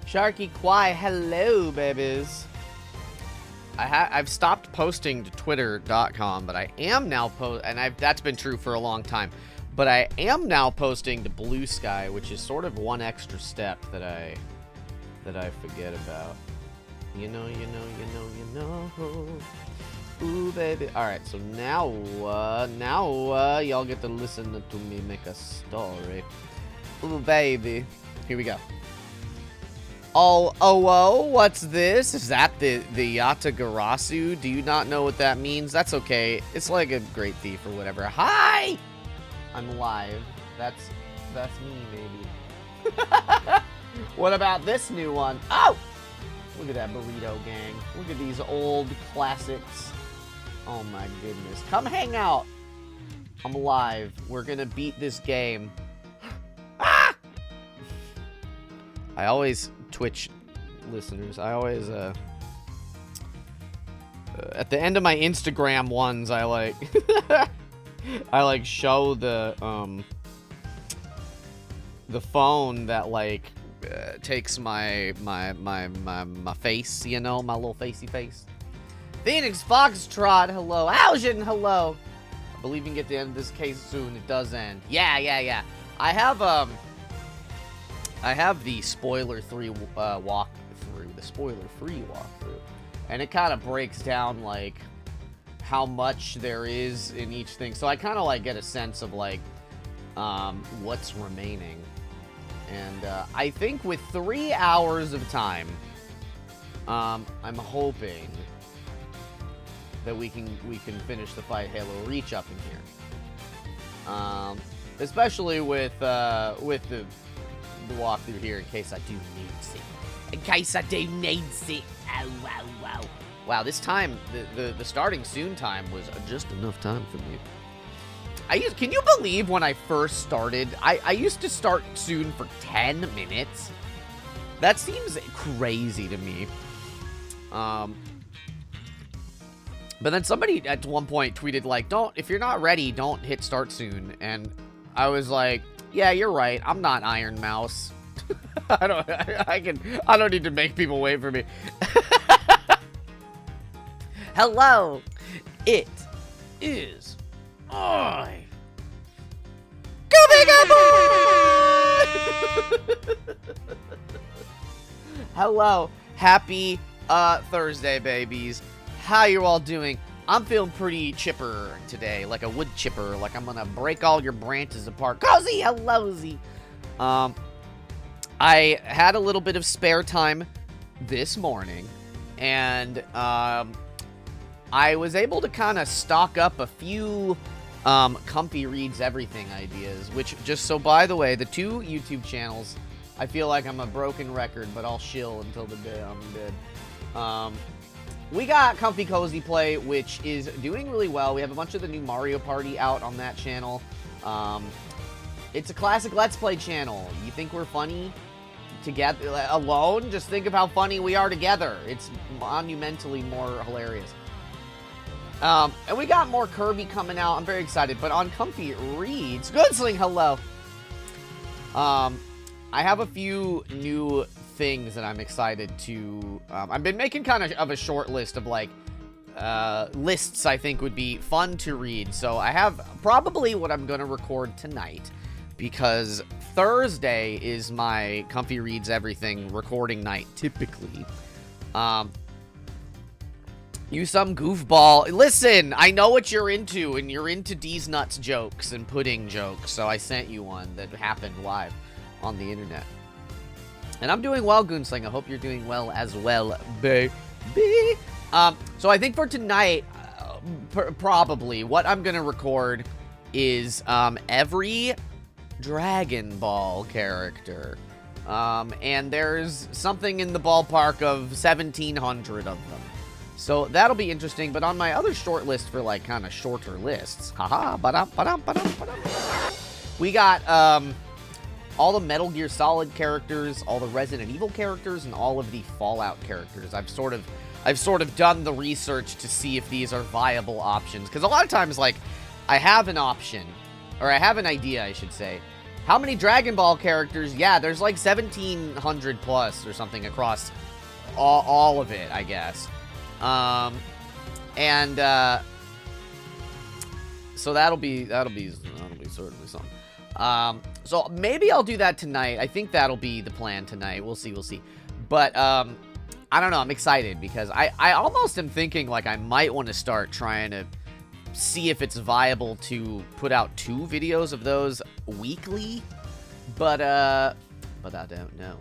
Sharky Kwai, hello, babies. I've stopped posting to Twitter.com, but I am now that's been true for a long time. But I am now posting to Blue Sky, which is sort of one extra step that I forget about. You know. Ooh, baby. All right, so now y'all get to listen to me make a story. Ooh, baby. Here we go. Oh, what's this? Is that the Yatagarasu? Do you not know what that means? That's okay. It's like a great thief or whatever. Hi! I'm live. That's me, maybe. What about this new one? Oh! Look at that burrito gang. Look at these old classics. Oh my goodness. Come hang out. I'm live. We're gonna beat this game. Ah! I always... Twitch listeners, I always at the end of my Instagram ones, I like I like show the phone that like takes my face, you know, my little facey face. Phoenix Foxtrot, hello. Algin, hello. I believe you can get the end of this case soon. It does end. Yeah. I have the spoiler-free walkthrough, and it kind of breaks down, like, how much there is in each thing. So I kind of, like, get a sense of, like, what's remaining. And I think with 3 hours of time, I'm hoping that we can finish the fight Halo Reach up in here. Especially with the walkthrough here in case I do need it. Wow. Wow, this time, the starting soon time was just enough time for me. Can you believe when I first started, I used to start soon for 10 minutes? That seems crazy to me. But then somebody at one point tweeted like, if you're not ready, don't hit start soon. And I was like, yeah, you're right. I'm not Iron Mouse. I don't need to make people wait for me. Hello. It is I. Hello. Happy Thursday, babies. How you all doing? I'm feeling pretty chipper today, like a wood chipper, like I'm gonna break all your branches apart. Cozy, hello, Z. I had a little bit of spare time this morning, and I was able to kind of stock up a few Comfy Reads Everything ideas, which, just so by the way, the 2 YouTube channels, I feel like I'm a broken record, but I'll shill until the day I'm dead. We got Comfy Cozy Play, which is doing really well. We have a bunch of the new Mario Party out on that channel. It's a classic Let's Play channel. You think we're funny together alone? Just think of how funny we are together. It's monumentally more hilarious. And we got more Kirby coming out. I'm very excited. But on Comfy Reads, Goodsling, hello. I have a few new things that I'm excited to... I've been making kind of a short list of, like, lists I think would be fun to read. So I have probably what I'm going to record tonight, because Thursday is my Comfy Reads Everything recording night, typically. You some goofball. Listen, I know what you're into, and you're into D's Nuts jokes and pudding jokes, so I sent you one that happened live on the internet. And I'm doing well, Goonsling. I hope you're doing well as well, baby. So I think for tonight, probably, what I'm going to record is every Dragon Ball character. And there's something in the ballpark of 1,700 of them. So that'll be interesting. But on my other short list for, like, kind of shorter lists, we got... all the Metal Gear Solid characters, all the Resident Evil characters, and all of the Fallout characters. I've sort of done the research to see if these are viable options. Because a lot of times, like, I have an option, or I have an idea, I should say. How many Dragon Ball characters? Yeah, there's like 1,700 plus or something across all of it, I guess. So that'll be certainly something. So maybe I'll do that tonight. I think that'll be the plan tonight. We'll see. But I don't know. I'm excited because I almost am thinking like I might want to start trying to see if it's viable to put out 2 videos of those weekly. But I don't know.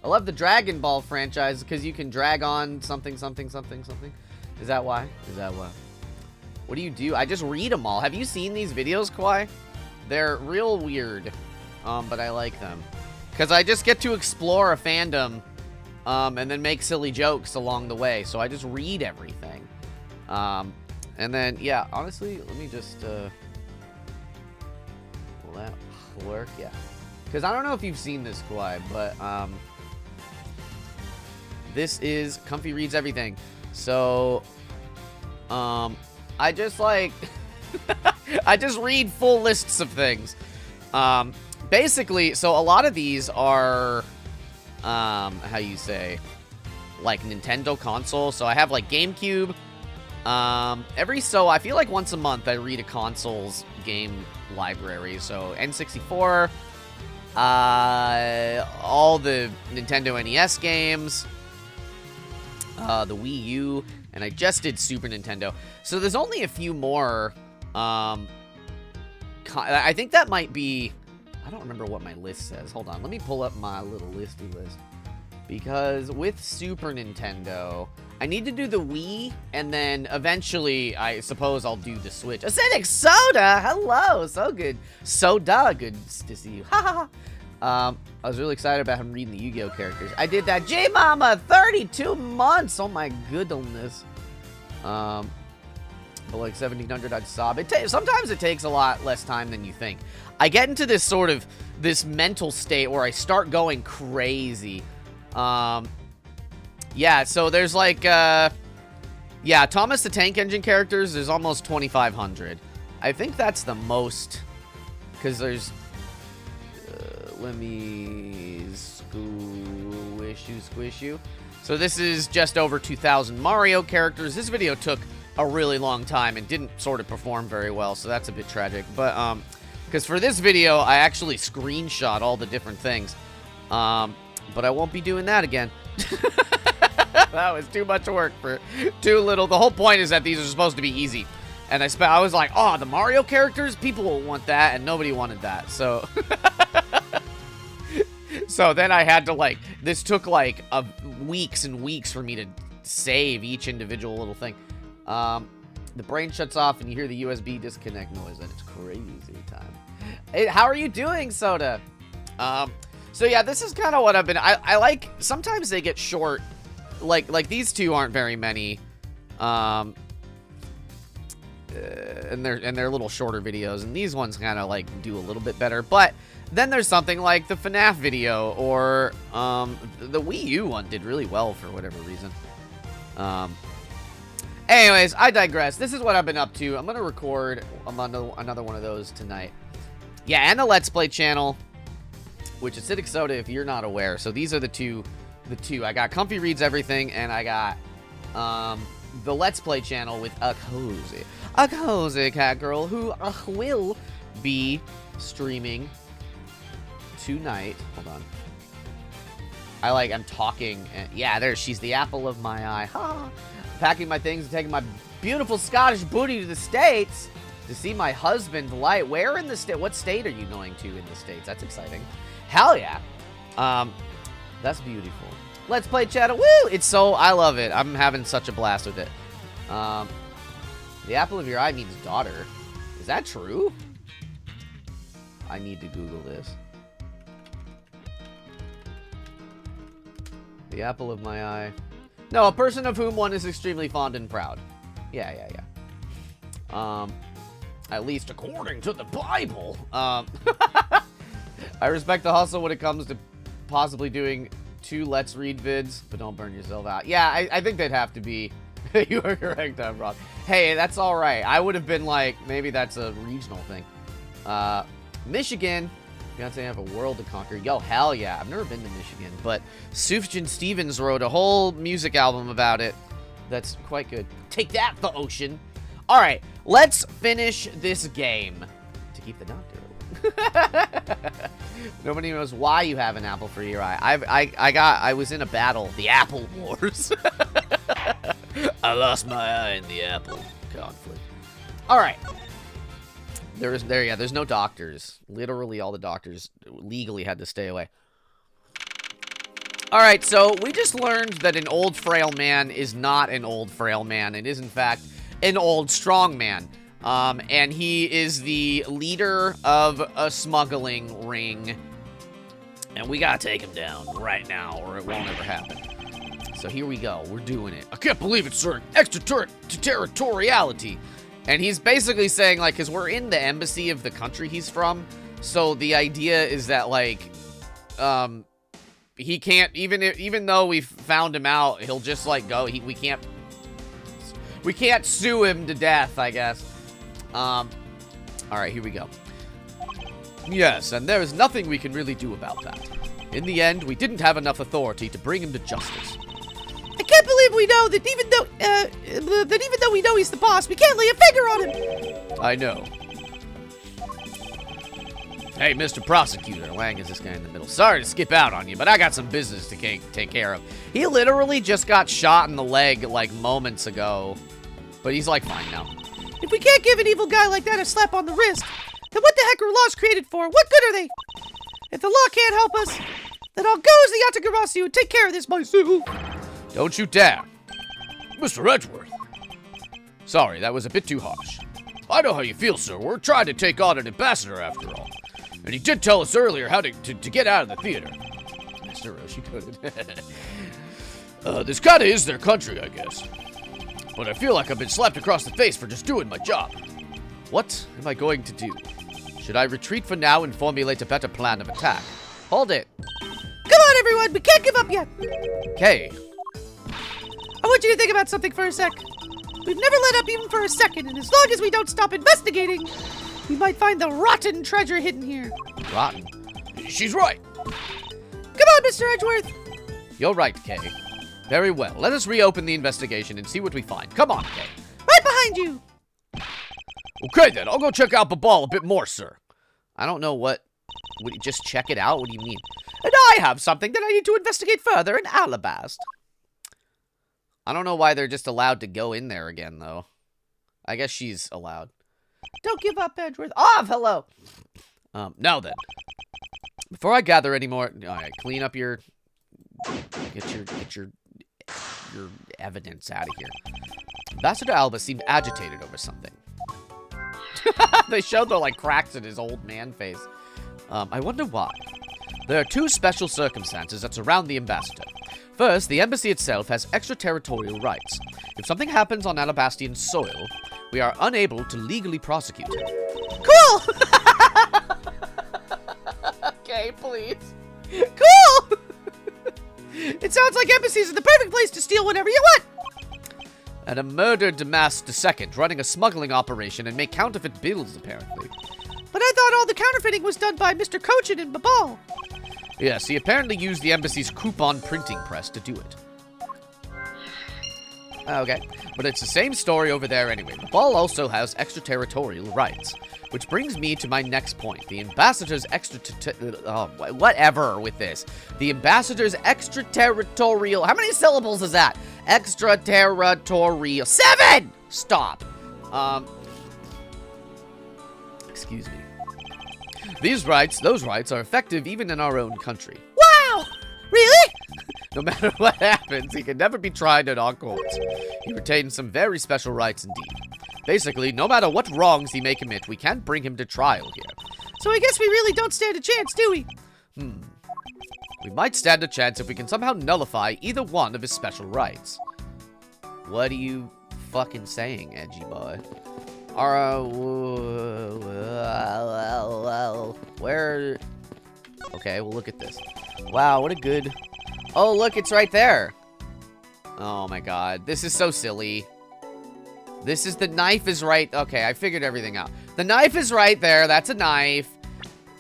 I love the Dragon Ball franchise because you can drag on something. Is that why? What do you do? I just read them all. Have you seen these videos, Kwai? They're real weird, but I like them. Because I just get to explore a fandom, and then make silly jokes along the way. So I just read everything. And then, yeah, honestly, let me just, will that work? Yeah. Because I don't know if you've seen this, Kwai, but, this is Comfy Reads Everything. So, I just, like, I just read full lists of things. Basically, so a lot of these are, how you say, like, Nintendo console. So I have, like, GameCube. I feel like once a month I read a console's game library. So N64, all the Nintendo NES games, the Wii U, and I just did Super Nintendo. So there's only a few more. I think that might be, I don't remember what my list says. Hold on, let me pull up my little listy list. Because with Super Nintendo, I need to do the Wii, and then eventually, I suppose I'll do the Switch. Acidic Soda! Hello! So good. Soda! Good to see you. Ha ha ha! I was really excited about him reading the Yu-Gi-Oh! Characters. I did that. J-Mama! 32 months! Oh my goodness. But like 1,700, I'd sob. Sometimes it takes a lot less time than you think. I get into this sort of, this mental state where I start going crazy. Yeah, so there's like, yeah, Thomas the Tank Engine characters, there's almost 2,500. I think that's the most, because there's, let me squish you. So this is just over 2,000 Mario characters. This video took a really long time and didn't sort of perform very well, so that's a bit tragic. But, because for this video, I actually screenshot all the different things. But I won't be doing that again. That was too much work for too little. The whole point is that these are supposed to be easy. And I was like, oh, the Mario characters? People will want that, and nobody wanted that. So, so then I had to, like, this took, like, weeks and weeks for me to save each individual little thing. The brain shuts off, and you hear the USB disconnect noise, and it's crazy time. Hey, how are you doing, Soda? So yeah, this is kind of what I've been, I like, sometimes they get short, like these two aren't very many, and they're little shorter videos, and these ones kind of like do a little bit better, but then there's something like the FNAF video, or, the Wii U one did really well for whatever reason. Anyways, I digress. This is what I've been up to. I'm gonna record another one of those tonight. Yeah, and the Let's Play channel, which is Acidic Soda, if you're not aware. So these are the two. I got Comfy Reads Everything, and I got the Let's Play channel with a cozy cat girl who will be streaming tonight. Hold on. I'm talking, and yeah, she's the apple of my eye. Ha! Packing my things and taking my beautiful Scottish booty to the States to see my husband, Light. Where in the state? What state are you going to in the States? That's exciting. Hell yeah. That's beautiful. Let's Play channel. Woo! It's so, I love it. I'm having such a blast with it. The apple of your eye means daughter. Is that true? I need to Google this. The apple of my eye. No, a person of whom one is extremely fond and proud. Yeah. At least according to the Bible. I respect the hustle when it comes to possibly doing 2 Let's Read vids, but don't burn yourself out. Yeah, I think they'd have to be. You are correct, I'm wrong. Hey, that's all right. I would have been like, maybe that's a regional thing. Michigan. Beyonce have a world to conquer. Yo, hell yeah. I've never been to Michigan, but Sufjan Stevens wrote a whole music album about it. That's quite good. Take that, the ocean. All right, let's finish this game to keep the doctor open. Nobody knows why you have an apple for your eye. I was in a battle, the Apple Wars. I lost my eye in the apple conflict. All right. There's no doctors. Literally all the doctors legally had to stay away. All right, so we just learned that an old frail man is not an old frail man. It is, in fact, an old strong man. And he is the leader of a smuggling ring. And we gotta take him down right now, or it won't ever happen. So here we go. We're doing it. I can't believe it, sir. Extraterritoriality. And he's basically saying, like, because we're in the embassy of the country he's from. So the idea is that, like, he can't, even though we've found him out, he'll just, like, go. We can't sue him to death, I guess. All right, here we go. Yes, and there is nothing we can really do about that. In the end, we didn't have enough authority to bring him to justice. I can't believe we know that even though we know he's the boss, we can't lay a finger on him. I know. Hey, Mr. Prosecutor. Lang is this guy in the middle. Sorry to skip out on you, but I got some business to take care of. He literally just got shot in the leg, like, moments ago. But he's, like, fine now. If we can't give an evil guy like that a slap on the wrist, then what the heck are laws created for? What good are they? If the law can't help us, then I'll go as the Yatagarasu and take care of this myself. Don't you dare. Mr. Edgeworth. Sorry, that was a bit too harsh. I know how you feel, sir. We're trying to take on an ambassador after all. And he did tell us earlier how to get out of the theater. Mr. Roshi-coded. This kinda is their country, I guess. But I feel like I've been slapped across the face for just doing my job. What am I going to do? Should I retreat for now and formulate a better plan of attack? Hold it. Come on, everyone. We can't give up yet. Okay. I want you to think about something for a sec. We've never let up even for a second, and as long as we don't stop investigating, we might find the rotten treasure hidden here. Rotten? She's right. Come on, Mr. Edgeworth. You're right, Kay. Very well. Let us reopen the investigation and see what we find. Come on, Kay. Right behind you. Okay, then. I'll go check out the ball a bit more, sir. I don't know what... Would you just check it out? What do you mean? And I have something that I need to investigate further in Alabast. I don't know why they're just allowed to go in there again, though. I guess she's allowed. Don't give up, Edgeworth. Oh, hello. Now then. Before I gather any more... Alright, clean up your... Get your evidence out of here. Ambassador Alba seemed agitated over something. They showed the, like, cracks in his old man face. I wonder why. There are two special circumstances that surround the ambassador. First, the embassy itself has extraterritorial rights. If something happens on Alabastian soil, we are unable to legally prosecute him. Cool! Okay, please. Cool! It sounds like embassies are the perfect place to steal whatever you want. And a murdered Damas II running a smuggling operation and make counterfeit bills, apparently. But I thought all the counterfeiting was done by Mr. Cochin and Babal. Yes, he apparently used the embassy's coupon printing press to do it. Okay, but it's the same story over there anyway. Babal also has extraterritorial rights. Which brings me to my next point. The ambassador's whatever with this. The ambassador's extraterritorial... How many syllables is that? Extraterritorial... 7! Stop. Excuse me. Those rights are effective even in our own country. Wow! Really? No matter what happens, he can never be tried at our courts. He retains some very special rights indeed. Basically, no matter what wrongs he may commit, we can't bring him to trial here. So I guess we really don't stand a chance, do we? We might stand a chance if we can somehow nullify either one of his special rights. What are you fucking saying, edgy boy? Where... Okay, well, look at this. Wow, what a good... Oh, look, it's right there. Oh, my God. This is so silly. The knife is right... Okay, I figured everything out. The knife is right there. That's a knife.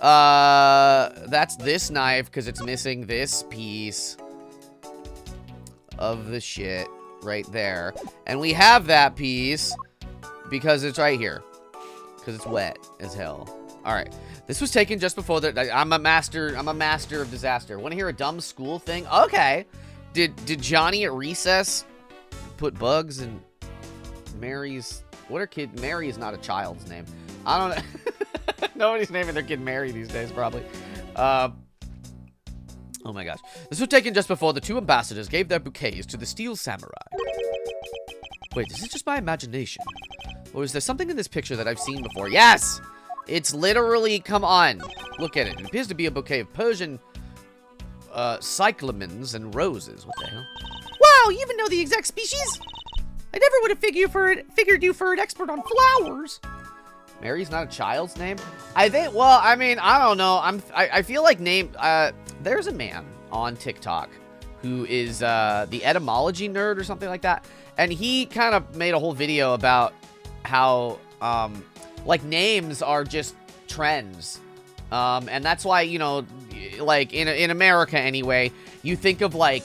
That's this knife because it's missing this piece of the shit right there. And we have that piece because it's right here. Because it's wet as hell. Alright. This was taken just before the... I'm a master of disaster. Want to hear a dumb school thing? Okay. Did Johnny at recess put bugs in Mary's... What are kid... Mary is not a child's name. I don't know. Nobody's naming their kid Mary these days, probably. Oh my gosh. This was taken just before the two ambassadors gave their bouquets to the Steel Samurai. Wait, is it just my imagination? Or is there something in this picture that I've seen before? Yes! It's literally, come on. Look at it. It appears to be a bouquet of Persian cyclamens and roses. What the hell? Wow, you even know the exact species? I never would have figured you for an expert on flowers. Mary's not a child's name? I think, well, I mean, I don't know. I feel like there's a man on TikTok who is the etymology nerd or something like that. And he kind of made a whole video about how, like, names are just trends. And that's why, you know, like, in America anyway, you think of, like,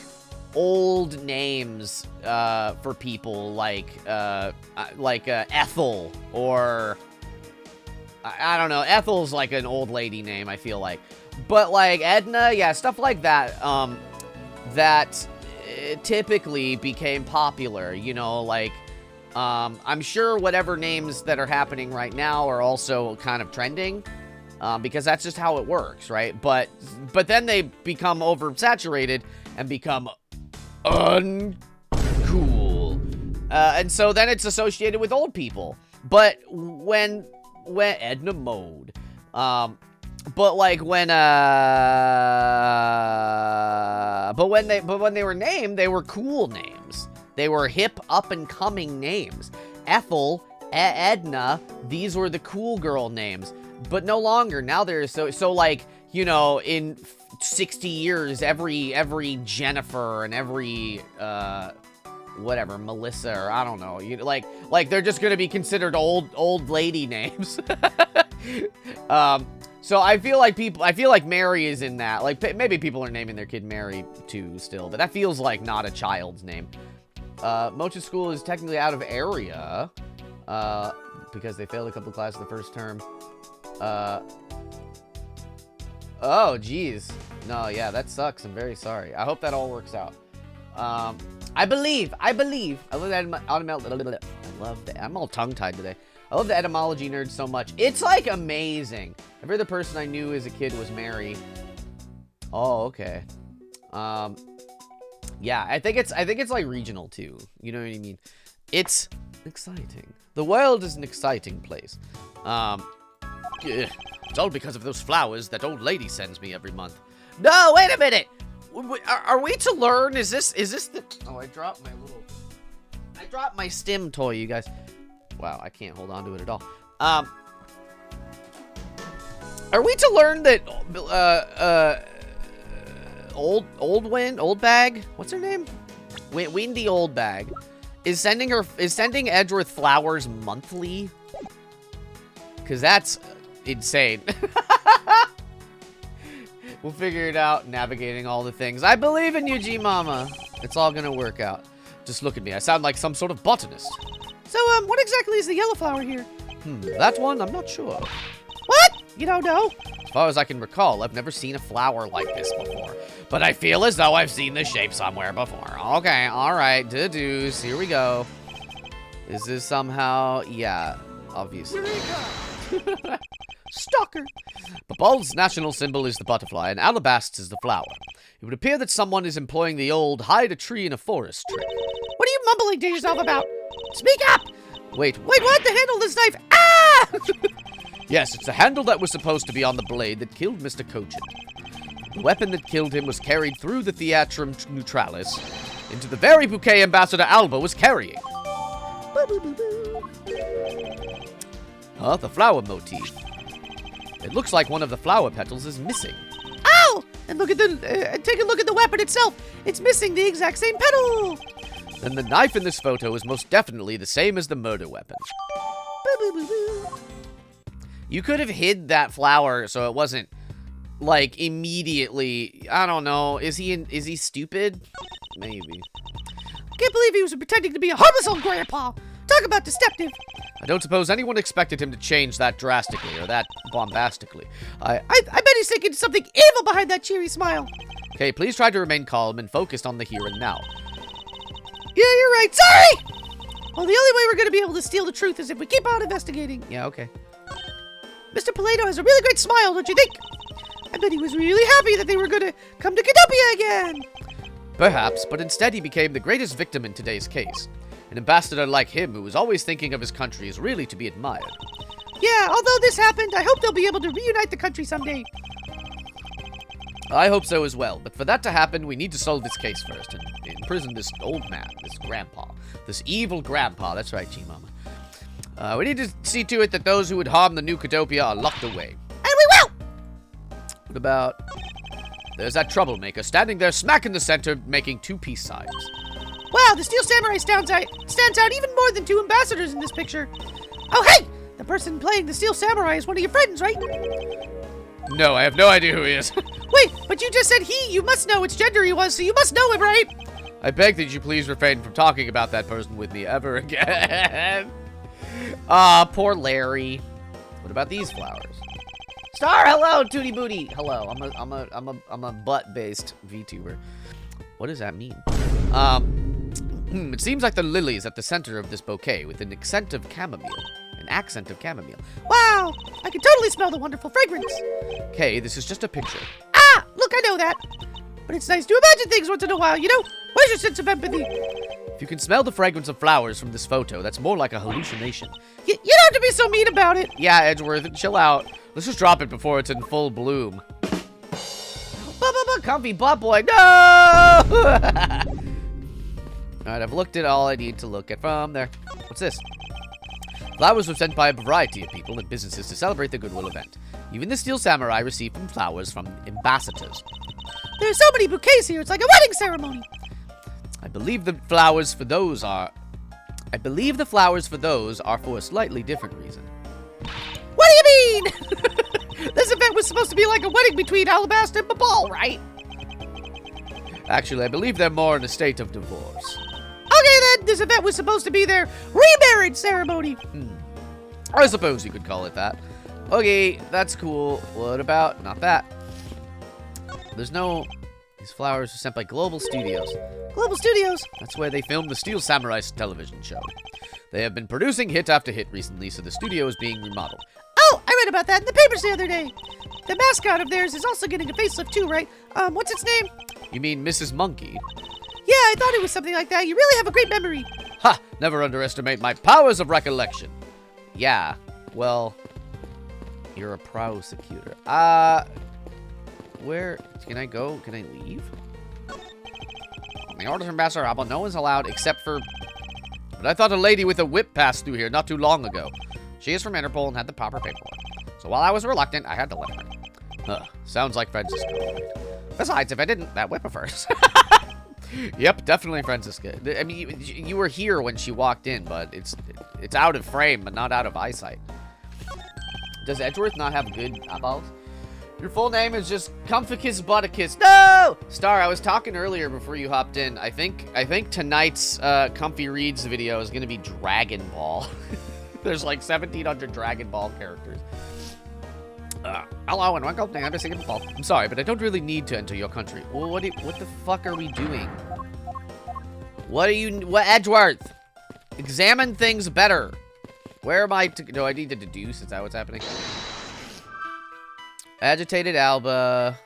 old names for people, like Ethel, or... I don't know. Ethel's like an old lady name, I feel like. But like Edna, yeah, stuff like that, that typically became popular, you know, like, I'm sure whatever names that are happening right now are also kind of trending, because that's just how it works, right? But then they become oversaturated and become uncool. And so then it's associated with old people. But when Edna Mode, but when they were named, they were cool names. They were hip, up and coming names. Ethel, Edna, these were the cool girl names, but no longer. Now they're so like, you know, in 60 years, every Jennifer and every whatever, Melissa, or I don't know, like they're just gonna be considered old lady names. So I feel like Mary is in that. Like, maybe people are naming their kid Mary too still, but that feels like not a child's name. Mocha School is technically out of area, because they failed a couple classes the first term. Oh geez, no, yeah, that sucks. I'm very sorry. I hope that all works out. I believe. I love that. I'm all tongue-tied today. I love the etymology nerd so much. It's like amazing. Every other person I knew as a kid was Mary. Oh, okay. Yeah, I think it's like regional too. You know what I mean? It's exciting. The world is an exciting place. It's all because of those flowers that old lady sends me every month. No, wait a minute. Are we to learn? Is this the... Oh, I dropped my stim toy, you guys. Wow, I can't hold on to it at all. Are we to learn that, Old Bag? What's her name? Windy Old Bag is sending Edgeworth flowers monthly? Because that's insane. We'll figure it out, navigating all the things. I believe in you, G-Mama. It's all gonna work out. Just look at me. I sound like some sort of botanist. So, what exactly is the yellow flower here? That one? I'm not sure. What? You don't know? As far as I can recall, I've never seen a flower like this before. But I feel as though I've seen this shape somewhere before. Okay, alright, deduce. Here we go. Is this somehow... Yeah, obviously. Stalker. Babal's national symbol is the butterfly, and Alabast's is the flower. It would appear that someone is employing the old hide a tree in a forest trick. What are you mumbling to yourself about? Speak up! Wait, what? The handle of this knife? Ah! Yes, it's the handle that was supposed to be on the blade that killed Mr. Cochin. The weapon that killed him was carried through the Theatrum Neutralis into the very bouquet Ambassador Alba was carrying. The flower motif. It looks like one of the flower petals is missing. Ow! And look at take a look at the weapon itself. It's missing the exact same petal. Then the knife in this photo is most definitely the same as the murder weapon. You could have hid that flower so it wasn't, like, immediately. I don't know. Is he stupid? Maybe. Can't believe he was pretending to be a harmless old grandpa. Talk about deceptive. I don't suppose anyone expected him to change that drastically or that bombastically. I bet he's thinking something evil behind that cheery smile. Okay, please try to remain calm and focused on the here and now. Yeah, you're right. Sorry! Well, the only way we're going to be able to steal the truth is if we keep on investigating. Yeah, okay. Mr. Paleto has a really great smile, don't you think? I bet he was really happy that they were going to come to Catopia again. Perhaps, but instead he became the greatest victim in today's case. An ambassador like him, who was always thinking of his country, is really to be admired. Yeah, although this happened, I hope they'll be able to reunite the country someday. I hope so as well, but for that to happen, we need to solve this case first and imprison this old man, this grandpa, this evil grandpa. That's right, G-Mama. We need to see to it that those who would harm the new Catopia are locked away. And we will! What about... There's that troublemaker standing there smack in the center, making two peace signs. Wow, the Steel Samurai stands out even more than two ambassadors in this picture. Oh, hey! The person playing the Steel Samurai is one of your friends, right? No, I have no idea who he is. Wait, but you just said he. You must know which gender he was, so you must know him, right? I beg that you please refrain from talking about that person with me ever again. Ah, poor Larry. What about these flowers? Star, hello, Tootie Booty. Hello, I'm a butt-based VTuber. What does that mean? It seems like the lilies at the center of this bouquet with an accent of chamomile. Wow, I can totally smell the wonderful fragrance. Okay, this is just a picture. Ah, look, I know that. But it's nice to imagine things once in a while, you know? Where's your sense of empathy? If you can smell the fragrance of flowers from this photo, that's more like a hallucination. You don't have to be so mean about it. Yeah, Edgeworth, chill out. Let's just drop it before it's in full bloom. Comfy butt boy, no! Alright, I've looked at all I need to look at from there. What's this? Flowers were sent by a variety of people and businesses to celebrate the Goodwill event. Even the Steel Samurai received flowers from ambassadors. There's so many bouquets here, it's like a wedding ceremony. I believe the flowers for those are for a slightly different reason. What do you mean? This event was supposed to be like a wedding between Alabasta and Babal, right? Actually, I believe they're more in a state of divorce. Okay then, this event was supposed to be their remarriage ceremony. I suppose you could call it that. Okay, that's cool. What about not that? There's no... These flowers were sent by Global Studios. Global Studios? That's where they filmed the Steel Samurai television show. They have been producing hit after hit recently, so the studio is being remodeled. Oh, I read about that in the papers the other day. The mascot of theirs is also getting a facelift too, right? What's its name? You mean Mrs. Monkey? Yeah, I thought it was something like that. You really have a great memory. Ha! Never underestimate my powers of recollection. Yeah, well, you're a prosecutor. Where can I go? Can I leave? The orders from Ambassador Apple, no one's allowed except for... But I thought a lady with a whip passed through here not too long ago. She is from Interpol and had the proper paperwork. So while I was reluctant, I had to let her in. Sounds like Francisco. Besides, if I didn't, that whip of hers. Yep, definitely Francisca. I mean, you were here when she walked in, but it's out of frame, but not out of eyesight. Does Edgeworth not have good eyeballs? Your full name is just Comficus Butticus. No! Star, I was talking earlier before you hopped in. I think tonight's Comfy Reads video is going to be Dragon Ball. There's like 1,700 Dragon Ball characters. Hello and welcome to Embassy of Ball. I'm sorry, but I don't really need to enter your country. Well, what the fuck are we doing? What Edgeworth? Examine things better. Where am I do I need to deduce? Is that what's happening? Agitated Alba.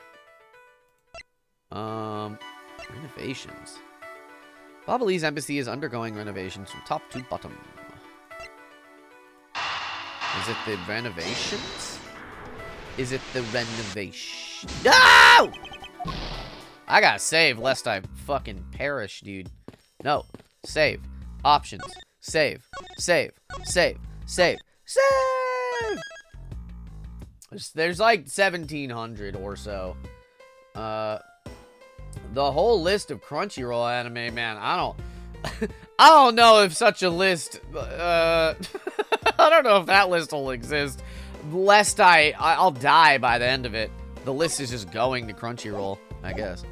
Renovations. Bobbley's embassy is undergoing renovations from top to bottom. Is it the renovations? Is it the renovation? No! I gotta save lest I fucking perish, dude. No. Save. Options. Save. Save. Save. Save. Save! There's like 1,700 or so. The whole list of Crunchyroll anime, man, I don't know if such a list, I don't know if that list will exist. lest I'll die by the end of it. The list is just going to Crunchyroll, I guess.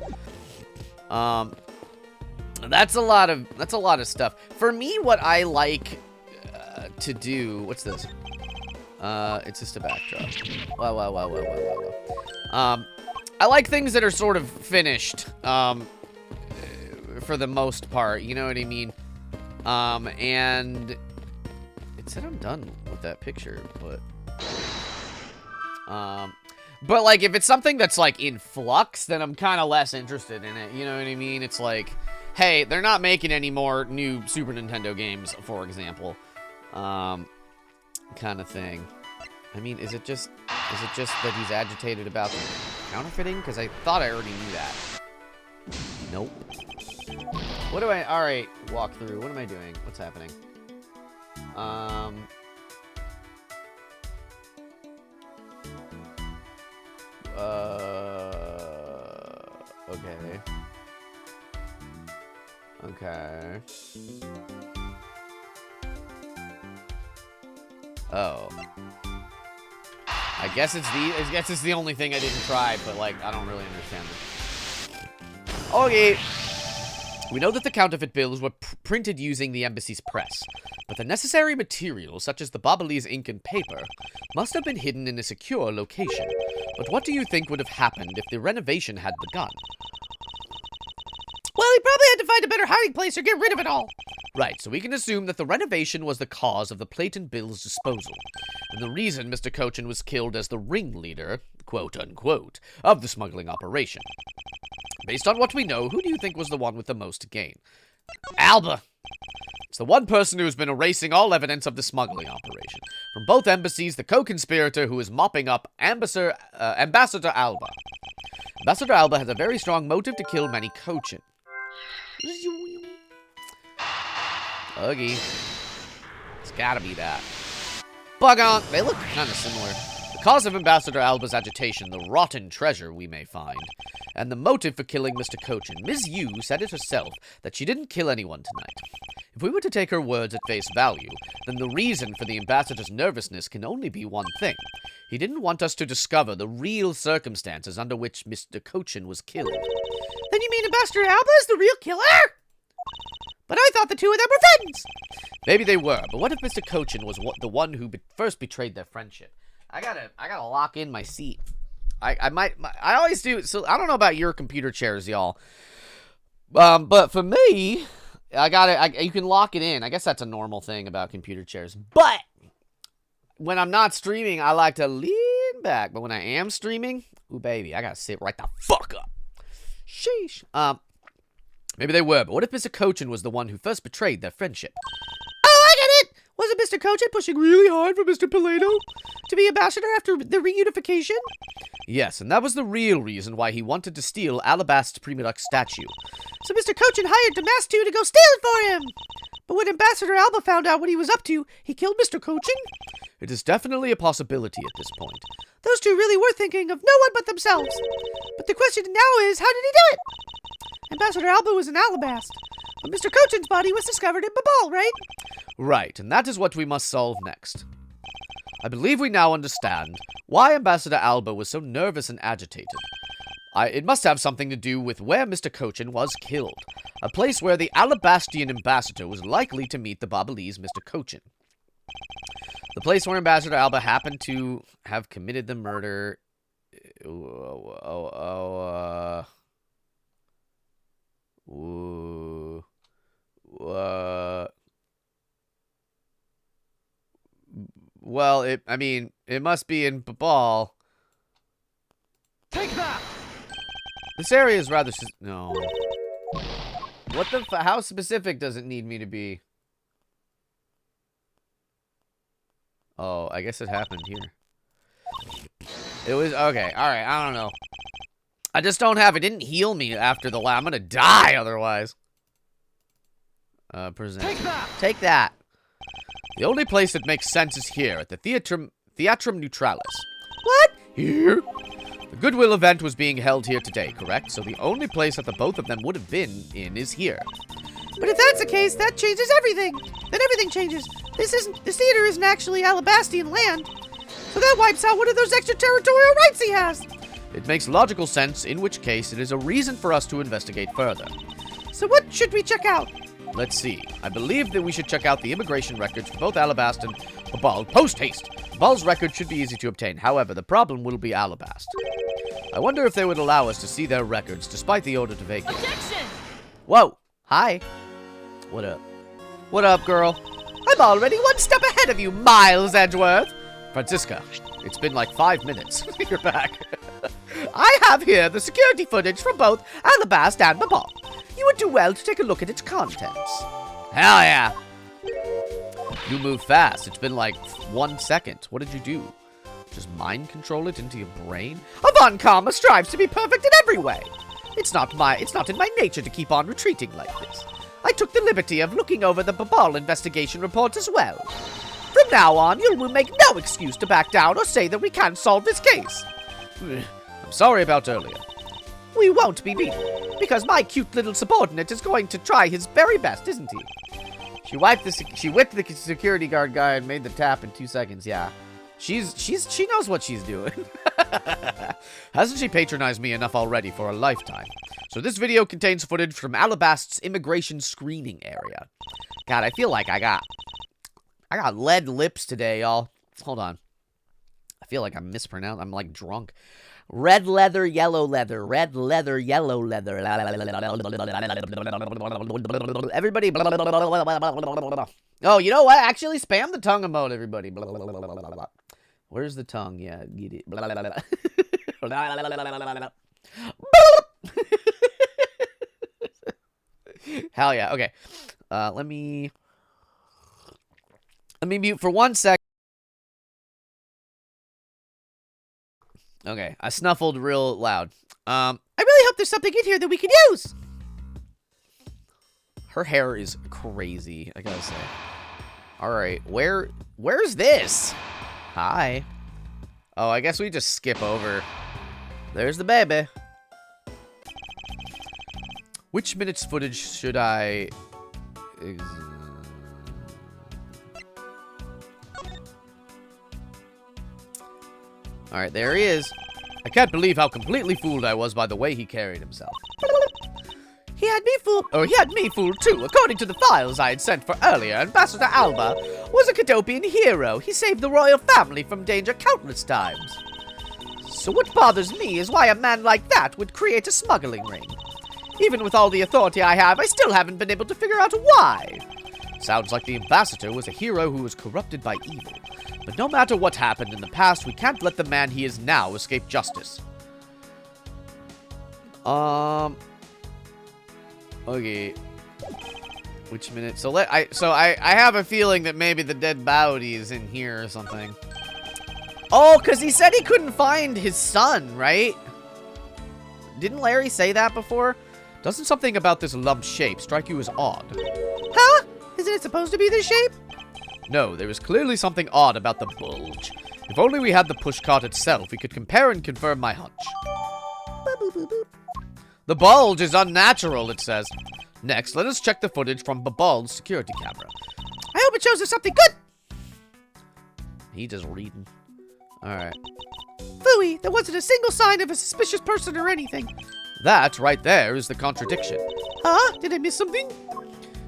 That's a lot of stuff. For me, what I like to do, what's this? It's just a backdrop. Wow. I like things that are sort of finished, for the most part, you know what I mean? And it said I'm done with that picture, but like, if it's something that's like in flux, then I'm kind of less interested in it, you know what I mean? It's like, hey, they're not making any more new Super Nintendo games, for example, kind of thing. I mean, is it just that he's agitated about the counterfeiting? Because I thought I already knew that. Nope. What do I... Alright, walk through. What am I doing? What's happening? Okay. Okay. Oh. I guess it's the only thing I didn't try, but like, I don't really understand it. Okay. We know that the counterfeit bills were printed using the embassy's press, but the necessary materials, such as the Babalese ink and paper, must have been hidden in a secure location. But what do you think would have happened if the renovation had begun? Well, he probably had to find a better hiding place or get rid of it all. Right, so we can assume that the renovation was the cause of the plate and bills disposal, and the reason Mr. Cochin was killed as the ringleader, quote-unquote, of the smuggling operation. Based on what we know, who do you think was the one with the most to gain? Alba! It's the one person who has been erasing all evidence of the smuggling operation. From both embassies, the co-conspirator who is mopping up Ambassador Alba. Ambassador Alba has a very strong motive to kill Manny Cochin. Uggy. It's gotta be that. Bug on! They look kind of similar. The cause of Ambassador Alba's agitation, the rotten treasure we may find. And the motive for killing Mr. Cochin. Ms. Yu said it herself that she didn't kill anyone tonight. If we were to take her words at face value, then the reason for the ambassador's nervousness can only be one thing. He didn't want us to discover the real circumstances under which Mr. Cochin was killed. Then you mean Ambassador Alba is the real killer? But I thought the two of them were friends! Maybe they were, but what if Mr. Cochin was the one who first betrayed their friendship? I gotta lock in my seat. I always do, so I don't know about your computer chairs, y'all. But for me, you can lock it in. I guess that's a normal thing about computer chairs. But when I'm not streaming, I like to lean back. But when I am streaming, ooh baby, I gotta sit right the fuck up. Sheesh. Maybe they were, but what if Mr. Cochin was the one who first betrayed their friendship? Oh, I get it! Wasn't Mr. Cochin pushing really hard for Mr. Pilato to be ambassador after the reunification? Yes, and that was the real reason why he wanted to steal Alabast's Primulux statue. So Mr. Cochin hired Damastu to go steal it for him! But when Ambassador Alba found out what he was up to, he killed Mr. Cochin? It is definitely a possibility at this point. Those two really were thinking of no one but themselves. But the question now is, how did he do it? Ambassador Alba was in Alabast, but Mr. Cochin's body was discovered in Babal, right? Right, and that is what we must solve next. I believe we now understand why Ambassador Alba was so nervous and agitated. It must have something to do with where Mr. Cochin was killed, a place where the Alabastian ambassador was likely to meet the Babalese Mr. Cochin. The place where Ambassador Alba happened to have committed the murder... Well, it must be in Babal. Take that! This area is rather... No. What the... How specific does it need me to be? Oh, I guess it happened here. It was... Okay, alright, I don't know. I just don't have... It didn't heal me after the... I'm gonna die otherwise. Present. Take that! Take that! The only place that makes sense is here, at the Theatrum Neutralis. What? Here? The Goodwill event was being held here today, correct? So the only place that the both of them would have been in is here. But if that's the case, that changes everything. Then everything changes. This theater isn't actually Alabastian land. So that wipes out one of those extraterritorial rights he has. It makes logical sense, in which case it is a reason for us to investigate further. So what should we check out? Let's see. I believe that we should check out the immigration records for both Alabast and Babal. Post-haste! Babal's record should be easy to obtain. However, the problem will be Alabast. I wonder if they would allow us to see their records, despite the order to vacate. Objection! Whoa! Hi! What up? What up, girl? I'm already one step ahead of you, Miles Edgeworth. Francisca, it's been like 5 minutes. You're back. I have here the security footage from both Alabast and Babal. You would do well to take a look at its contents. Hell yeah! You move fast. It's been like 1 second. What did you do? Just mind control it into your brain? Avant Karma strives to be perfect in every way. It's not in my nature to keep on retreating like this. I took the liberty of looking over the Babal investigation report as well. From now on, you will make no excuse to back down or say that we can't solve this case. I'm sorry about earlier. We won't be beaten, because my cute little subordinate is going to try his very best, isn't he? She whipped the security guard guy and made the tap in 2 seconds. Yeah, she knows what she's doing. Hasn't she patronized me enough already for a lifetime? So this video contains footage from Alabast's immigration screening area. God, I feel like I got lead lips today, y'all. Hold on. I feel like I'm mispronounced. I'm like drunk. Red leather, yellow leather. Red leather, yellow leather. Everybody. Oh, you know what? Actually, spam the tongue emote, everybody. Where's the tongue? Yeah, get it. Hell yeah. Okay. Let me mute for 1 sec. Okay, I snuffled real loud. I really hope there's something in here that we can use. Her hair is crazy, I gotta say. Alright, where's this? Hi. Oh, I guess we just skip over. There's the baby. Which minute's footage should I... Alright, there he is. I can't believe how completely fooled I was by the way he carried himself. He had me fooled too. According to the files I had sent for earlier, Ambassador Alba was a Cadopian hero. He saved the royal family from danger countless times. So what bothers me is why a man like that would create a smuggling ring. Even with all the authority I have, I still haven't been able to figure out why. Sounds like the ambassador was a hero who was corrupted by evil. But no matter what happened in the past, we can't let the man he is now escape justice. Okay. Which minute? So I have a feeling that maybe the dead Bowdy is in here or something. Oh, because he said he couldn't find his son, right? Didn't Larry say that before? Doesn't something about this lump shape strike you as odd? Huh? Isn't it supposed to be this shape? No, there is clearly something odd about the bulge. If only we had the pushcart itself, we could compare and confirm my hunch. Boop, boop, boop, boop. The bulge is unnatural, it says. Next, let us check the footage from Babal's security camera. I hope it shows us something good. He just reading. Alright. Phooey, there wasn't a single sign of a suspicious person or anything. That, right there, is the contradiction. Huh? Did I miss something?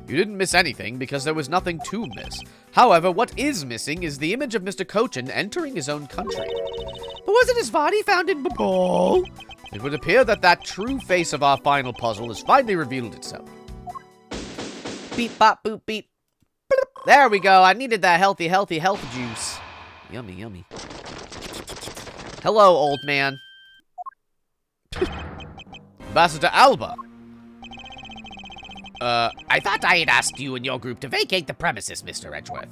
You didn't miss anything because there was nothing to miss. However, what is missing is the image of Mr. Cochin entering his own country. But wasn't his body found in Babal? It would appear that that true face of our final puzzle has finally revealed itself. Beep, bop, boop, beep. There we go. I needed that healthy health juice. Yummy, yummy. Hello, old man. Ambassador Alba. I thought I had asked you and your group to vacate the premises, Mr. Edgeworth.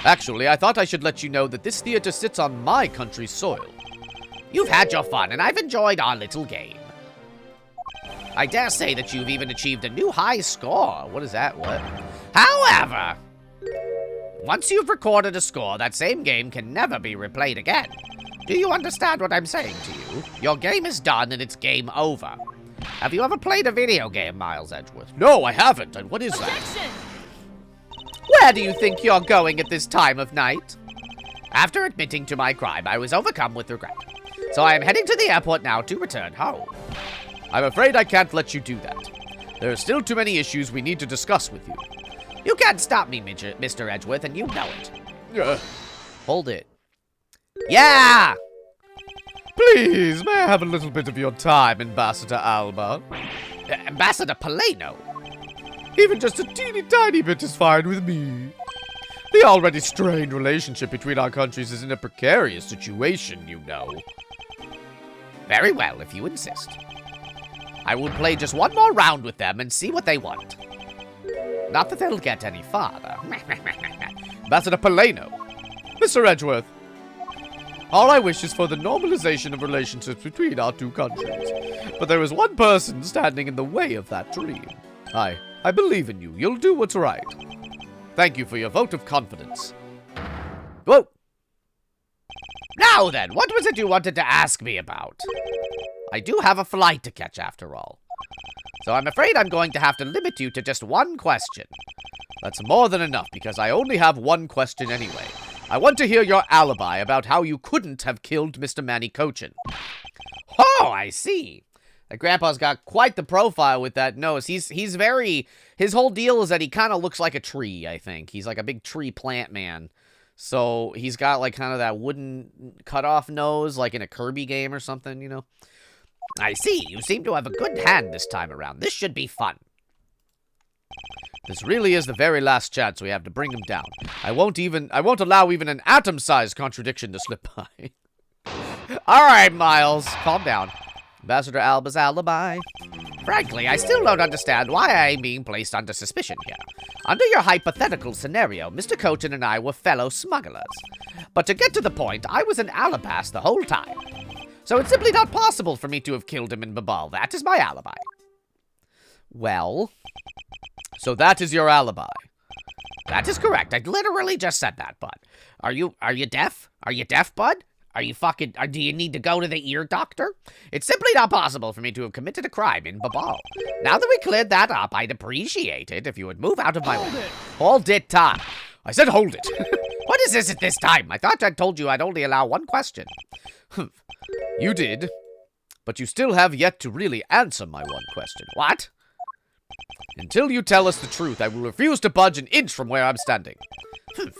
Actually, I thought I should let you know that this theater sits on my country's soil. You've had your fun, and I've enjoyed our little game. I dare say that you've even achieved a new high score. What is that? What? However, once you've recorded a score, that same game can never be replayed again. Do you understand what I'm saying to you? Your game is done, and it's game over. Have you ever played a video game, Miles Edgeworth? No, I haven't. And what is that? Objection! Where do you think you're going at this time of night? After admitting to my crime, I was overcome with regret. So I am heading to the airport now to return home. I'm afraid I can't let you do that. There are still too many issues we need to discuss with you. You can't stop me, Mr. Edgeworth, and you know it. Hold it. Yeah! Please, may I have a little bit of your time, Ambassador Alba? Ambassador Paleno? Even just a teeny tiny bit is fine with me. The already strained relationship between our countries is in a precarious situation, you know. Very well, if you insist. I will play just one more round with them and see what they want. Not that they'll get any farther. Ambassador Paleno. Mr. Edgeworth. All I wish is for the normalization of relationships between our two countries. But there is one person standing in the way of that dream. I believe in you. You'll do what's right. Thank you for your vote of confidence. Whoa! Now then, what was it you wanted to ask me about? I do have a flight to catch after all. So I'm afraid I'm going to have to limit you to just one question. That's more than enough, because I only have one question anyway. I want to hear your alibi about how you couldn't have killed Mr. Manny Cochin. Oh, I see. That grandpa's got quite the profile with that nose. He's very... His whole deal is that he kind of looks like a tree, I think. He's like a big tree plant man. So he's got like kind of that wooden cut-off nose, like in a Kirby game or something, you know? I see. You seem to have a good hand this time around. This should be fun. This really is the very last chance we have to bring him down. I won't allow even an atom-sized contradiction to slip by. All right, Miles. Calm down. Ambassador Alba's alibi. Frankly, I still don't understand why I am being placed under suspicion here. Under your hypothetical scenario, Mr. Cochin and I were fellow smugglers. But to get to the point, I was in Alabas the whole time. So it's simply not possible for me to have killed him in Babal. That is my alibi. Well, so that is your alibi. That is correct. I literally just said that, Bud. Are you deaf? Are you deaf, Bud? Do you need to go to the ear doctor? It's simply not possible for me to have committed a crime in Babal. Now that we cleared that up, I'd appreciate it if you would move out of my way. Hold it, Tom. I said hold it. What is this at this time? I thought I told you I'd only allow one question. You did, but you still have yet to really answer my one question. What? Until you tell us the truth, I will refuse to budge an inch from where I'm standing.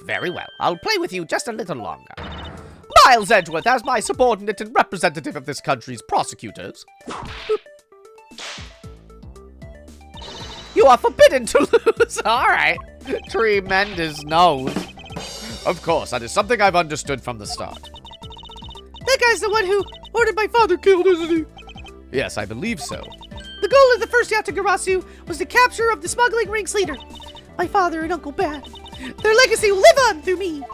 Very well. I'll play with you just a little longer. Miles Edgeworth, as my subordinate and representative of this country's prosecutors. You are forbidden to lose. All right. Tremendous nose. Of course, that is something I've understood from the start. That guy's the one who ordered my father killed, isn't he? Yes, I believe so. The goal of the first Yatagarasu was the capture of the smuggling ring's leader, my father and Uncle Bad. Their legacy will live on through me.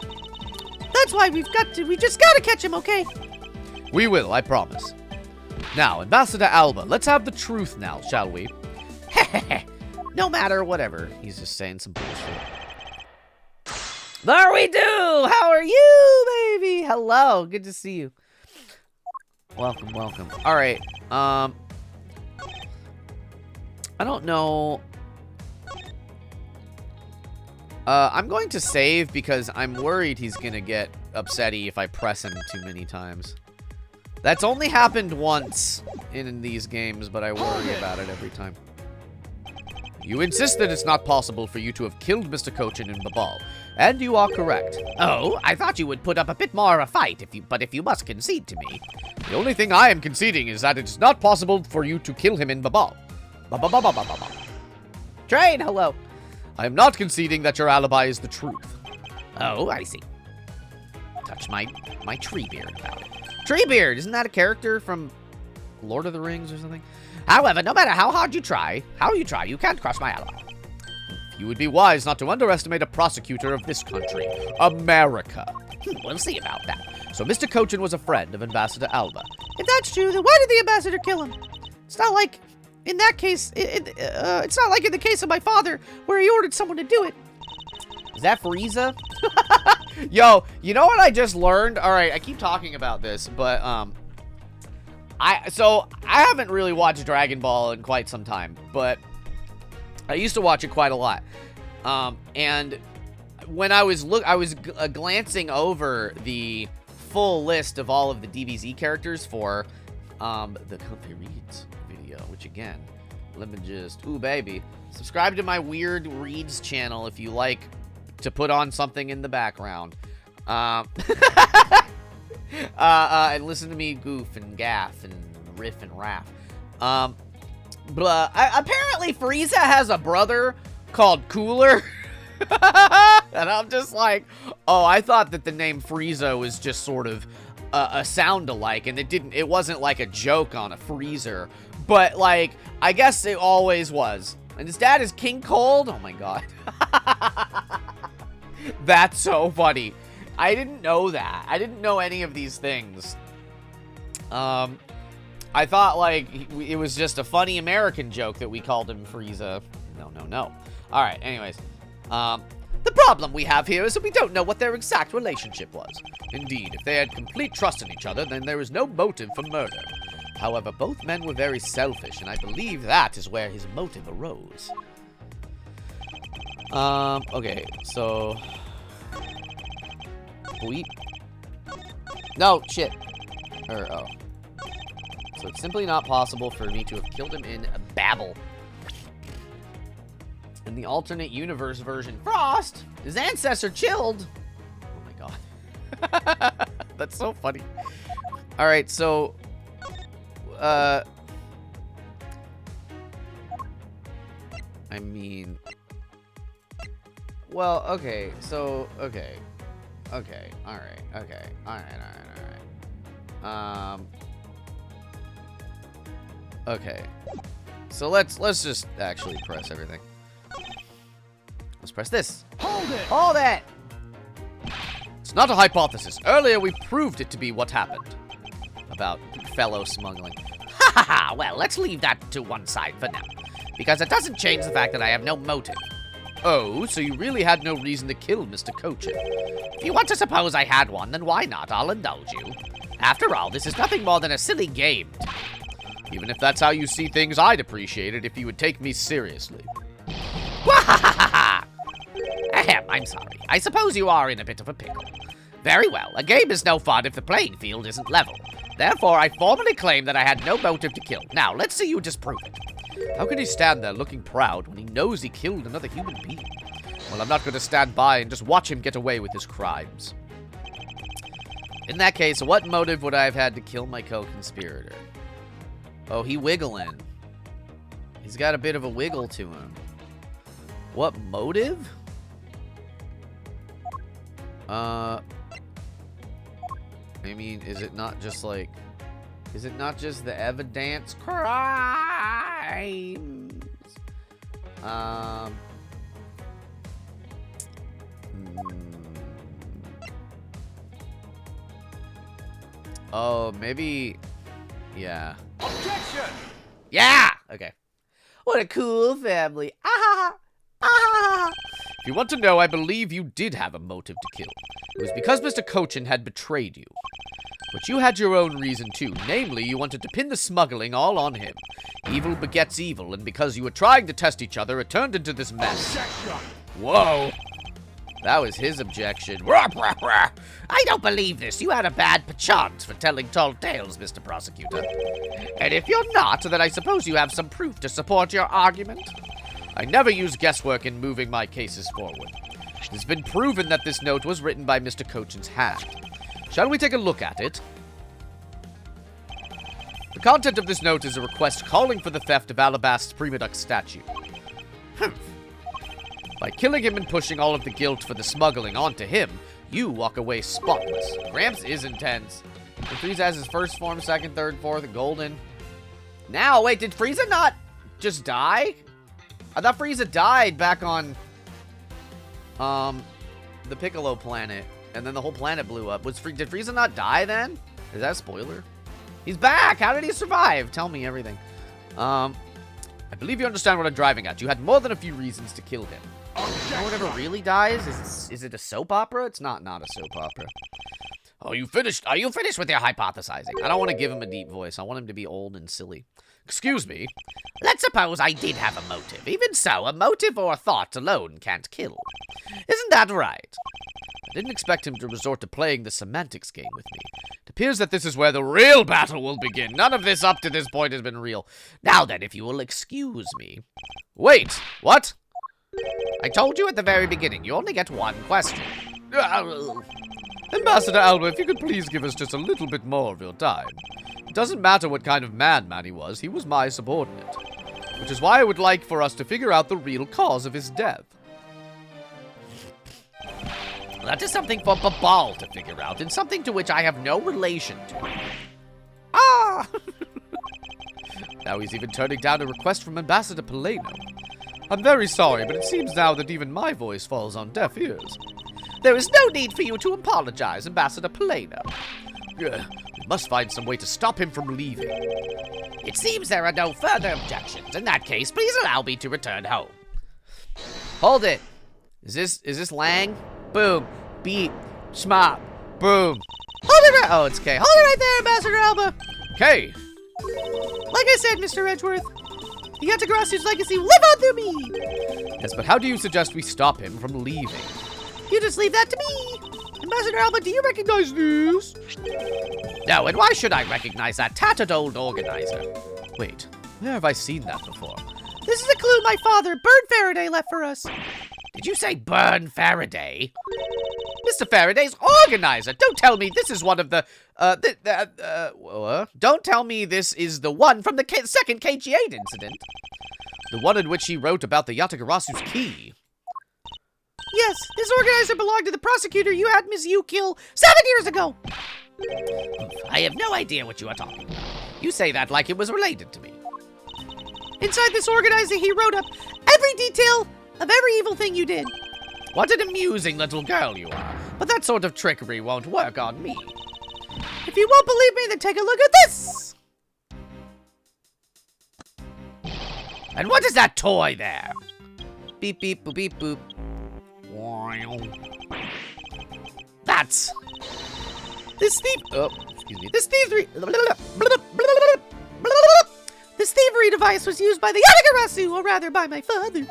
That's why we just gotta catch him, okay? We will, I promise. Now, Ambassador Alba, let's have the truth now, shall we? No matter, whatever. He's just saying some bullshit. There we do! How are you, baby? Hello, good to see you. Welcome, welcome. All right, I don't know. I'm going to save because I'm worried he's gonna get upsetty if I press him too many times. That's only happened once in these games, but I worry about it every time. You insist that it's not possible for you to have killed Mr. Cochin in Babal, and you are correct. Oh, I thought you would put up a bit more of a fight, but if you must concede to me. The only thing I am conceding is that it is not possible for you to kill him in Babal. Train, hello. I am not conceding that your alibi is the truth. Oh, I see. Touch my Treebeard about it. Treebeard, isn't that a character from Lord of the Rings or something? However, no matter how hard you try, you can't crush my alibi. You would be wise not to underestimate a prosecutor of this country, America. We'll see about that. So Mr. Cochin was a friend of Ambassador Alba. If that's true, then why did the ambassador kill him? It's not like, in that case, it's not like in the case of my father, where he ordered someone to do it. Is that Frieza? Yo, you know what I just learned? All right, I keep talking about this, but I haven't really watched Dragon Ball in quite some time, but I used to watch it quite a lot. And when I was glancing over the full list of all of the DBZ characters for the Comfy Reads video, which again, let me just, ooh baby, subscribe to my Weird Reads channel if you like to put on something in the background. And listen to me goof and gaff and riff and rap. Apparently Frieza has a brother called Cooler. And I'm just like, oh, I thought that the name Frieza was just sort of a sound-alike, and it wasn't like a joke on a freezer. But, like, I guess it always was. And his dad is King Cold? Oh my god. That's so funny. I didn't know that. I didn't know any of these things. I thought, like, it was just a funny American joke that we called him Frieza. No. Alright, anyways. The problem we have here is that we don't know what their exact relationship was. Indeed, if they had complete trust in each other, then there is no motive for murder. However, both men were very selfish, and I believe that is where his motive arose. Okay, so... No, shit. Oh. So it's simply not possible for me to have killed him in Babel. In the alternate universe version, Frost, his ancestor chilled. Oh my god. That's so funny. Alright, so... I mean... Well, okay, so... Okay, alright. Okay. So let's just actually press everything. Let's press this. Hold it! It's not a hypothesis. Earlier, we proved it to be what happened. About fellow smuggling. Ha ha ha! Well, let's leave that to one side for now. Because it doesn't change the fact that I have no motive. Oh, so you really had no reason to kill Mr. Cochin? If you want to suppose I had one, then why not? I'll indulge you. After all, this is nothing more than a silly game. Even if that's how you see things, I'd appreciate it if you would take me seriously. Wahahaha! Ahem, I'm sorry. I suppose you are in a bit of a pickle. Very well, a game is no fun if the playing field isn't level. Therefore, I formally claim that I had no motive to kill. Now, let's see you disprove it. How can he stand there looking proud when he knows he killed another human being? Well, I'm not going to stand by and just watch him get away with his crimes. In that case, what motive would I have had to kill my co-conspirator? Oh, he wiggling. He's got a bit of a wiggle to him. What motive? I mean, is it not just like... Is it not just the evidence crimes? Oh, maybe... Yeah. Objection! Yeah! Okay. What a cool family. Ah! Ah! If you want to know, I believe you did have a motive to kill. It was because Mr. Cochin had betrayed you. But you had your own reason too, namely you wanted to pin the smuggling all on him. Evil begets evil, and because you were trying to test each other, it turned into this mess. Objection! Whoa! That was his objection. I don't believe this. You had a bad chance for telling tall tales, Mr. Prosecutor. And if you're not, then I suppose you have some proof to support your argument? I never use guesswork in moving my cases forward. It has been proven that this note was written by Mr. Cochin's hand. Shall we take a look at it? The content of this note is a request calling for the theft of Alabast's Primaduck statue. By killing him and pushing all of the guilt for the smuggling onto him, you walk away spotless. Gramps is intense. And Frieza has his first form, second, third, fourth, golden. Now, wait, did Frieza not just die? I thought Frieza died back on, the Piccolo planet. And then the whole planet blew up. Did Frieza not die then? Is that a spoiler? He's back! How did he survive? Tell me everything. I believe you understand what I'm driving at. You had more than a few reasons to kill him. No one ever really dies? Is it a soap opera? It's not a soap opera. Are you finished? Are you finished with your hypothesizing? I don't want to give him a deep voice. I want him to be old and silly. Excuse me. Let's suppose I did have a motive. Even so, a motive or a thought alone can't kill. Isn't that right? I didn't expect him to resort to playing the semantics game with me. It appears that this is where the real battle will begin. None of this up to this point has been real. Now then, if you will excuse me. Wait, what? I told you at the very beginning, you only get one question. Ambassador Alba, if you could please give us just a little bit more of your time. It doesn't matter what kind of madman he was my subordinate. Which is why I would like for us to figure out the real cause of his death. That is something for Babal to figure out, and something to which I have no relation to. Ah! Now he's even turning down a request from Ambassador Polano. I'm very sorry, but it seems now that even my voice falls on deaf ears. There is no need for you to apologize, Ambassador Polano. We must find some way to stop him from leaving. It seems there are no further objections. In that case, please allow me to return home. Hold it. Is this Lang? Boom. Beat. Schmop. Boom. Hold it right. Oh, it's K. Hold it right there, Ambassador Alba. K. Like I said, Mr. Edgeworth, the Yatagarasu's legacy will live on through me. Yes, but how do you suggest we stop him from leaving? You just leave that to me. Ambassador Alba, do you recognize this? No, and why should I recognize that tattered old organizer? Wait, where have I seen that before? This is a clue my father, Bird Faraday, left for us. Did you say Burn Faraday? Mr. Faraday's organizer. Don't tell me this is one of the, Don't tell me this is the one from the second KG8 incident. The one in which he wrote about the Yatagarasu's key. Yes, this organizer belonged to the prosecutor you had Miss Yu kill 7 years ago. I have no idea what you are talking about. You say that like it was related to me. Inside this organizer, he wrote up every detail of every evil thing you did. What an amusing little girl you are. But that sort of trickery won't work on me. If you won't believe me, then take a look at this. And what is that toy there? Beep, beep, boop, beep, boop. That's... This thief... Oh, excuse me. This thievery... This thievery device was used by the Yatagarasu, or rather by my father.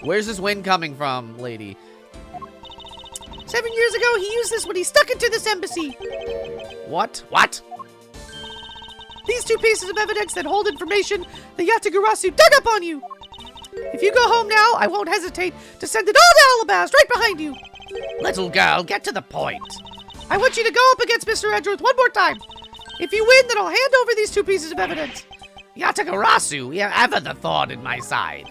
Where's this wind coming from, lady? 7 years ago, he used this when he stuck into this embassy. What? What? These two pieces of evidence that hold information the Yatagarasu dug up on you. If you go home now, I won't hesitate to send it all to Alabaz right behind you. Little girl, get to the point. I want you to go up against Mr. Edgeworth one more time. If you win, then I'll hand over these two pieces of evidence. Yatagarasu, you're ever the thorn in my side.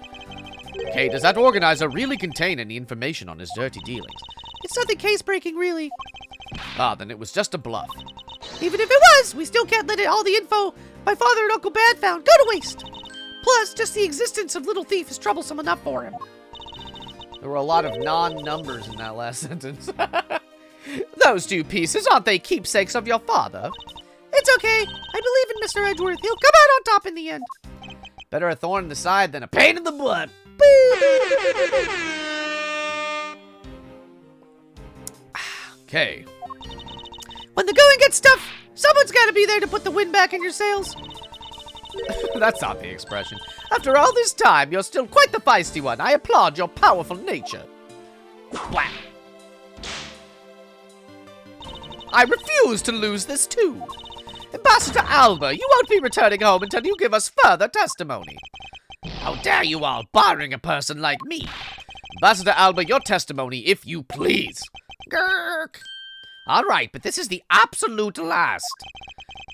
Okay, does that organizer really contain any information on his dirty dealings? It's nothing case-breaking, really. Ah, then it was just a bluff. Even if it was, we still can't let all the info my father and Uncle Bad found go to waste. Plus, just the existence of Little Thief is troublesome enough for him. There were a lot of non-numbers in that last sentence. Those two pieces, aren't they keepsakes of your father? It's okay. I believe in Mr. Edgeworth. He'll come out on top in the end. Better a thorn in the side than a pain in the butt. Okay. When the going gets tough, someone's got to be there to put the wind back in your sails. That's not the expression. After all this time, you're still quite the feisty one. I applaud your powerful nature. Blah. I refuse to lose this too. Ambassador Alba, you won't be returning home until you give us further testimony. How dare you all, barring a person like me? Ambassador Alba, your testimony, if you please. Gurk. All right, but this is the absolute last.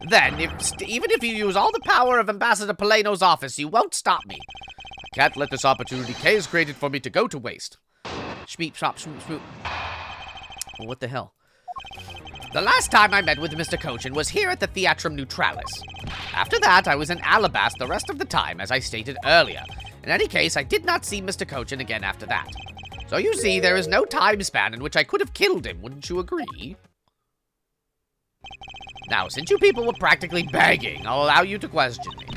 Then, even if you use all the power of Ambassador Polano's office, you won't stop me. I can't let this opportunity K has created for me to go to waste. Shmeep, shop, shmoop, shmoop. Well, what the hell? The last time I met with Mr. Cochin was here at the Theatrum Neutralis. After that, I was in Alabast the rest of the time, as I stated earlier. In any case, I did not see Mr. Cochin again after that. So you see, there is no time span in which I could have killed him, wouldn't you agree? Now, since you people were practically begging, I'll allow you to question me.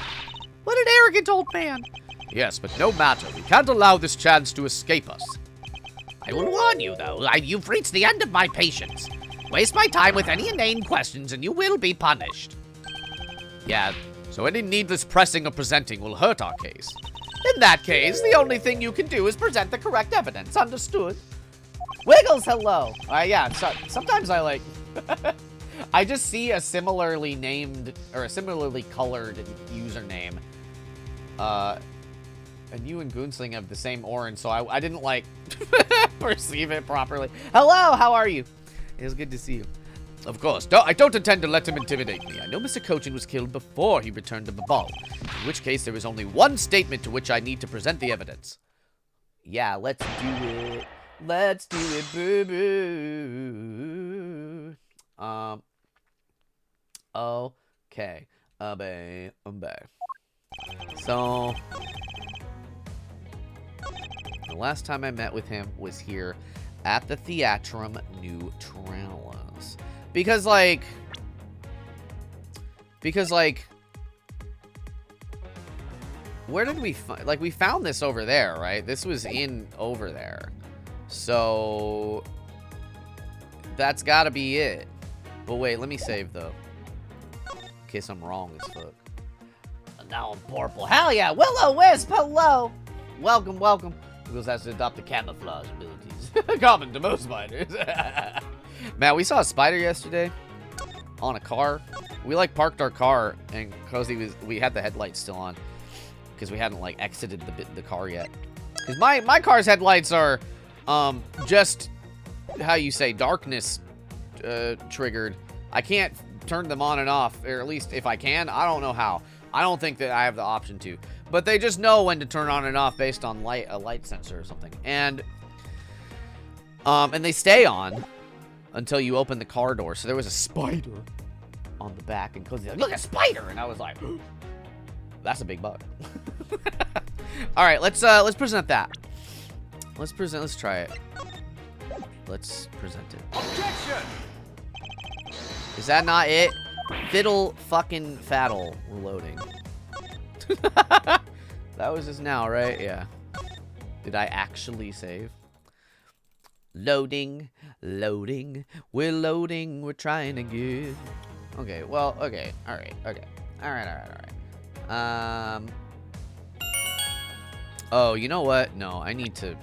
What an arrogant old man. Yes, but no matter. We can't allow this chance to escape us. I will warn you, though. You've reached the end of my patience. waste my time with any inane questions and you will be punished. Yeah, so any needless pressing or presenting will hurt our case. In that case, the only thing you can do is present the correct evidence. Understood? Wiggles, hello. Yeah, so, sometimes I like... I just see a similarly named, or a similarly colored username. And you and Goonsling have the same orange, so I didn't, like, perceive it properly. Hello, how are you? It was good to see you. Of course, I don't intend to let him intimidate me. I know Mr. Cochin was killed before he returned to the ball. In which case, there is only one statement to which I need to present the evidence. Yeah, let's do it. Let's do it, boo-boo. Okay. So, the last time I met with him was here at the Theatrum Neutralis. Because, like, where did we find, like, we found this over there, right? This was in over there. So, that's gotta be it. But wait, let me save, though. In case I'm wrong as fuck. And now I'm purple. Hell yeah! Will-O-Wisp, hello! Welcome, welcome. Wiggles has to adopt the camouflage abilities. Common to most spiders. Man, we saw a spider yesterday on a car. We, like, parked our car, and because we had the headlights still on. Because we hadn't, like, exited the car yet. Because my car's headlights are, just, how you say, darkness triggered. I can't turn them on and off, or at least if I can, I don't know how. I don't think that I have the option to. But they just know when to turn on and off based on a light sensor or something. And they stay on until you open the car door. So there was a spider on the back, and Cozy's like, look, a spider! And I was like, that's a big bug. All right, let's present that. Let's try it. Let's present it. Objection! Is that not it? Fiddle fucking faddle. We're loading. That was just now, right? Yeah. Did I actually save? Loading. We're loading. We're trying again. Okay, well, okay. Alright, okay. Alright. Oh, you know what? No, I need to...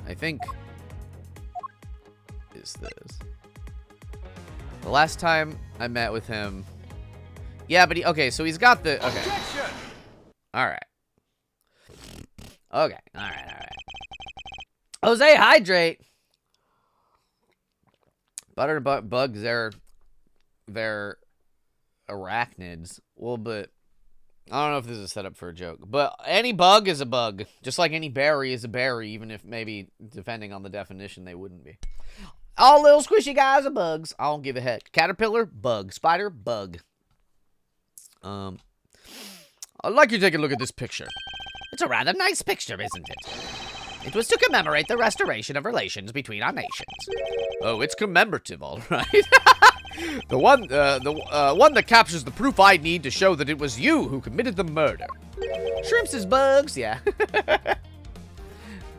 I think... Is this... The last time I met with him... Yeah, but okay, so he's got the... Okay. Alright. Okay, alright. Jose, hydrate! Butterbutt bugs, they're arachnids. Well, but... I don't know if this is a setup for a joke. But any bug is a bug. Just like any berry is a berry, even if maybe, depending on the definition, they wouldn't be. All little squishy guys are bugs. I don't give a heck. Caterpillar, bug. Spider, bug. I'd like you to take a look at this picture. It's a rather nice picture, isn't it? It was to commemorate the restoration of relations between our nations. Oh, it's commemorative, all right. The one that captures the proof I need to show that it was you who committed the murder. Shrimps is bugs, yeah.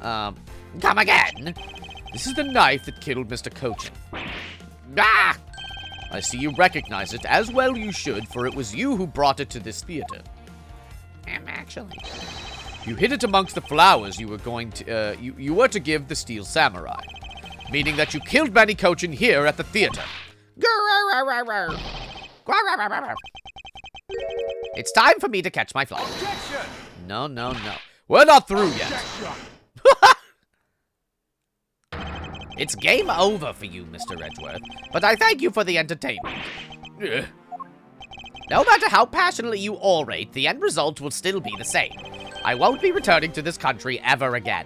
Come again. This is the knife that killed Mr. Cochin. Ah! I see you recognize it, as well you should, for it was you who brought it to this theater. Actually. You hid it amongst the flowers you were going to, you were to give the Steel Samurai. Meaning that you killed Manny Cochin here at the theater. It's time for me to catch my flight. Objection! No. We're not through yet. It's game over for you, Mr. Edgeworth, but I thank you for the entertainment. No matter how passionately you orate, the end result will still be the same. I won't be returning to this country ever again.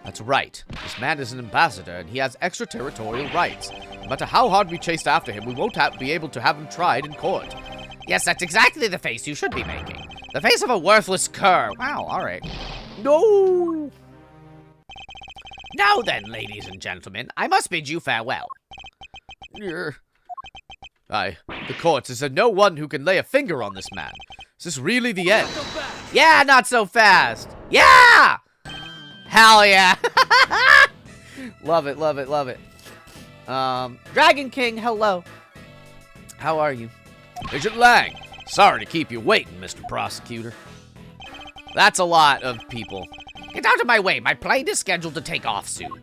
That's right. This man is an ambassador, and he has extraterritorial rights. No matter how hard we chased after him, we won't be able to have him tried in court. Yes, that's exactly the face you should be making. The face of a worthless cur. Wow, alright. No! Now then, ladies and gentlemen, I must bid you farewell. Aye, the court is there no one who can lay a finger on this man. Is this really the end? Yeah, not so fast. Yeah! Hell yeah! Love it. Dragon King, hello. How are you? Agent Lang, sorry to keep you waiting, Mr. Prosecutor. That's a lot of people. Get out of my way. My plane is scheduled to take off soon.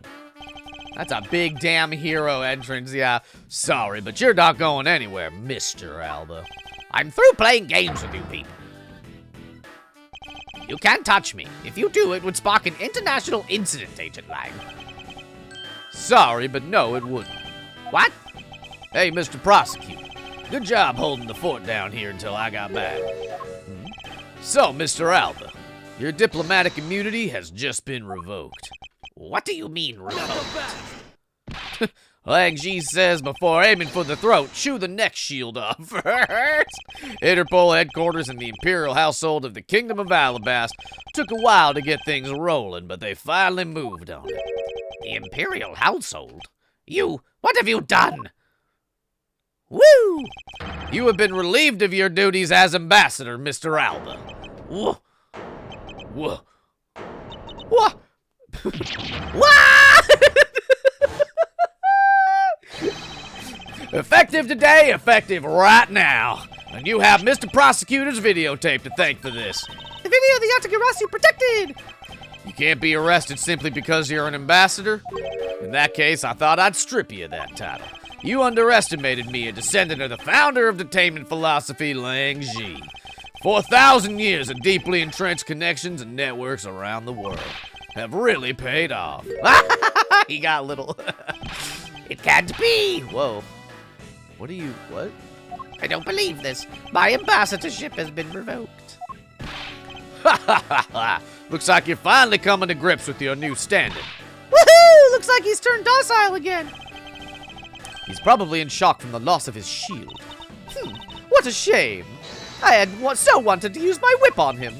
That's a big damn hero entrance, yeah. Sorry, but you're not going anywhere, Mr. Alba. I'm through playing games with you people. You can't touch me. If you do, it would spark an international incident, Agent Lang. Sorry, but no, it wouldn't. What? Hey, Mr. Prosecutor. Good job holding the fort down here until I got back. So, Mr. Alba, your diplomatic immunity has just been revoked. What do you mean, revoked? Lang Ji says before aiming for the throat, chew the neck shield off first. Interpol headquarters in the Imperial household of the Kingdom of Alabast took a while to get things rolling, but they finally moved on it. The Imperial household? What have you done? Woo! You have been relieved of your duties as ambassador, Mr. Alba. Whoa. Whoa. What? Effective today, effective right now. And you have Mr. Prosecutor's videotape to thank for this. The video of the Yatagarasi protected! You can't be arrested simply because you're an ambassador? In that case, I thought I'd strip you of that title. You underestimated me, a descendant of the founder of detainment philosophy, Lang Ji. 4,000 years of deeply entrenched connections and networks around the world have really paid off. He got little. It can't be. Whoa. What? I don't believe this. My ambassadorship has been revoked. Looks like you're finally coming to grips with your new standard. Woohoo! Looks like he's turned docile again. He's probably in shock from the loss of his shield. What a shame. I had so wanted to use my whip on him.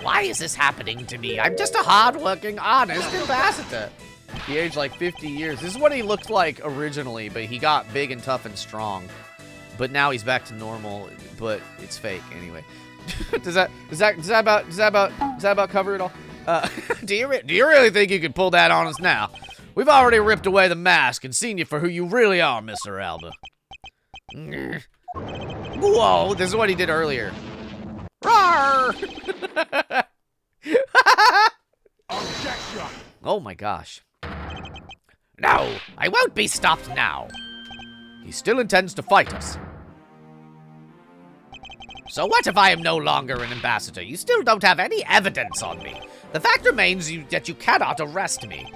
Why is this happening to me? I'm just a hard-working, honest ambassador. He aged like 50 years. This is what he looked like originally, but he got big and tough and strong. But now he's back to normal, but it's fake anyway. Does that about cover it all? Do you really think you can pull that on us now? We've already ripped away the mask and seen you for who you really are, Mr. Alba. Whoa, this is what he did earlier. Roar! Objection! Oh my gosh. No, I won't be stopped now. He still intends to fight us. So what if I am no longer an ambassador? You still don't have any evidence on me. The fact remains that you cannot arrest me.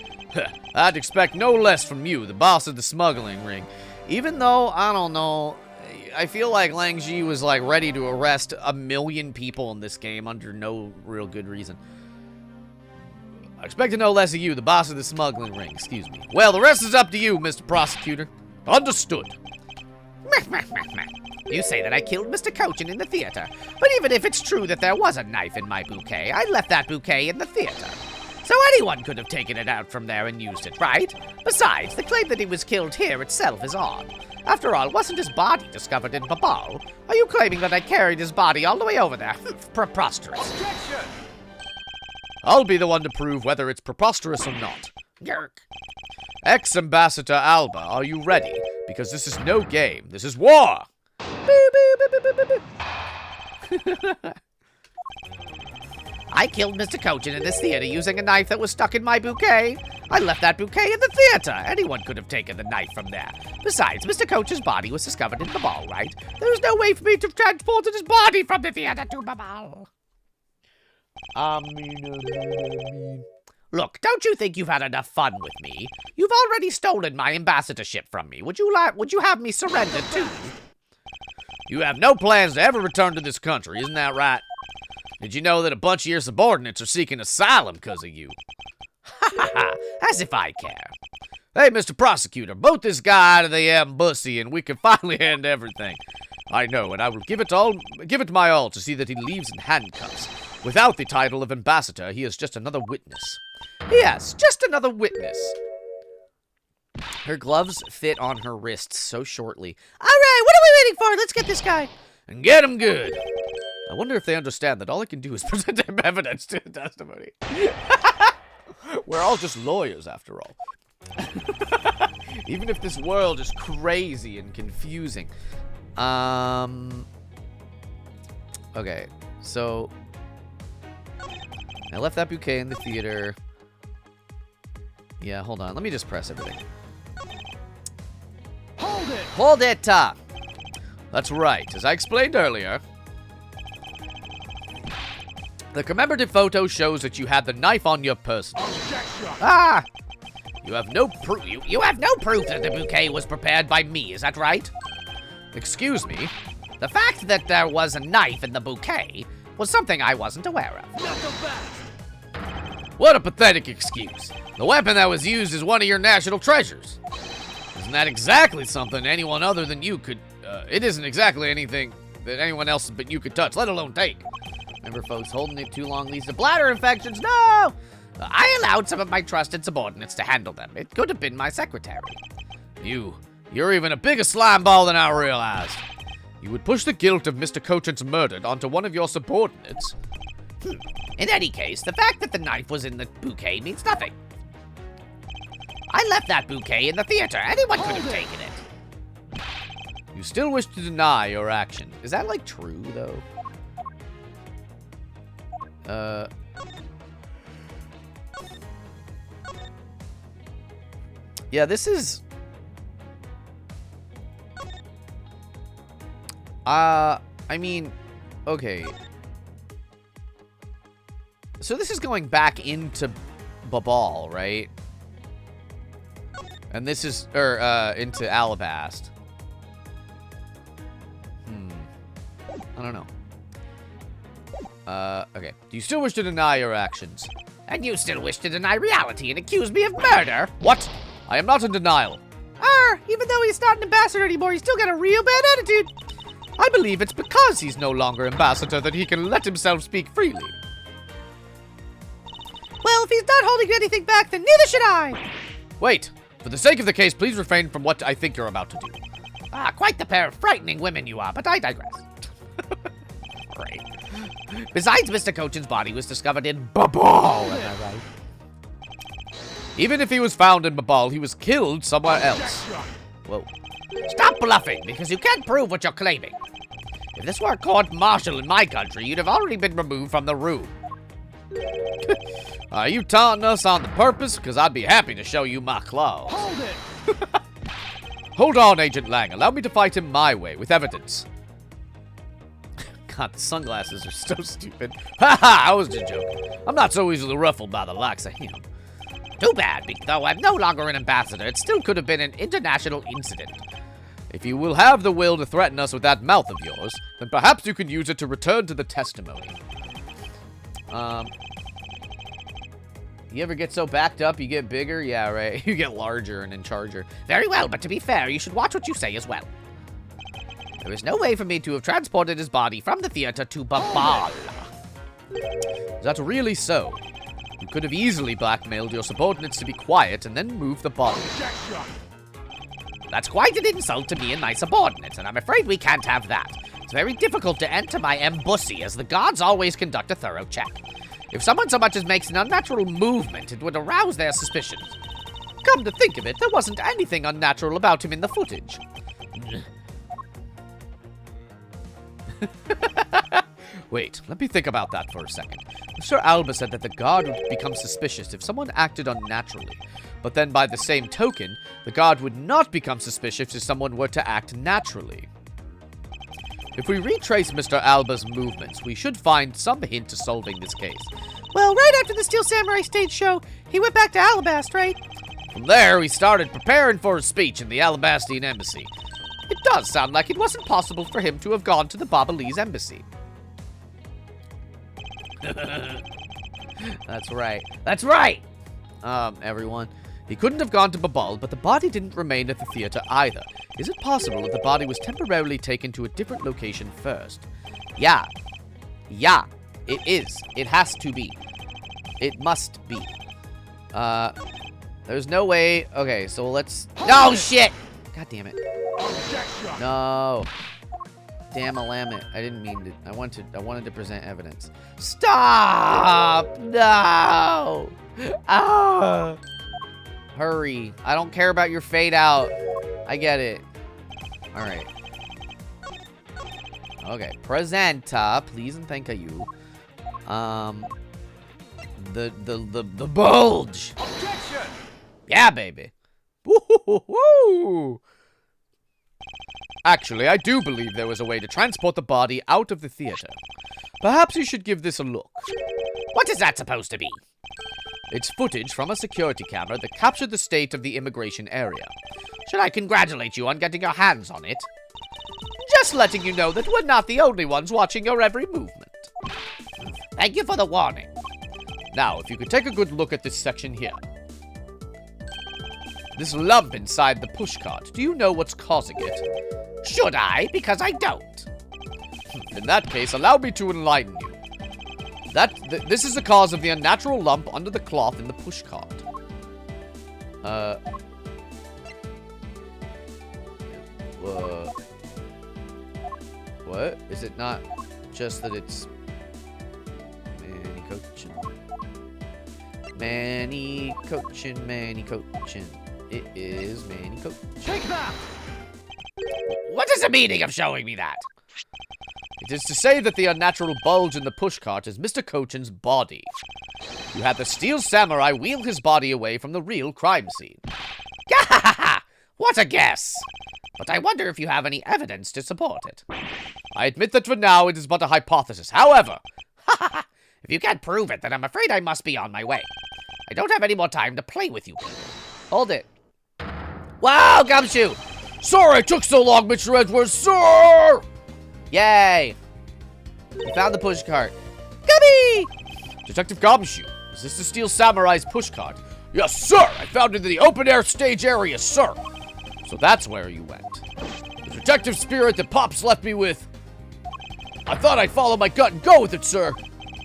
I'd expect no less from you, the boss of the smuggling ring. Even though, I don't know, I feel like Lang Ji was like ready to arrest 1 million people in this game under no real good reason. I expect no less of you, the boss of the smuggling ring, excuse me. Well, the rest is up to you, Mr. Prosecutor. Understood. You say that I killed Mr. Cochin in the theater, but even if it's true that there was a knife in my bouquet, I left that bouquet in the theater. So anyone could have taken it out from there and used it, right? Besides, the claim that he was killed here itself is odd. After all, wasn't his body discovered in Babal? Are you claiming that I carried his body all the way over there? Preposterous. Objection! I'll be the one to prove whether it's preposterous or not. Yerk. Ex-Ambassador Alba, are you ready? Because this is no game. This is war! I killed Mr. Cochin in this theater using a knife that was stuck in my bouquet. I left that bouquet in the theater. Anyone could have taken the knife from there. Besides, Mr. Cochin's body was discovered in Babal, right? There was no way for me to have transported his body from the theater to Babal. I mean. Look, don't you think you've had enough fun with me? You've already stolen my ambassadorship from me. Would you have me surrender too? You have no plans to ever return to this country, isn't that right? Did you know that a bunch of your subordinates are seeking asylum because of you? Ha ha ha, as if I care. Hey, Mr. Prosecutor, boot this guy out of the embassy and we can finally end everything. I know, and I will give it my all to see that he leaves in handcuffs. Without the title of ambassador, he is just another witness. Yes, just another witness. Her gloves fit on her wrists so shortly. All right, what are we waiting for? Let's get this guy. And get him good. I wonder if they understand that all I can do is present him evidence to the testimony. We're all just lawyers, after all. Even if this world is crazy and confusing. Okay, so I left that bouquet in the theater. Yeah, hold on. Let me just press everything. Hold it! Hold it! That's right. As I explained earlier, the commemorative photo shows that you had the knife on your person. Objection! Ah! You have no proof. You have no proof that the bouquet was prepared by me. Is that right? Excuse me. The fact that there was a knife in the bouquet was something I wasn't aware of. Not so fast! What a pathetic excuse. The weapon that was used is one of your national treasures. Isn't that exactly something anyone other than you could... it isn't exactly anything that anyone else but you could touch, let alone take. Remember, folks, holding it too long leads to bladder infections. No! I allowed some of my trusted subordinates to handle them. It could have been my secretary. You're even a bigger slime ball than I realized. You would push the guilt of Mr. Cochin's murder onto one of your subordinates. In any case, the fact that the knife was in the bouquet means nothing. I left that bouquet in the theater. Anyone could have taken it. You still wish to deny your action. Is that, like, true, though? Yeah, this is... I mean, okay. So this is going back into Babal, right? And this is, into Alabast. I don't know. Okay. Do you still wish to deny your actions? And you still wish to deny reality and accuse me of murder? What? I am not in denial. Even though he's not an ambassador anymore, he's still got a real bad attitude. I believe it's because he's no longer ambassador that he can let himself speak freely. Well, if he's not holding anything back, then neither should I. Wait. For the sake of the case, please refrain from what I think you're about to do. Quite the pair of frightening women you are, but I digress. Great. Besides, Mr. Cochin's body was discovered in Babal, am I right? Even if he was found in Babal, he was killed somewhere else. Whoa. Stop bluffing, because you can't prove what you're claiming. If this were a court-martial in my country, you'd have already been removed from the room. Are you taunting us on the purpose? Because I'd be happy to show you my claws. Hold it! Hold on, Agent Lang. Allow me to fight him my way, with evidence. God, the sunglasses are so stupid. Ha ha, I was just joking. I'm not so easily ruffled by the likes of him. Too bad, though I'm no longer an ambassador, it still could have been an international incident. If you will have the will to threaten us with that mouth of yours, then perhaps you can use it to return to the testimony. You ever get so backed up you get bigger? Yeah, right. You get larger and in charger. Very well, but to be fair, you should watch what you say as well. There is no way for me to have transported his body from the theater to Babal. Is that really so? You could have easily blackmailed your subordinates to be quiet and then move the body. Objection! That's quite an insult to me and my subordinates, and I'm afraid we can't have that. It's very difficult to enter my embassy, as the guards always conduct a thorough check. If someone so much as makes an unnatural movement, it would arouse their suspicions. Come to think of it, there wasn't anything unnatural about him in the footage. Wait, let me think about that for a second. Mr. Alba said that the guard would become suspicious if someone acted unnaturally. But then by the same token, the guard would not become suspicious if someone were to act naturally. If we retrace Mr. Alba's movements, we should find some hint to solving this case. Well, right after the Steel Samurai stage show, he went back to Alabast, right? From there, he started preparing for his speech in the Alabastian embassy. It does sound like it wasn't possible for him to have gone to the Babalese embassy. That's right. That's right! Everyone. He couldn't have gone to Babal, but the body didn't remain at the theater either. Is it possible that the body was temporarily taken to a different location first? Yeah. Yeah, it is. It has to be. It must be. There's no way. Okay, so let's... No, shit! God damn it. Objection! No. Damn it. I didn't mean to. I wanted to present evidence. Stop! No! Ah! Hurry. I don't care about your fade out. I get it. Alright. Okay. Presenta. Please and thank you. The bulge. Objection! Yeah, baby. Woo-hoo-hoo-hoo! Actually, I do believe there was a way to transport the body out of the theater. Perhaps you should give this a look. What is that supposed to be? It's footage from a security camera that captured the state of the immigration area. Should I congratulate you on getting your hands on it? Just letting you know that we're not the only ones watching your every movement. Thank you for the warning. Now, if you could take a good look at this section here. This lump inside the pushcart, do you know what's causing it? Should I? Because I don't. In that case, allow me to enlighten you. This is the cause of the unnatural lump under the cloth in the pushcart. What? Is it not just that it's Manny coaching? Manny coaching, Manny coaching. It is Manny coaching. Take that! What is the meaning of showing me that? It is to say that the unnatural bulge in the pushcart is Mr. Cochin's body. You had the steel samurai wheel his body away from the real crime scene. Gahahaha! What a guess! But I wonder if you have any evidence to support it. I admit that for now it is but a hypothesis. However, if you can't prove it, then I'm afraid I must be on my way. I don't have any more time to play with you. Hold it. Wow, Gumshoe! sorry it took so long, Mr. Edgeworth, sir! Yay! We found the pushcart. Gummy! Detective Gumshoe, is this the Steel Samurai's pushcart? Yes, sir! I found it in the open-air stage area, sir! So that's where you went. The detective spirit that Pops left me with. I thought I'd follow my gut and go with it, sir.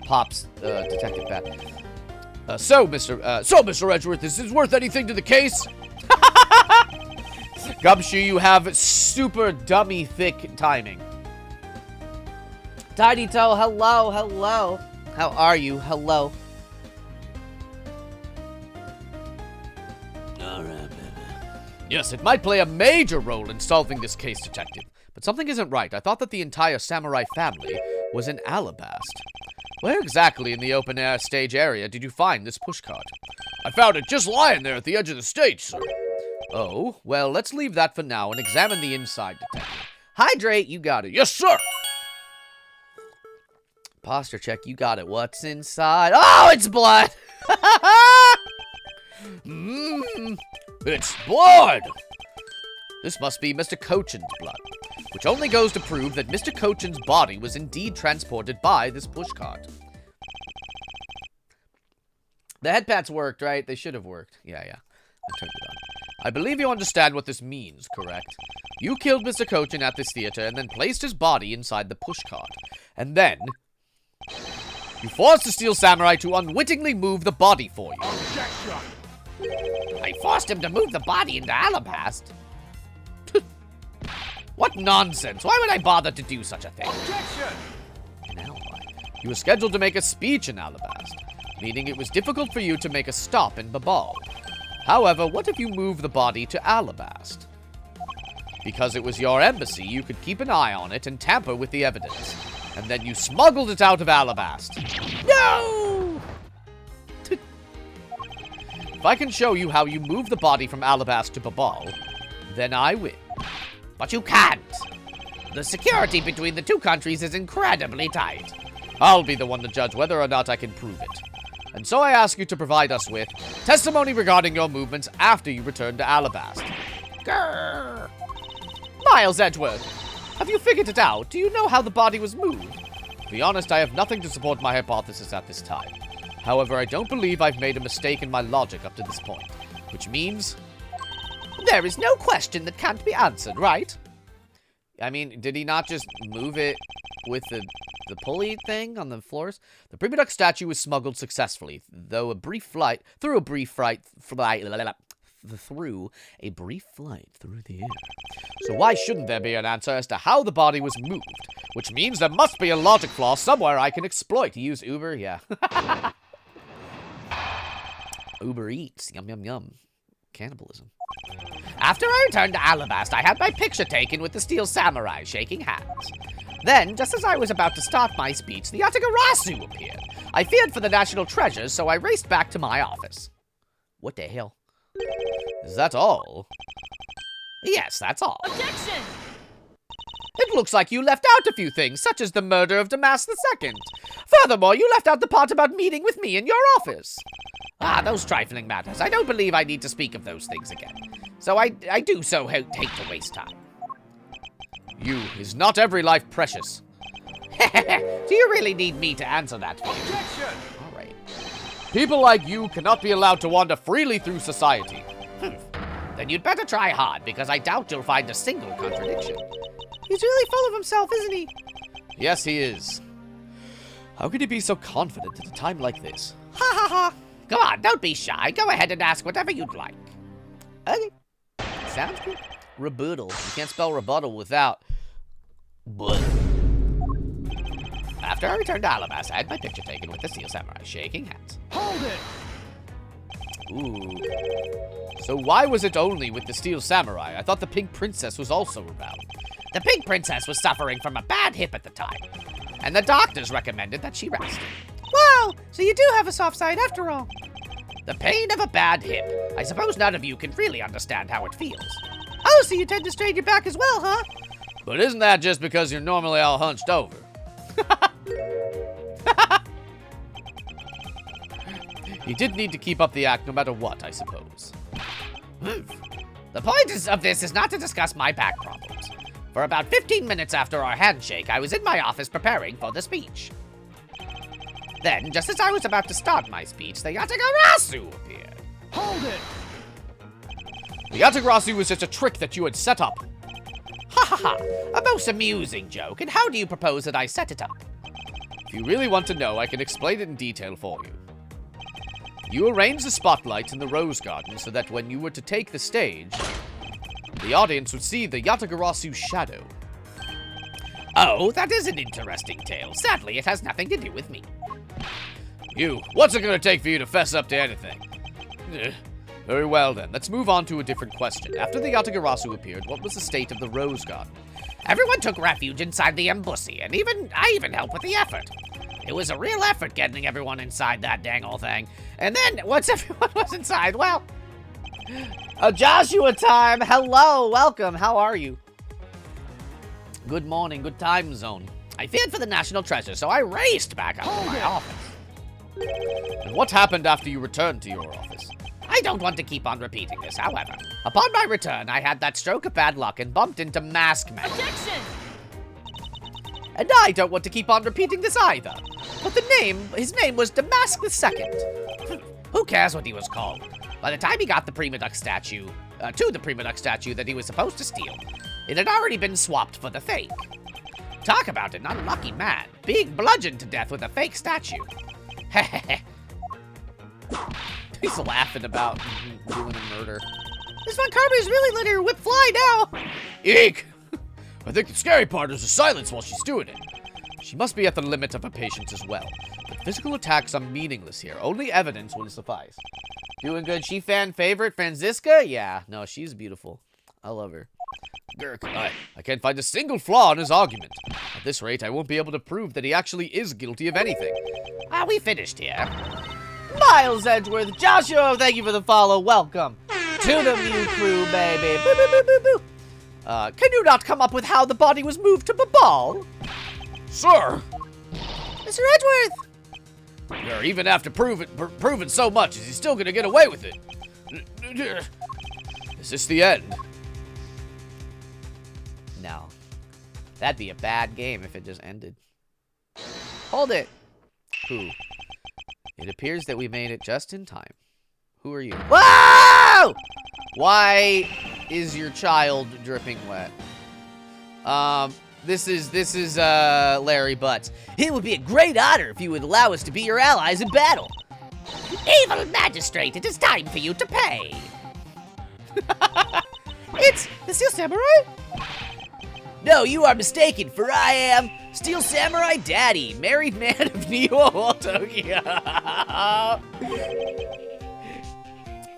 Pops, Detective Bat. So, Mr. Edgeworth, is this worth anything to the case? Gumshoe, you have super dummy thick timing. Tiny Toe, hello, hello. How are you? Hello. Alright, baby. Yes, it might play a major role in solving this case, Detective. But something isn't right. I thought that the entire samurai family was in Alabast. Where exactly in the open-air stage area did you find this pushcart? I found it just lying there at the edge of the stage, sir. Oh, well, let's leave that for now and examine the inside, Detective. Hydrate, you got it. Yes, sir! Posture check, you got it. What's inside? Oh, it's blood! It's blood! This must be Mr. Cochin's blood, which only goes to prove that Mr. Cochin's body was indeed transported by this pushcart. The head pats worked, right? They should have worked. Yeah. I turned it on. I believe you understand what this means, correct? You killed Mr. Cochin at this theater and then placed his body inside the pushcart. And then you forced the Steel Samurai to unwittingly move the body for you. Objection! I forced him to move the body into Alabast. What nonsense! Why would I bother to do such a thing? Objection! Now why? You were scheduled to make a speech in Alabast, meaning it was difficult for you to make a stop in Babal. However, what if you move the body to Alabast? Because it was your embassy, you could keep an eye on it and tamper with the evidence. And then you smuggled it out of Alabast. No! If I can show you how you moved the body from Alabast to Babal, then I win. But you can't. The security between the two countries is incredibly tight. I'll be the one to judge whether or not I can prove it. And so I ask you to provide us with testimony regarding your movements after you return to Alabast. Grrr. Miles Edgeworth, have you figured it out? Do you know how the body was moved? To be honest, I have nothing to support my hypothesis at this time. However, I don't believe I've made a mistake in my logic up to this point, which means there is no question that can't be answered, right? I mean, did he not just move it with the pulley thing on the floors? The Prima Duck statue was smuggled successfully, through a brief flight through the air. So why shouldn't there be an answer as to how the body was moved? Which means there must be a logic flaw somewhere I can exploit. Use Uber? Yeah. Uber Eats. Yum, yum, yum. Cannibalism. After I returned to Alabast, I had my picture taken with the Steel Samurai, shaking hands. Then, just as I was about to start my speech, the Yatagarasu appeared. I feared for the national treasures, so I raced back to my office. What the hell? Is that all? Yes, that's all. Objection! It looks like you left out a few things, such as the murder of Damas II. Furthermore, you left out the part about meeting with me in your office. Ah, those trifling matters. I don't believe I need to speak of those things again. So I do so hate to waste time. You, is not every life precious? Do you really need me to answer that for you? Objection! All right. People like you cannot be allowed to wander freely through society. Then you'd better try hard, because I doubt you'll find a single contradiction. He's really full of himself, isn't he? Yes, he is. How could he be so confident at a time like this? Ha ha ha! Come on, don't be shy. Go ahead and ask whatever you'd like. Okay. Sounds good. Rebuttal. You can't spell rebuttal without... but. After I returned to Alabas, I had my picture taken with the Steel Samurai, shaking hands. Hold it! Ooh. So why was it only with the Steel Samurai? I thought the Pink Princess was also around. The Pink Princess was suffering from a bad hip at the time, and the doctors recommended that she rest. Wow! So you do have a soft side after all. The pain of a bad hip. I suppose none of you can really understand how it feels. Oh, so you tend to strain your back as well, huh? But isn't that just because you're normally all hunched over? You did need to keep up the act no matter what, I suppose. The point of this is not to discuss my back problems. For about 15 minutes after our handshake, I was in my office preparing for the speech. Then, just as I was about to start my speech, the Yatagarasu appeared. Hold it! The Yatagarasu was just a trick that you had set up. Ha ha ha! A most amusing joke, and how do you propose that I set it up? If you really want to know, I can explain it in detail for you. You arranged the spotlights in the rose garden so that when you were to take the stage, the audience would see the Yatagarasu's shadow. Oh, that is an interesting tale. Sadly, it has nothing to do with me. What's it gonna take for you to fess up to anything? Very well then, let's move on to a different question. After the Yatagarasu appeared, what was the state of the rose garden? Everyone took refuge inside the embassy, and I even helped with the effort. It was a real effort getting everyone inside that dang old thing. And then, once everyone was inside, well... Joshua time! Hello, welcome, how are you? Good morning, good time zone. I feared for the national treasure, so I raced back up to my office. And what happened after you returned to your office? I don't want to keep on repeating this, however. Upon my return, I had that stroke of bad luck and bumped into Mask Man. Objection! And I don't want to keep on repeating this either. But his name was Damask II. Who cares what he was called? By the time he got the Prima Duck statue, to the Prima Duck statue that he was supposed to steal, it had already been swapped for the fake. Talk about an unlucky man, being bludgeoned to death with a fake statue. He's laughing about doing a murder. This Von Carver is really letting her whip fly now. Eek! I think the scary part is the silence while she's doing it. She must be at the limit of her patience as well. But physical attacks are meaningless here. Only evidence will suffice. Doing good. She fan favorite, Franziska? Yeah, no, she's beautiful. I love her. Gurk, I can't find a single flaw in his argument. At this rate, I won't be able to prove that he actually is guilty of anything. We finished here. Miles Edgeworth, Joshua, thank you for the follow. Welcome to the Mew Crew, baby. Boo, boo, boo, boo, boo. Can you not come up with how the body was moved to Babal? Sir! Mr. Edgeworth! Or even after proving so much, is he still gonna get away with it? Is this the end? No. That'd be a bad game if it just ended. Hold it! Who? It appears that we made it just in time. Who are you? Whoa! Why is your child dripping wet? This is Larry Butts. It would be a great honor if you would allow us to be your allies in battle. Evil magistrate, it is time for you to pay. It's the Steel Samurai? No, you are mistaken, for I am Steel Samurai Daddy, married man of Neo Tokyo.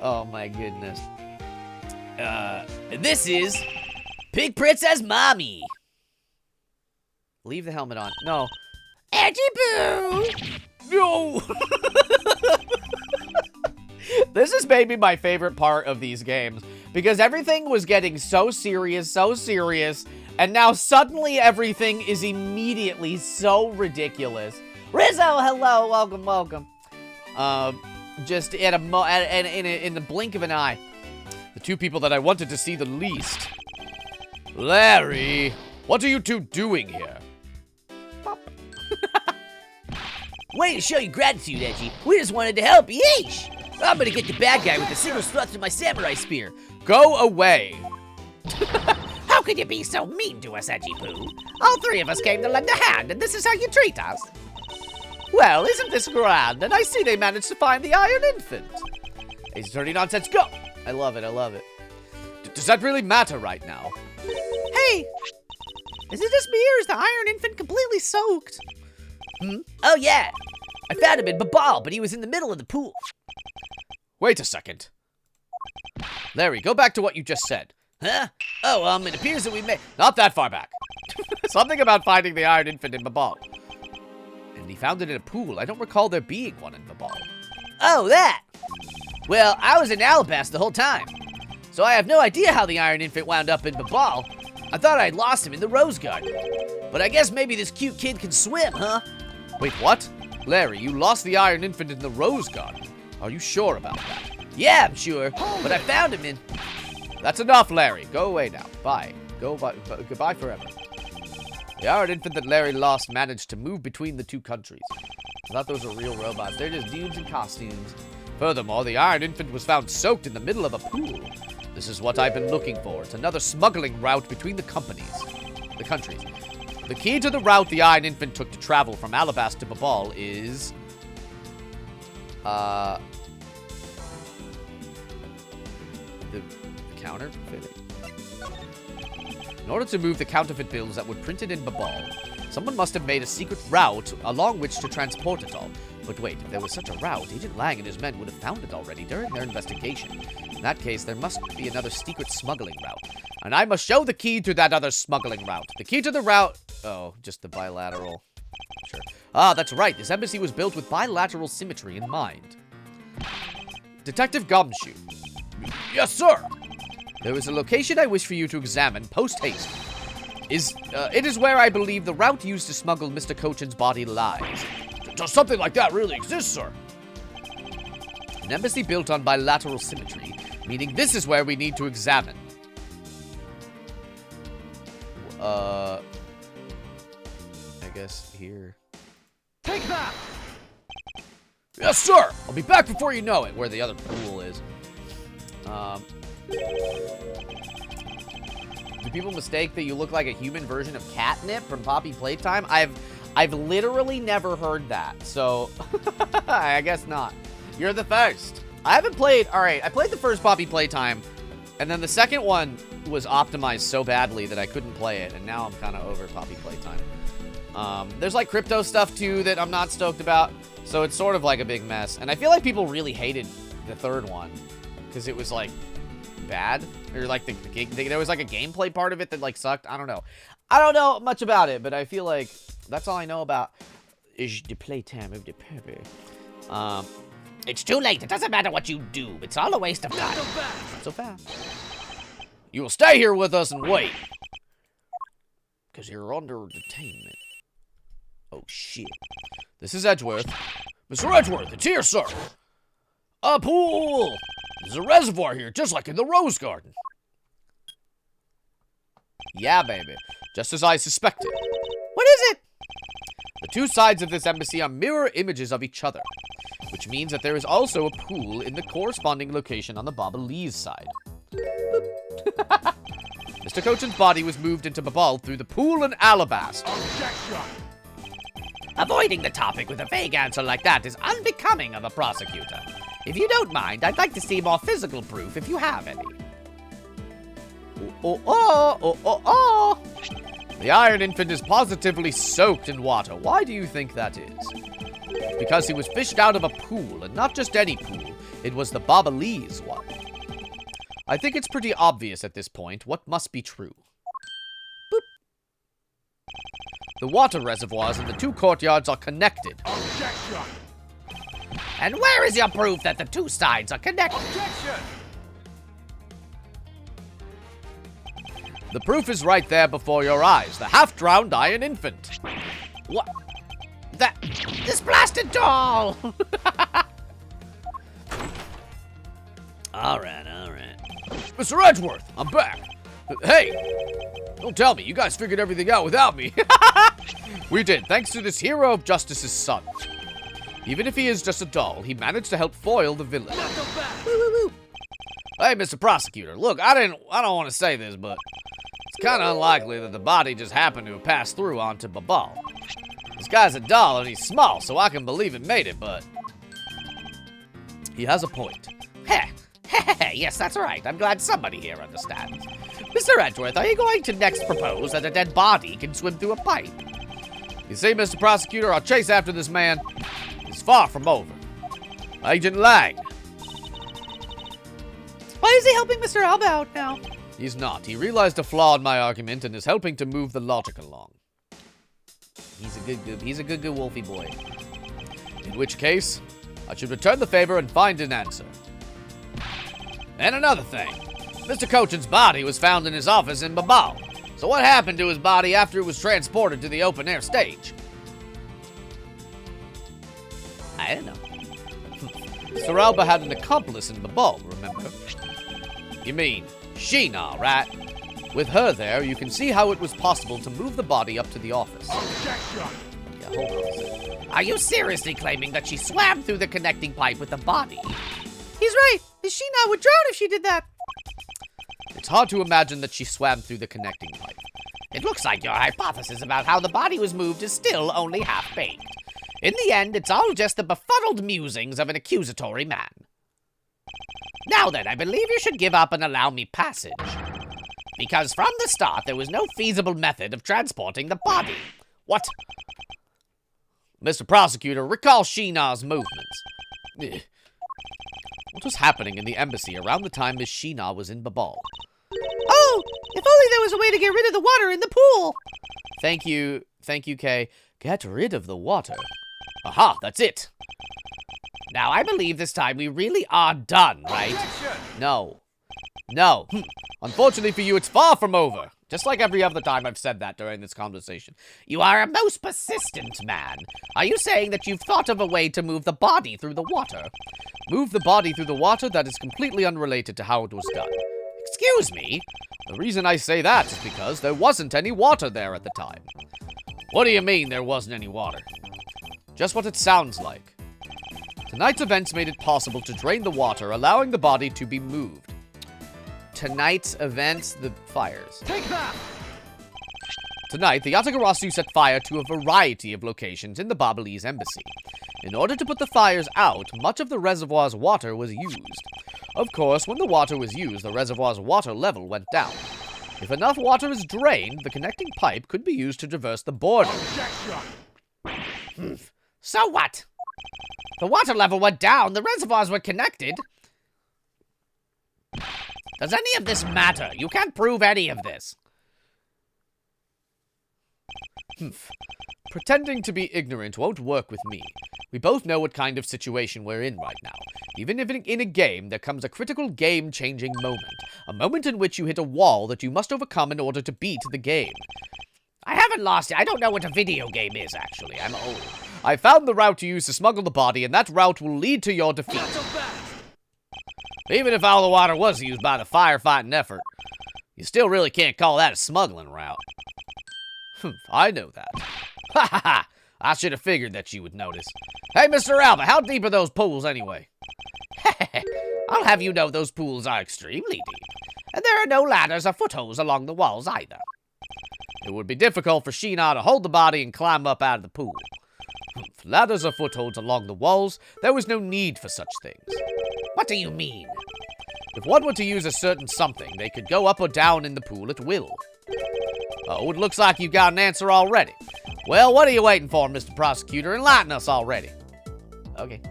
Oh my goodness. This is Pig Princess Mommy. Leave the helmet on. No. Edgy Boo! No! This is maybe my favorite part of these games, because everything was getting so serious, and now suddenly everything is immediately so ridiculous. Rizzo, hello, welcome. Just in the blink of an eye. The two people that I wanted to see the least. Larry, what are you two doing here? Way to show your gratitude, Edgy. We just wanted to help. Yeesh! I'm gonna get the bad guy with the single thrust of my samurai spear. Go away. How could you be so mean to us, Edgy Poo? All three of us came to lend a hand, and this is how you treat us. Well, isn't this grand? And I see they managed to find the Iron Infant. Ace Attorney nonsense, go! I love it. Does that really matter right now? Hey! Is it just me or is the Iron Infant completely soaked? Oh, yeah. I found him in Babal, but he was in the middle of the pool. Wait a second. Larry, go back to what you just said. Huh? Oh, it appears that we may... Not that far back. Something about finding the Iron Infant in Babal. And he found it in a pool. I don't recall there being one in Babal. Oh, that! Well, I was in Alabasta the whole time. So I have no idea how the Iron Infant wound up in Babal. I thought I'd lost him in the Rose Garden. But I guess maybe this cute kid can swim, huh? Wait, what? Larry, you lost the Iron Infant in the Rose Garden. Are you sure about that? Yeah, I'm sure. But I found him in... That's enough, Larry. Go away now. Bye. Goodbye forever. The Iron Infant that Larry lost managed to move between the two countries. I thought those were real robots. They're just dudes in costumes. Furthermore, the Iron Infant was found soaked in the middle of a pool. This is what I've been looking for. It's another smuggling route between the countries. The key to the route the Iron Infant took to travel from Alabasta to Babal is... The counterfeit. In order to move the counterfeit bills that were printed in Babal, someone must have made a secret route along which to transport it all. But wait, if there was such a route, Agent Lang and his men would have found it already during their investigation. In that case, there must be another secret smuggling route. And I must show the key to that other smuggling route. The key to the route... Oh, just the bilateral. Sure. Ah, that's right. This embassy was built with bilateral symmetry in mind. Detective Gumshoe. Yes, sir. There is a location I wish for you to examine post-haste. It is where I believe the route used to smuggle Mr. Cochin's body lies. Does something like that really exist, sir? An embassy built on bilateral symmetry, meaning this is where we need to examine. I guess here. Take that! Yes, sir! I'll be back before you know it, where the other pool is. Do people mistake that you look like a human version of Catnip from Poppy Playtime? I've literally never heard that, so I guess not. You're the first. I haven't played, alright, I played the first Poppy Playtime, and then the second one was optimized so badly that I couldn't play it, and now I'm kind of over Poppy Playtime. There's like crypto stuff too that I'm not stoked about, so it's sort of like a big mess. And I feel like people really hated the third one, because it was like bad, or like there was like a gameplay part of it that like sucked. I don't know much about it, but I feel like that's all I know about is the playtime of the purple. It's too late. It doesn't matter what you do. It's all a waste of time. Not so fast. You will stay here with us and wait, because you're under detainment. Oh shit. This is Edgeworth. Mr. Edgeworth, it's here, sir. A pool. There's a reservoir here, just like in the Rose Garden. Yeah, baby. Just as I suspected. What is it? The two sides of this embassy are mirror images of each other, which means that there is also a pool in the corresponding location on the Babalese side. Mr. Cochin's body was moved into Babal through the pool in Alabasta. Objection! Avoiding the topic with a vague answer like that is unbecoming of a prosecutor. If you don't mind, I'd like to see more physical proof if you have any. The Iron Infant is positively soaked in water. Why do you think that is? Because he was fished out of a pool, and not just any pool. It was the Babalese one. I think it's pretty obvious at this point what must be true. Boop. The water reservoirs in the 2 courtyards are connected. Objection! And where is your proof that the 2 sides are connected? Objection! The proof is right there before your eyes. The half-drowned iron infant. What? This blasted doll! Alright. Mr. Edgeworth, I'm back. Hey, don't tell me. You guys figured everything out without me. We did, thanks to this hero of justice's son. Even if he is just a doll, he managed to help foil the villain. Hey, Mr. Prosecutor, look, I don't want to say this, but it's kind of unlikely that the body just happened to have passed through onto Babal. This guy's a doll and he's small, so I can believe it made it, but he has a point. Heh. Yes, that's right. I'm glad somebody here understands. Mr. Edgeworth, are you going to next propose that a dead body can swim through a pipe? You see, Mr. Prosecutor, our chase after this man is far from over. Agent Lang. Why is he helping Mr. Alba out now? He's not. He realized a flaw in my argument and is helping to move the logic along. He's a good Wolfie boy. In which case, I should return the favor and find an answer. And another thing. Mr. Cochin's body was found in his office in Babal. So what happened to his body after it was transported to the open-air stage? I don't know. Mr. Alba had an accomplice in Babal, remember? You mean Sheena, right? With her there, you can see how it was possible to move the body up to the office. Objection! Yeah, hold on a second. Are you seriously claiming that she swam through the connecting pipe with the body? He's right. She not would drown if she did that. It's hard to imagine that she swam through the connecting pipe. It looks like your hypothesis about how the body was moved is still only half-baked. In the end, it's all just the befuddled musings of an accusatory man. Now then, I believe you should give up and allow me passage. Because from the start, there was no feasible method of transporting the body. What? Mr. Prosecutor, recall Sheena's movements. What was happening in the embassy around the time Miss Sheena was in Babal? Oh, if only there was a way to get rid of the water in the pool. Thank you, Kay. Get rid of the water. Aha, that's it. Now, I believe this time we really are done, right? Objection! No. Unfortunately for you, it's far from over. Just like every other time I've said that during this conversation. You are a most persistent man. Are you saying that you've thought of a way to move the body through the water? Move the body through the water? That is completely unrelated to how it was done. Excuse me? The reason I say that is because there wasn't any water there at the time. What do you mean there wasn't any water? Just what it sounds like. Tonight's events made it possible to drain the water, allowing the body to be moved. Tonight's events, the fires. Take that! Tonight, the Yatagarasu set fire to a variety of locations in the Babalese embassy. In order to put the fires out, much of the reservoir's water was used. Of course, when the water was used, the reservoir's water level went down. If enough water is drained, the connecting pipe could be used to traverse the border. Objection! So what? The water level went down, the reservoirs were connected. Does any of this matter? You can't prove any of this. Pretending to be ignorant won't work with me. We both know what kind of situation we're in right now. Even if in a game, there comes a critical game-changing moment. A moment in which you hit a wall that you must overcome in order to beat the game. I haven't lost it. I don't know what a video game is, actually. I'm old. I found the route you use to smuggle the body, and that route will lead to your defeat. Not so fast! Even if all the water was used by the firefighting effort, you still really can't call that a smuggling route. I know that. Ha ha ha! I should have figured that you would notice. Hey, Mr. Alba, how deep are those pools anyway? I'll have you know those pools are extremely deep. And there are no ladders or footholds along the walls either. It would be difficult for Sheena to hold the body and climb up out of the pool. Ladders or footholds along the walls, there was no need for such things. What do you mean? If one were to use a certain something, they could go up or down in the pool at will. Oh, it looks like you've got an answer already. Well, what are you waiting for, Mr. Prosecutor? Enlighten us already. Okay.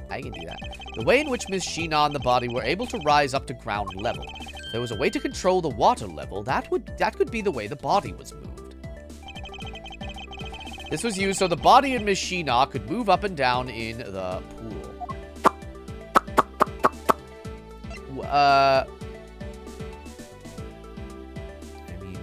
I can do that. The way in which Miss Sheena and the body were able to rise up to ground level. If there was a way to control the water level, that could be the way the body was moved. This was used so the body and Miss Sheena could move up and down in the pool. I mean...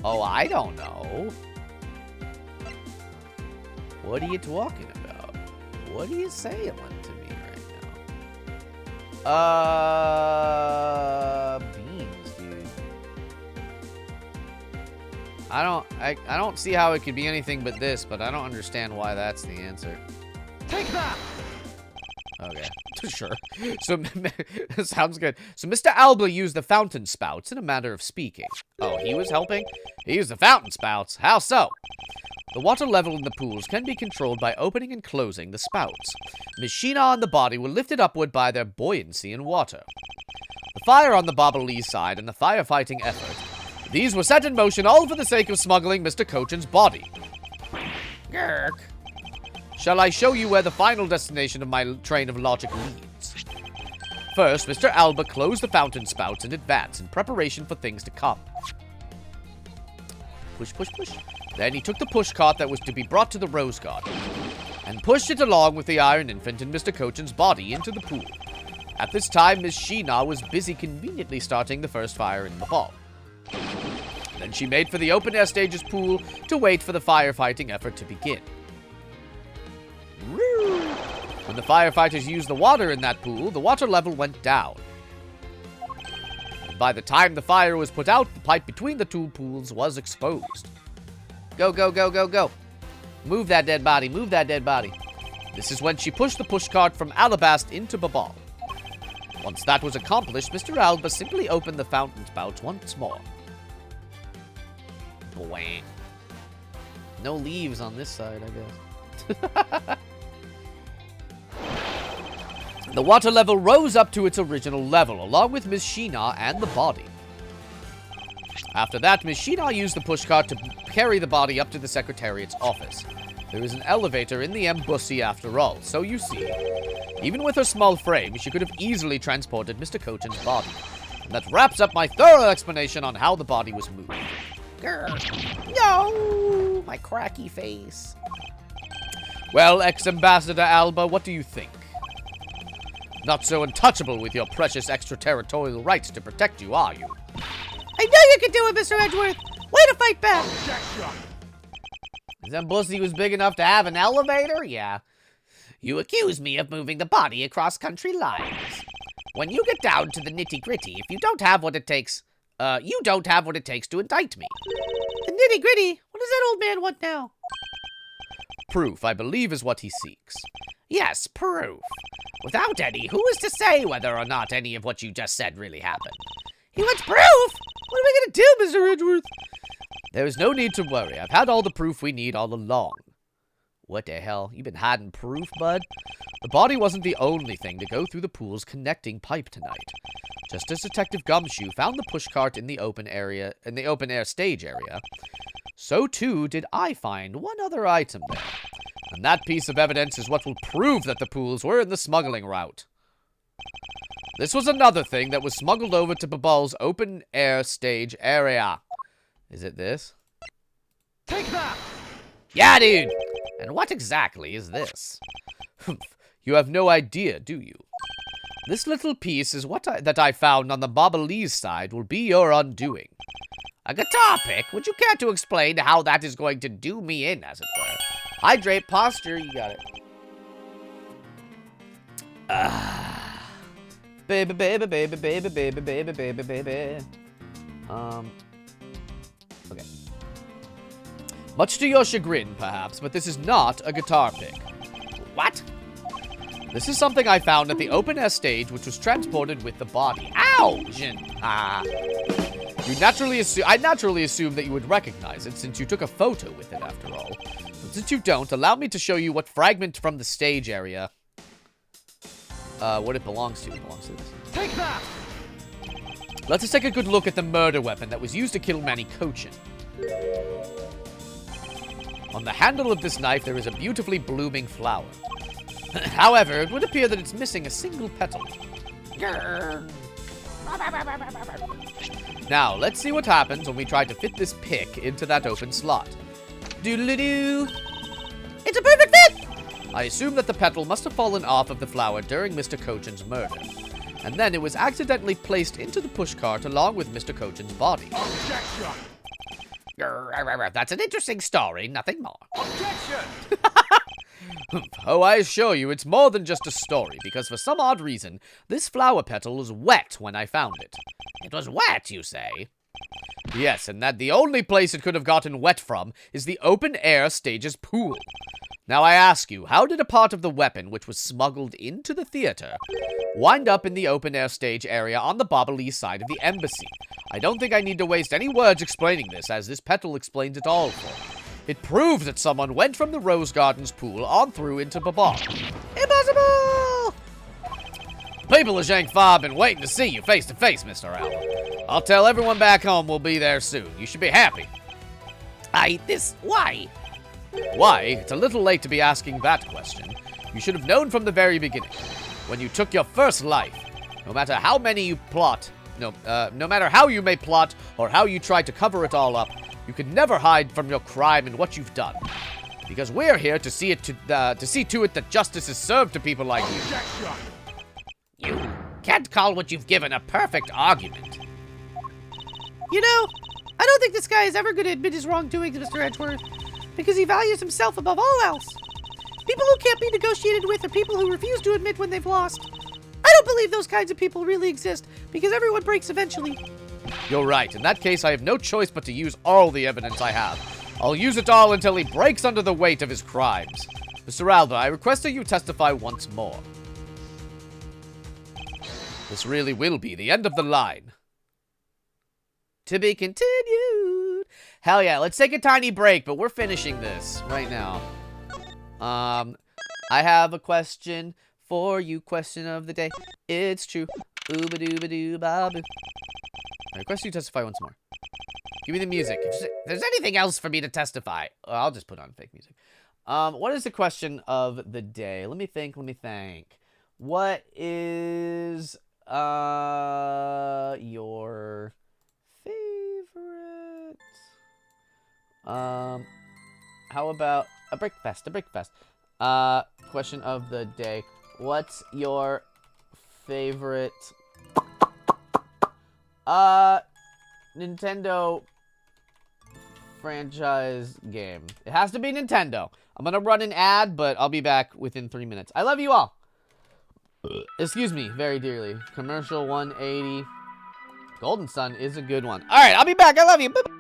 Oh, I don't know. What are you talking about? What are you saying to me right now? Beans, dude. I don't see how it could be anything but this, but I don't understand why that's the answer. Take that! Okay, sure. So, sounds good. So, Mr. Alba used the fountain spouts in a manner of speaking. Oh, he was helping? He used the fountain spouts. How so? The water level in the pools can be controlled by opening and closing the spouts. Miss Sheena and the body were lifted upward by their buoyancy in water. The fire on the Bobbleese side and the firefighting effort. These were set in motion all for the sake of smuggling Mr. Cochin's body. Gurk. Shall I show you where the final destination of my train of logic leads? First, Mr. Alba closed the fountain spouts in advance in preparation for things to come. Push, push, push. Then he took the pushcart that was to be brought to the Rose Garden and pushed it along with the Iron Infant and Mr. Cochin's body into the pool. At this time, Miss Sheena was busy conveniently starting the first fire in the hall. Then she made for the open-air stage's pool to wait for the firefighting effort to begin. When the firefighters used the water in that pool, the water level went down. And by the time the fire was put out, the pipe between the two pools was exposed. Go, go, go, go, go. Move that dead body, move that dead body. This is when she pushed the pushcart from Alabast into Babal. Once that was accomplished, Mr. Alba simply opened the fountain spouts once more. Bwah. No leaves on this side, I guess. The water level rose up to its original level, along with Miss Sheena and the body. After that, Miss Sheena used the pushcart to carry the body up to the Secretariat's office. There is an elevator in the embassy after all, so you see, even with her small frame, she could have easily transported Mr. Cochin's body. And that wraps up my thorough explanation on how the body was moved. Grr. No! My cracky face. Well, ex-Ambassador Alba, what do you think? Not so untouchable with your precious extraterritorial rights to protect you, are you? I know you can do it, Mr. Edgeworth. Way to fight back. That pussy was big enough to have an elevator? Yeah. You accuse me of moving the body across country lines. When you get down to the nitty-gritty, if you don't have what it takes, you don't have what it takes to indict me. The nitty-gritty? What does that old man want now? Proof, I believe, is what he seeks. Yes, proof. Without any, who is to say whether or not any of what you just said really happened? He wants proof! What are we gonna do, Mr. Edgeworth? There is no need to worry. I've had all the proof we need all along. What the hell? You been hiding proof, bud? The body wasn't the only thing to go through the pool's connecting pipe tonight. Just as Detective Gumshoe found the pushcart in the open-air stage area, so too did I find one other item there. And that piece of evidence is what will prove that the pools were in the smuggling route. This was another thing that was smuggled over to Babal's open-air stage area. Is it this? Take that! Yeah, dude! And what exactly is this? You have no idea, do you? This little piece is that I found on the Bobbleese side will be your undoing. A guitar pick? Would you care to explain how that is going to do me in, as it were? Hydrate, posture, you got it. Baby, baby, baby, baby, baby, baby, baby, baby. Okay. Much to your chagrin, perhaps, but this is not a guitar pick. What? This is something I found at the open-air stage, which was transported with the body. Ouch! I naturally assumed that you would recognize it, since you took a photo with it, after all. But since you don't, allow me to show you what fragment from the stage area, what it belongs to. It belongs to this. Take that! Let us take a good look at the murder weapon that was used to kill Manny Cochin. On the handle of this knife, there is a beautifully blooming flower. However, it would appear that it's missing a single petal. Now, let's see what happens when we try to fit this pick into that open slot. Doodle-doo! It's a perfect fit! I assume that the petal must have fallen off of the flower during Mr. Cochin's murder. And then it was accidentally placed into the pushcart along with Mr. Cochin's body. Objection! That's an interesting story, nothing more. Objection! Oh, I assure you, it's more than just a story, because for some odd reason, this flower petal was wet when I found it. It was wet, you say? Yes, and that the only place it could have gotten wet from is the open-air stage's pool. Now I ask you, how did a part of the weapon, which was smuggled into the theater, wind up in the open-air stage area on the Bobbolese side of the embassy? I don't think I need to waste any words explaining this, as this petal explains it all for me. It proves that someone went from the Rose Gardens pool on through into Babal. Impossible! People of Zhangfa have been waiting to see you face to face, Mr. Allen. I'll tell everyone back home we'll be there soon. You should be happy. Why? Why? It's a little late to be asking that question. You should have known from the very beginning. When you took your first life, no matter how many you plot, no matter how you may plot or how you try to cover it all up, you can never hide from your crime and what you've done. Because we're here to see to it that justice is served to people like you. Objection! You can't call what you've given a perfect argument. You know, I don't think this guy is ever going to admit his wrongdoings, Mr. Edgeworth, because he values himself above all else. People who can't be negotiated with are people who refuse to admit when they've lost. I don't believe those kinds of people really exist, because everyone breaks eventually. You're right. In that case, I have no choice but to use all the evidence I have. I'll use it all until he breaks under the weight of his crimes. Mr. Alva, I request that you testify once more. This really will be the end of the line. To be continued. Hell yeah, let's take a tiny break, but we're finishing this right now. I have a question for you. Question of the day. It's true. Ooba-dooba-doo-ba-boo. I request you testify once more. Give me the music. If there's anything else for me to testify, I'll just put on fake music. What is the question of the day? Let me think. What is your favorite? How about a breakfast? Question of the day. What's your favorite Nintendo franchise game? It has to be Nintendo. I'm gonna run an ad, but I'll be back within 3 minutes. I love you all. Excuse me very dearly. Commercial 180. Golden Sun is a good one. All right, I'll be back. I love you. Bye-bye.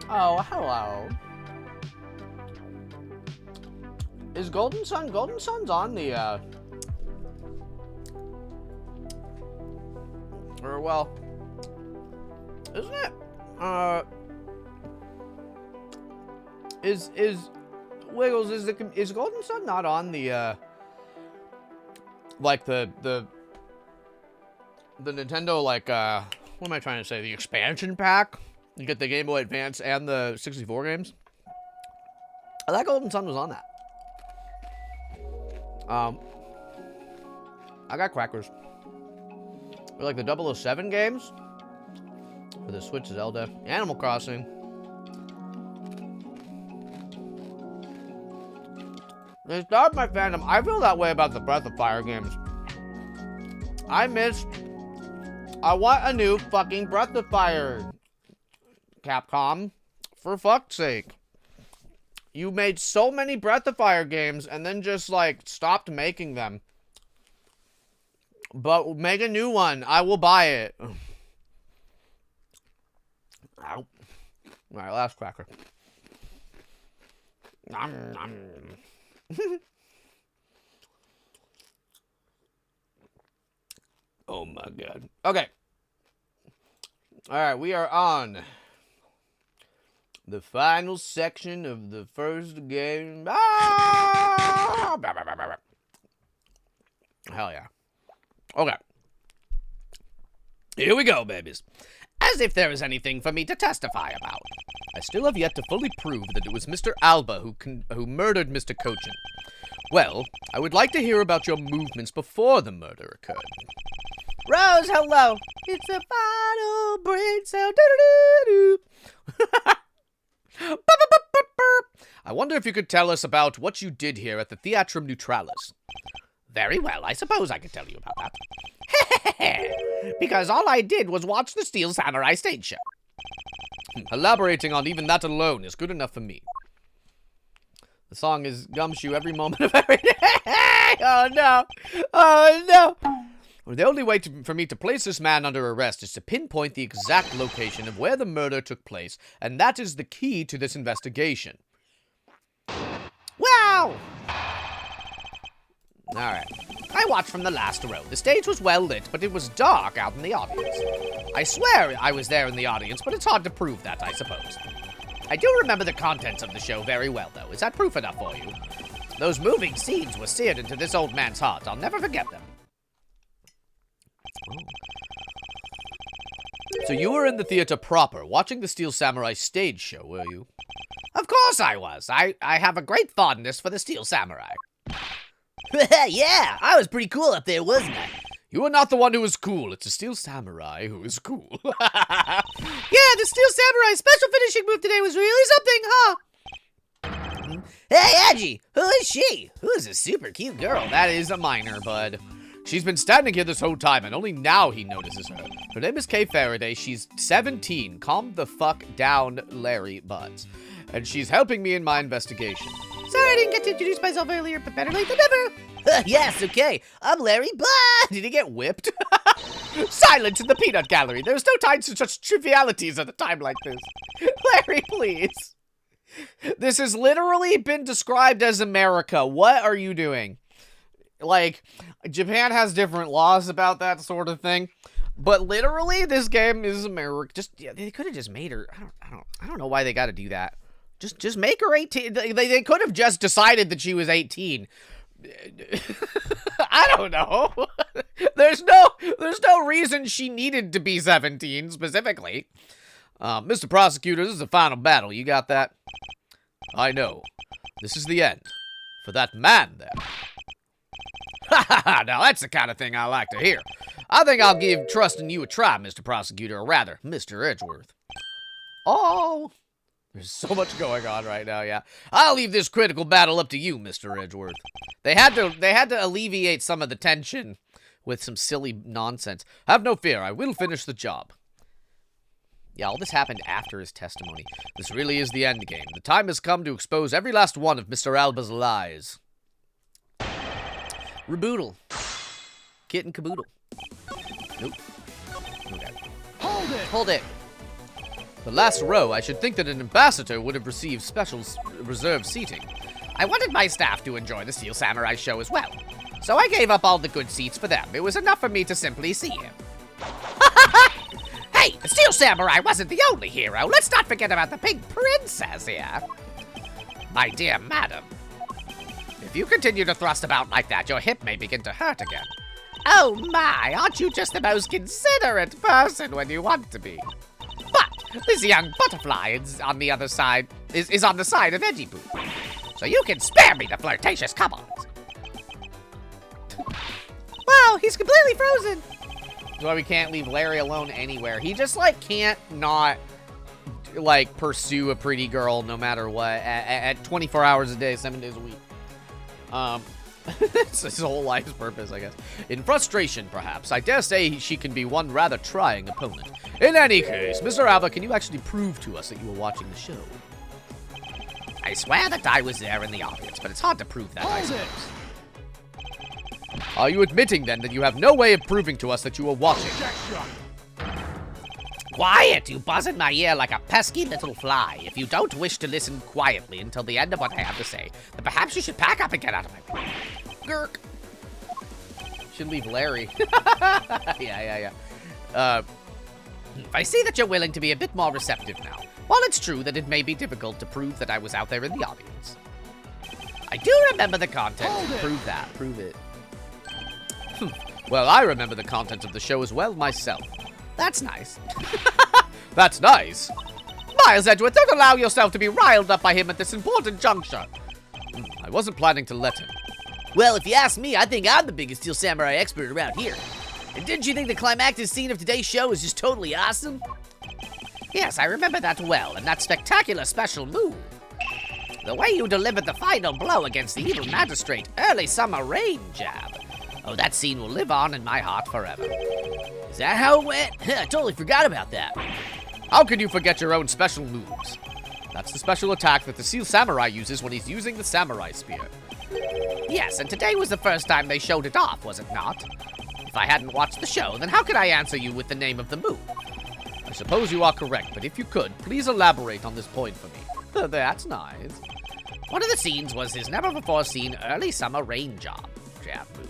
Oh, hello. Is Golden Sun? Golden Sun's on the, or, well, isn't it? Wiggles, is Golden Sun not on the, like, the Nintendo, like, what am I trying to say? The expansion pack? You get the Game Boy Advance and the 64 games? I thought Golden Sun was on that. I got crackers. Or like the 007 games. For the Switch Zelda. Animal Crossing. They started my fandom. I feel that way about the Breath of Fire games. I want a new fucking Breath of Fire. Capcom. For fuck's sake. You made so many Breath of Fire games and then just, like, stopped making them. But make a new one. I will buy it. Ow. Alright, last cracker. Nom, nom. Oh my god. Okay. Alright, we are on the final section of the first game. Ah! Hell yeah. Okay. Here we go, babies. As if there is anything for me to testify about. I still have yet to fully prove that it was Mr. Alba who murdered Mr. Cochin. Well, I would like to hear about your movements before the murder occurred. Rose, hello. It's a final brain cell. I wonder if you could tell us about what you did here at the Theatrum Neutralis. Very well, I suppose I could tell you about that. Because all I did was watch the Steel Samurai stage show. Elaborating on even that alone is good enough for me. The song is Gumshoe every moment of every day. Oh no! Oh no! The only way for me to place this man under arrest is to pinpoint the exact location of where the murder took place, and that is the key to this investigation. Wow! Alright. I watched from the last row. The stage was well lit, but it was dark out in the audience. I swear I was there in the audience, but it's hard to prove that, I suppose. I do remember the contents of the show very well, though. Is that proof enough for you? Those moving scenes were seared into this old man's heart. I'll never forget them. So you were in the theater proper, watching the Steel Samurai stage show, were you? Of course I was. I have a great fondness for the Steel Samurai. Yeah, I was pretty cool up there, wasn't I? You are not the one who is cool. It's the Steel Samurai who is cool. Yeah, the Steel Samurai special finishing move today was really something, huh? Hey, Edgy, who is she? Who is this super cute girl? That is a minor, bud. She's been standing here this whole time, and only now he notices her. Her name is Kay Faraday. She's 17. Calm the fuck down, Larry Butts. And she's helping me in my investigation. Sorry I didn't get to introduce myself earlier, but better late than never. Yes, okay. I'm Larry Butts. Did he get whipped? Silence in the peanut gallery. There's no time for such trivialities at a time like this. Larry, please. This has literally been described as America. What are you doing? Like, Japan has different laws about that sort of thing, but literally, this game is America. They could have just made her. I don't know why they got to do that. Just make her 18. They could have just decided that she was 18. I don't know. There's no reason she needed to be 17 specifically. Mr. Prosecutor, this is the final battle. You got that? I know. This is the end for that man there. Now that's the kind of thing I like to hear. I think I'll give trusting you a try, Mr. Prosecutor, or rather, Mr. Edgeworth. Oh, there's so much going on right now, yeah. I'll leave this critical battle up to you, Mr. Edgeworth. They had to alleviate some of the tension with some silly nonsense. Have no fear, I will finish the job. Yeah, all this happened after his testimony. This really is the end game. The time has come to expose every last one of Mr. Alba's lies. Reboodle. Kit and caboodle. Nope. Okay. Hold it! Hold it. The last row, I should think that an ambassador would have received special reserved seating. I wanted my staff to enjoy the Steel Samurai show as well, so I gave up all the good seats for them. It was enough for me to simply see him. Hey, the Steel Samurai wasn't the only hero. Let's not forget about the pink princess here. My dear madam, if you continue to thrust about like that, your hip may begin to hurt again. Oh my, aren't you just the most considerate person when you want to be? But this young butterfly is on the other side, is on the side of Edgeworth. So you can spare me the flirtatious comments. Wow, he's completely frozen. That's why we can't leave Larry alone anywhere. He just, like, can't not, like, pursue a pretty girl no matter what at 24 hours a day, 7 days a week. It's his whole life's purpose, I guess. In frustration, perhaps, I dare say she can be one rather trying opponent. In any case, Mr. Alba, can you actually prove to us that you were watching the show? I swear that I was there in the audience, but it's hard to prove that, I Hold suppose. it! Are you admitting, then, that you have no way of proving to us that you were watching? Objection! Quiet, you buzz in my ear like a pesky little fly. If you don't wish to listen quietly until the end of what I have to say, then perhaps you should pack up and get out of my way. Gurk. Should leave Larry. Yeah. I see that you're willing to be a bit more receptive now. While it's true that it may be difficult to prove that I was out there in the audience, I do remember the content. Hold it! Prove that. Prove it. Well, I remember the content of the show as well myself. That's nice. That's nice. Miles Edgeworth, don't allow yourself to be riled up by him at this important juncture. I wasn't planning to let him. Well, if you ask me, I think I'm the biggest Steel Samurai expert around here. And didn't you think the climactic scene of today's show is just totally awesome? Yes, I remember that well, and that spectacular special move. The way you delivered the final blow against the evil magistrate, early summer rain jab. Oh, that scene will live on in my heart forever. Is that how it went? I totally forgot about that. How can you forget your own special moves? That's the special attack that the Steel Samurai uses when he's using the Samurai Spear. Yes, and today was the first time they showed it off, was it not? If I hadn't watched the show, then how could I answer you with the name of the move? I suppose you are correct, but if you could, please elaborate on this point for me. That's nice. One of the scenes was his never-before-seen early summer rain jab move.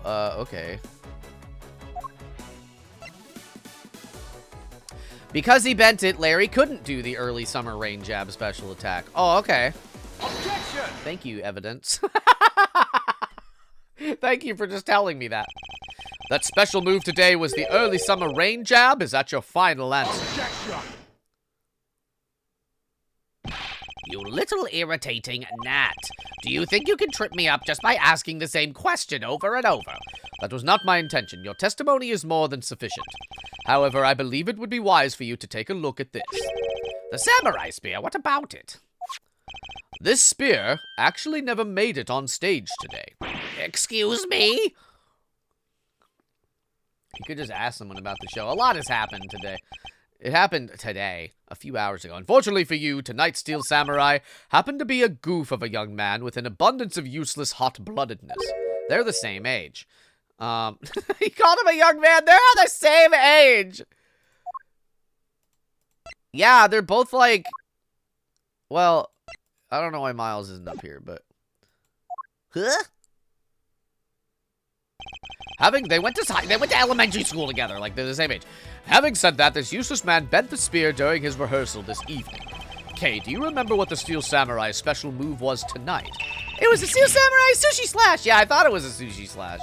Okay. Because he bent it, Larry couldn't do the early summer rain jab special attack. Oh, okay. Objection! Thank you, evidence. Thank you for just telling me that. That special move today was the early summer rain jab? Is that your final answer? Objection! You little irritating gnat. Do you think you can trip me up just by asking the same question over and over? That was not my intention. Your testimony is more than sufficient. However, I believe it would be wise for you to take a look at this. The Samurai Spear, what about it? This spear actually never made it on stage today. Excuse me? You could just ask someone about the show. A lot has happened today. It happened today, a few hours ago. Unfortunately for you, tonight's Steel Samurai happened to be a goof of a young man with an abundance of useless hot-bloodedness. They're the same age. He called him a young man. They're the same age. Yeah, they're both like... Well, I don't know why Miles isn't up here, but... Huh? They went to elementary school together, like they're the same age. Having said that, this useless man bent the spear during his rehearsal this evening. Kay, do you remember what the Steel Samurai's special move was tonight? It was a Steel Samurai sushi slash. Yeah, I thought it was a sushi slash.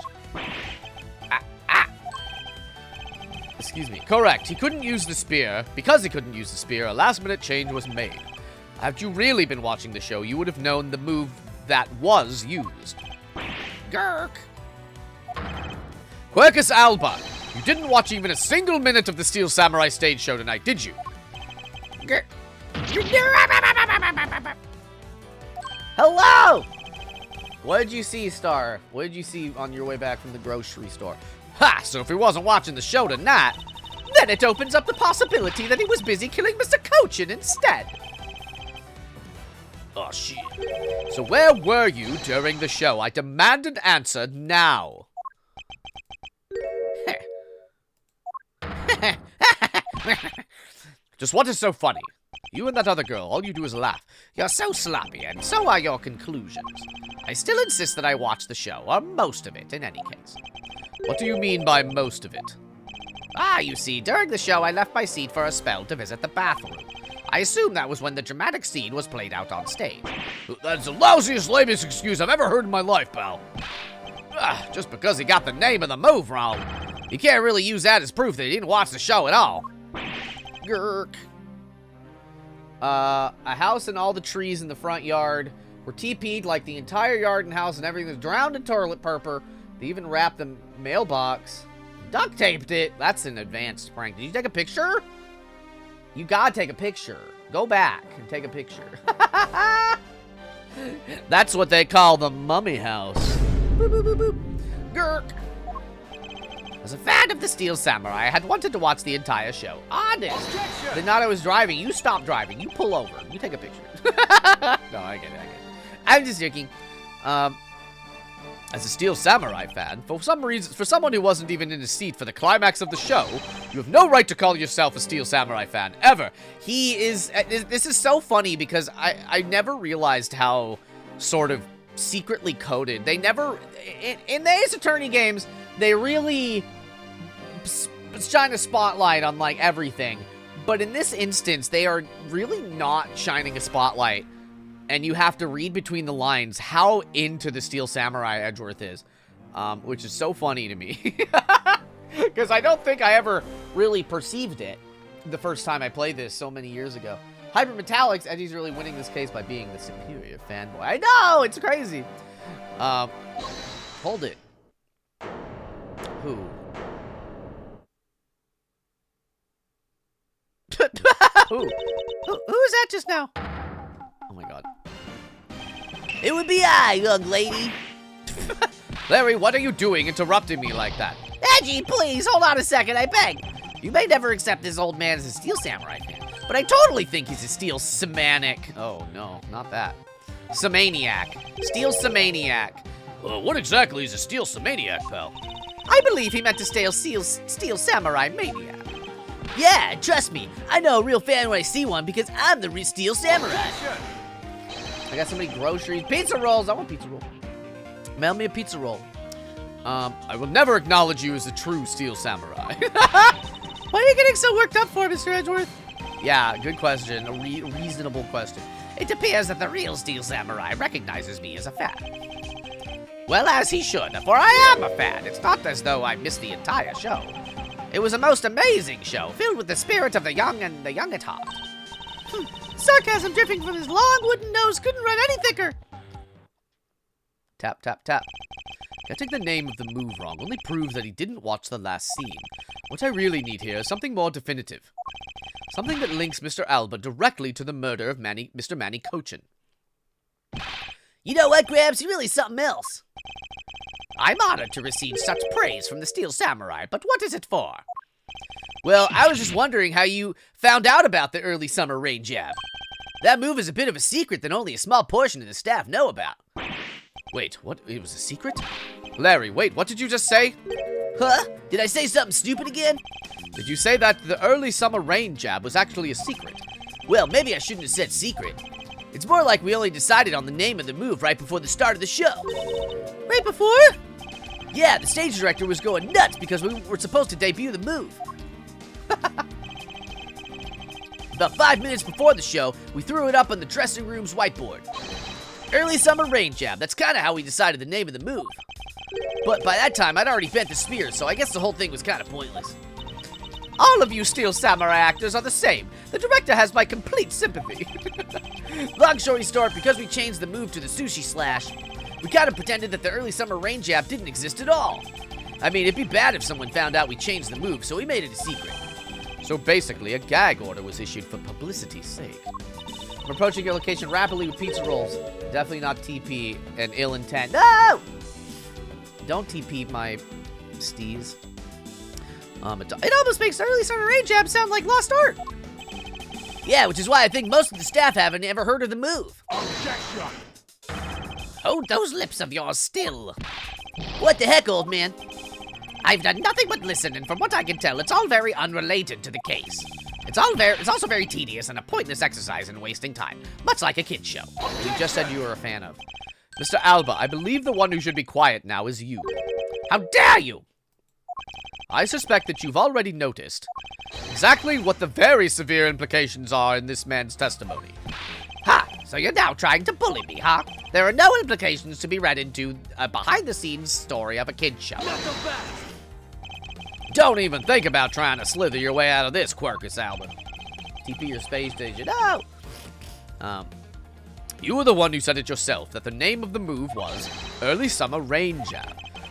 Excuse me. Correct. He couldn't use the spear. Because he couldn't use the spear, a last-minute change was made. Had you really been watching the show, you would have known the move that was used. Gurk. Quercus Alba, you didn't watch even a single minute of the Steel Samurai stage show tonight, did you? Gurk. Hello! What did you see, Star? What did you see on your way back from the grocery store? Ha! So if he wasn't watching the show tonight, Then it opens up the possibility that he was busy killing Mr. Cochin instead. oh shit. So where were you during the show? I demand an answer now. Just what is so funny? You and that other girl, all you do is laugh. You're so sloppy, and so are your conclusions. I still insist that I watch the show, or most of it, in any case. What do you mean by most of it? Ah, you see, during the show, I left my seat for a spell to visit the bathroom. I assume that was when the dramatic scene was played out on stage. That's the lousiest, lamest excuse I've ever heard in my life, pal. Just because he got the name of the move wrong. You can't really use that as proof that he didn't watch the show at all. Gurk. A house and all the trees in the front yard were TP'd, like the entire yard and house and everything was drowned in toilet purple. They even wrapped the mailbox, duct taped it. That's an advanced prank. Did you take a picture? You gotta take a picture. Go back and take a picture. That's what they call the mummy house. Boop, boop, boop, boop. Gurk. As a fan of the Steel Samurai, I had wanted to watch the entire show. Honest. Objection! The night I was driving, you stop driving. You pull over. You take a picture. No, I get it. I'm just joking. As a Steel Samurai fan, for some reason, for someone who wasn't even in his seat for the climax of the show, you have no right to call yourself a Steel Samurai fan, ever. He is... This is so funny because I never realized how sort of secretly coded. They never... In the Ace Attorney games, they really shine a spotlight on, like, everything. But in this instance, they are really not shining a spotlight. And you have to read between the lines how into the Steel Samurai Edgeworth is. Which is so funny to me. Because I don't think I ever really perceived it the first time I played this so many years ago. Hyper Metallics, Eddie's really winning this case by being the superior fanboy. I know! It's crazy! Hold it. Who? Who? Who was that just now? Oh my god. It would be I, young lady. Larry, what are you doing interrupting me like that? Edgy, please, hold on a second, I beg. You may never accept this old man as a Steel Samurai fan, but I totally think he's a Steel Samanic. Oh no, not that. Samaniac. Steel Samaniac. What exactly is a Steel Samaniac, pal? I believe he meant to Steel Samurai Maniac. Yeah, trust me, I know a real fan when I see one because I'm the real Steel Samurai. Objection! I got so many groceries. Pizza rolls. I want pizza roll. Mail me a pizza roll. I will never acknowledge you as a true Steel Samurai. Why are you getting so worked up for, Mr. Edgeworth? Yeah, good question. A reasonable question. It appears that the real Steel Samurai recognizes me as a fan. Well, as he should, for I am a fan. It's not as though I missed the entire show. It was a most amazing show, filled with the spirit of the young and the young at heart. Sarcasm dripping from his long wooden nose couldn't run any thicker. Tap, tap, tap. Getting the name of the move wrong only proves that he didn't watch the last scene. What I really need here is something more definitive. Something that links Mr. Alba directly to the murder of Mr. Manny Cochin. You know what, Gramps? You're really something else. I'm honored to receive such praise from the Steel Samurai, but what is it for? Well, I was just wondering how you found out about the early summer rain jab. That move is a bit of a secret that only a small portion of the staff know about. Wait, what? It was a secret? Larry, wait, what did you just say? Huh? Did I say something stupid again? Did you say that the early summer rain jab was actually a secret? Well, maybe I shouldn't have said secret. It's more like we only decided on the name of the move right before the start of the show. Right before? Yeah, the stage director was going nuts because we were supposed to debut the move. About 5 minutes before the show, we threw it up on the dressing room's whiteboard. Early summer rain jab, that's kind of how we decided the name of the move. But by that time, I'd already bent the spear, so I guess the whole thing was kind of pointless. All of you Steel Samurai actors are the same. The director has my complete sympathy. Long story short, because we changed the move to the sushi slash, we kind of pretended that the early summer rain jab didn't exist at all. I mean, it'd be bad if someone found out we changed the move, so we made it a secret. So basically, a gag order was issued for publicity's sake. I'm approaching your location rapidly with pizza rolls. Definitely not TP and ill intent. No! Don't TP my steez. It almost makes the early summer rain jab sound like lost art. Yeah, which is why I think most of the staff haven't ever heard of the move. Objection! Hold those lips of yours still. What the heck, old man? I've done nothing but listen, and from what I can tell, it's all very unrelated to the case. It's also very tedious and a pointless exercise in wasting time, much like a kid's show. You just said you were a fan of. Mr. Alba, I believe the one who should be quiet now is you. How dare you! I suspect that you've already noticed exactly what the very severe implications are in this man's testimony. Ha! So you're now trying to bully me, huh? There are no implications to be read into a behind-the-scenes story of a kid's show. Not so fast. Don't even think about trying to slither your way out of this, Quercus Alba. TP your space station. No! You were the one who said it yourself that the name of the move was Early Summer Ranger.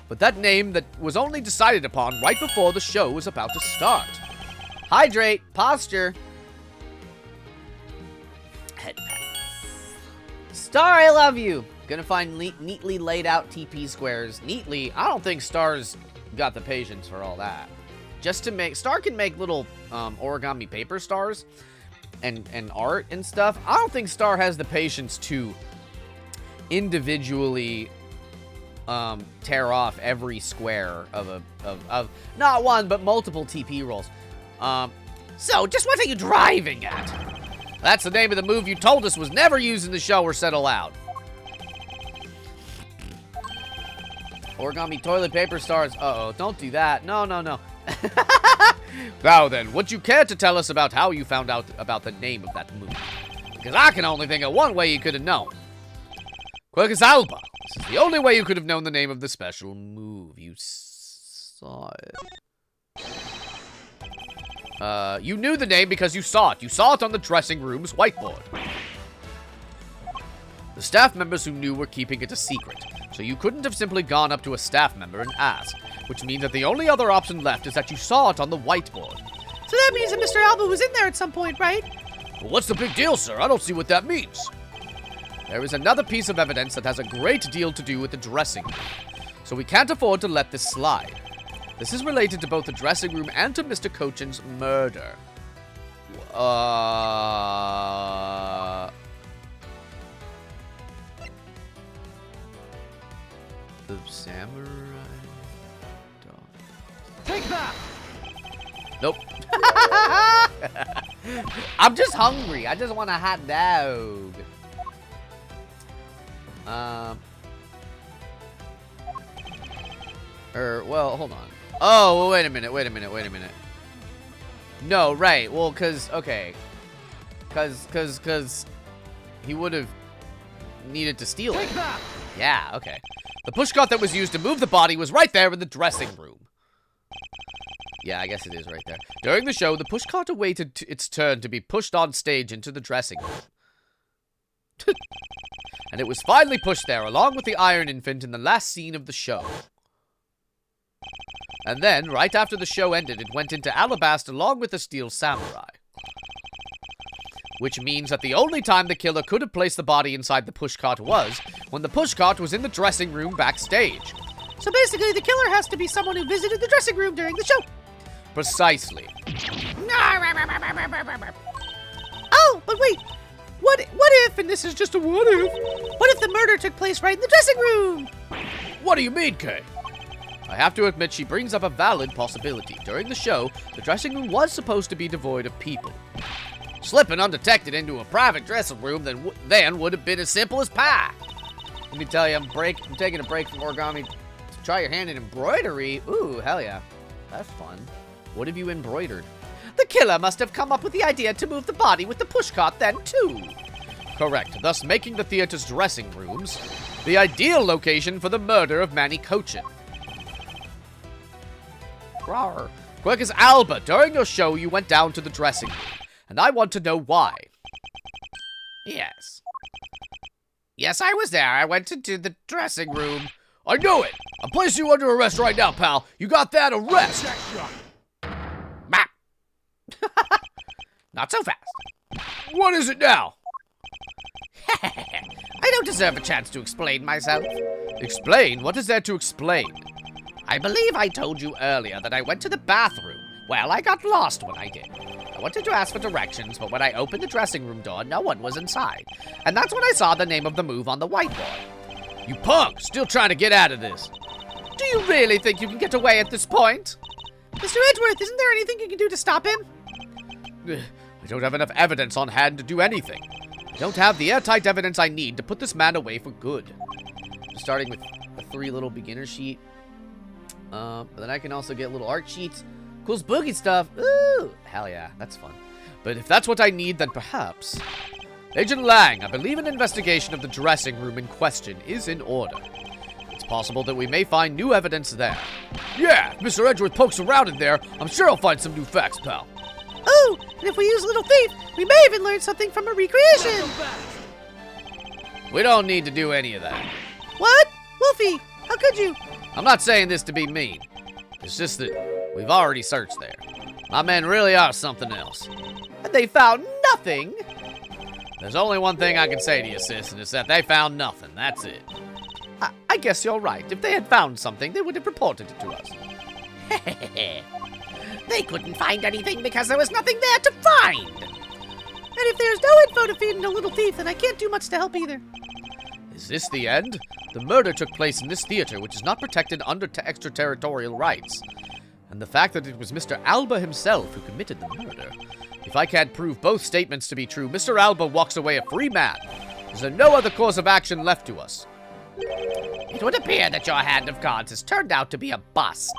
But that name that was only decided upon right before the show was about to start. Hydrate, posture. Head pats. Star, I love you. Gonna find neatly laid out TP squares. Neatly, I don't think Star's got the patience for all that. Just to make, Star can make little origami paper stars and art and stuff. I don't think Star has the patience to individually tear off every square of not one, but multiple TP rolls. So, just what are you driving at? That's the name of the move you told us was never used in the show or said aloud. Origami toilet paper stars. Uh-oh, don't do that. No. Now then, would you care to tell us about how you found out about the name of that move? Because I can only think of one way you could have known. Quercus Alba, this is the only way you could have known the name of the special move. You saw it. You knew the name because you saw it. You saw it on the dressing room's whiteboard. The staff members who knew were keeping it a secret, so you couldn't have simply gone up to a staff member and asked, which means that the only other option left is that you saw it on the whiteboard. So that means that Mr. Alba was in there at some point, right? Well, what's the big deal, sir? I don't see what that means. There is another piece of evidence that has a great deal to do with the dressing room, so we can't afford to let this slide. This is related to both the dressing room and to Mr. Cochin's murder. The samurai dog. Take that. Nope. I'm just hungry. I just want a hot dog. Well, hold on. Oh, well, wait a minute. No, right. Well, okay. Cause he would have needed to steal it. Take that. Yeah, okay. The pushcart that was used to move the body was right there in the dressing room. Yeah, I guess it is right there. During the show, the pushcart awaited its turn to be pushed on stage into the dressing room. And it was finally pushed there, along with the Iron Infant in the last scene of the show. And then, right after the show ended, it went into Alabaster along with the Steel Samurai. Which means that the only time the killer could have placed the body inside the pushcart was when the pushcart was in the dressing room backstage. So basically, the killer has to be someone who visited the dressing room during the show. Precisely. Oh, but wait. What if, and this is just a what if the murder took place right in the dressing room? What do you mean, Kay? I have to admit she brings up a valid possibility. During the show, the dressing room was supposed to be devoid of people. Slipping undetected into a private dressing room then would have been as simple as pie. Let me tell you, I'm taking a break from origami to try your hand in embroidery. Ooh, hell yeah. That's fun. What have you embroidered? The killer must have come up with the idea to move the body with the pushcart then, too. Correct, thus making the theater's dressing rooms the ideal location for the murder of Manny Cochin. Rawr. Quercus Alba, during your show, you went down to the dressing room, and I want to know why. Yes. Yes, I was there. I went into the dressing room. I knew it! I'm placing you under arrest right now, pal. You got that? Arrest! Bap. Not so fast. What is it now? I don't deserve a chance to explain myself. Explain? What is there to explain? I believe I told you earlier that I went to the bathroom. Well, I got lost when I did. I wanted to ask for directions, but when I opened the dressing room door, no one was inside. And that's when I saw the name of the move on the whiteboard. You punk! Still trying to get out of this. Do you really think you can get away at this point? Mr. Edgeworth, isn't there anything you can do to stop him? I don't have enough evidence on hand to do anything. I don't have the airtight evidence I need to put this man away for good. Starting with a 3 little beginner sheet. Then I can also get little art sheets. Cool spooky stuff. Ooh, hell yeah, that's fun. But if that's what I need, then perhaps... Agent Lang, I believe an investigation of the dressing room in question is in order. It's possible that we may find new evidence there. Yeah, if Mr. Edgeworth pokes around in there, I'm sure I'll find some new facts, pal. Oh, and if we use Little Thief, we may even learn something from a recreation. We don't need to do any of that. What? Wolfie, how could you? I'm not saying this to be mean. It's just that we've already searched there. My men really are something else. And they found nothing? There's only one thing I can say to you, sis, and it's that they found nothing. That's it. I guess you're right. If they had found something, they would have reported it to us. They couldn't find anything because there was nothing there to find. And if there's no info to feed into Little Thief, then I can't do much to help either. Is this the end? The murder took place in this theater, which is not protected under extraterritorial rights. And the fact that it was Mr. Alba himself who committed the murder. If I can't prove both statements to be true, Mr. Alba walks away a free man. Is there no other course of action left to us? It would appear that your hand of cards has turned out to be a bust.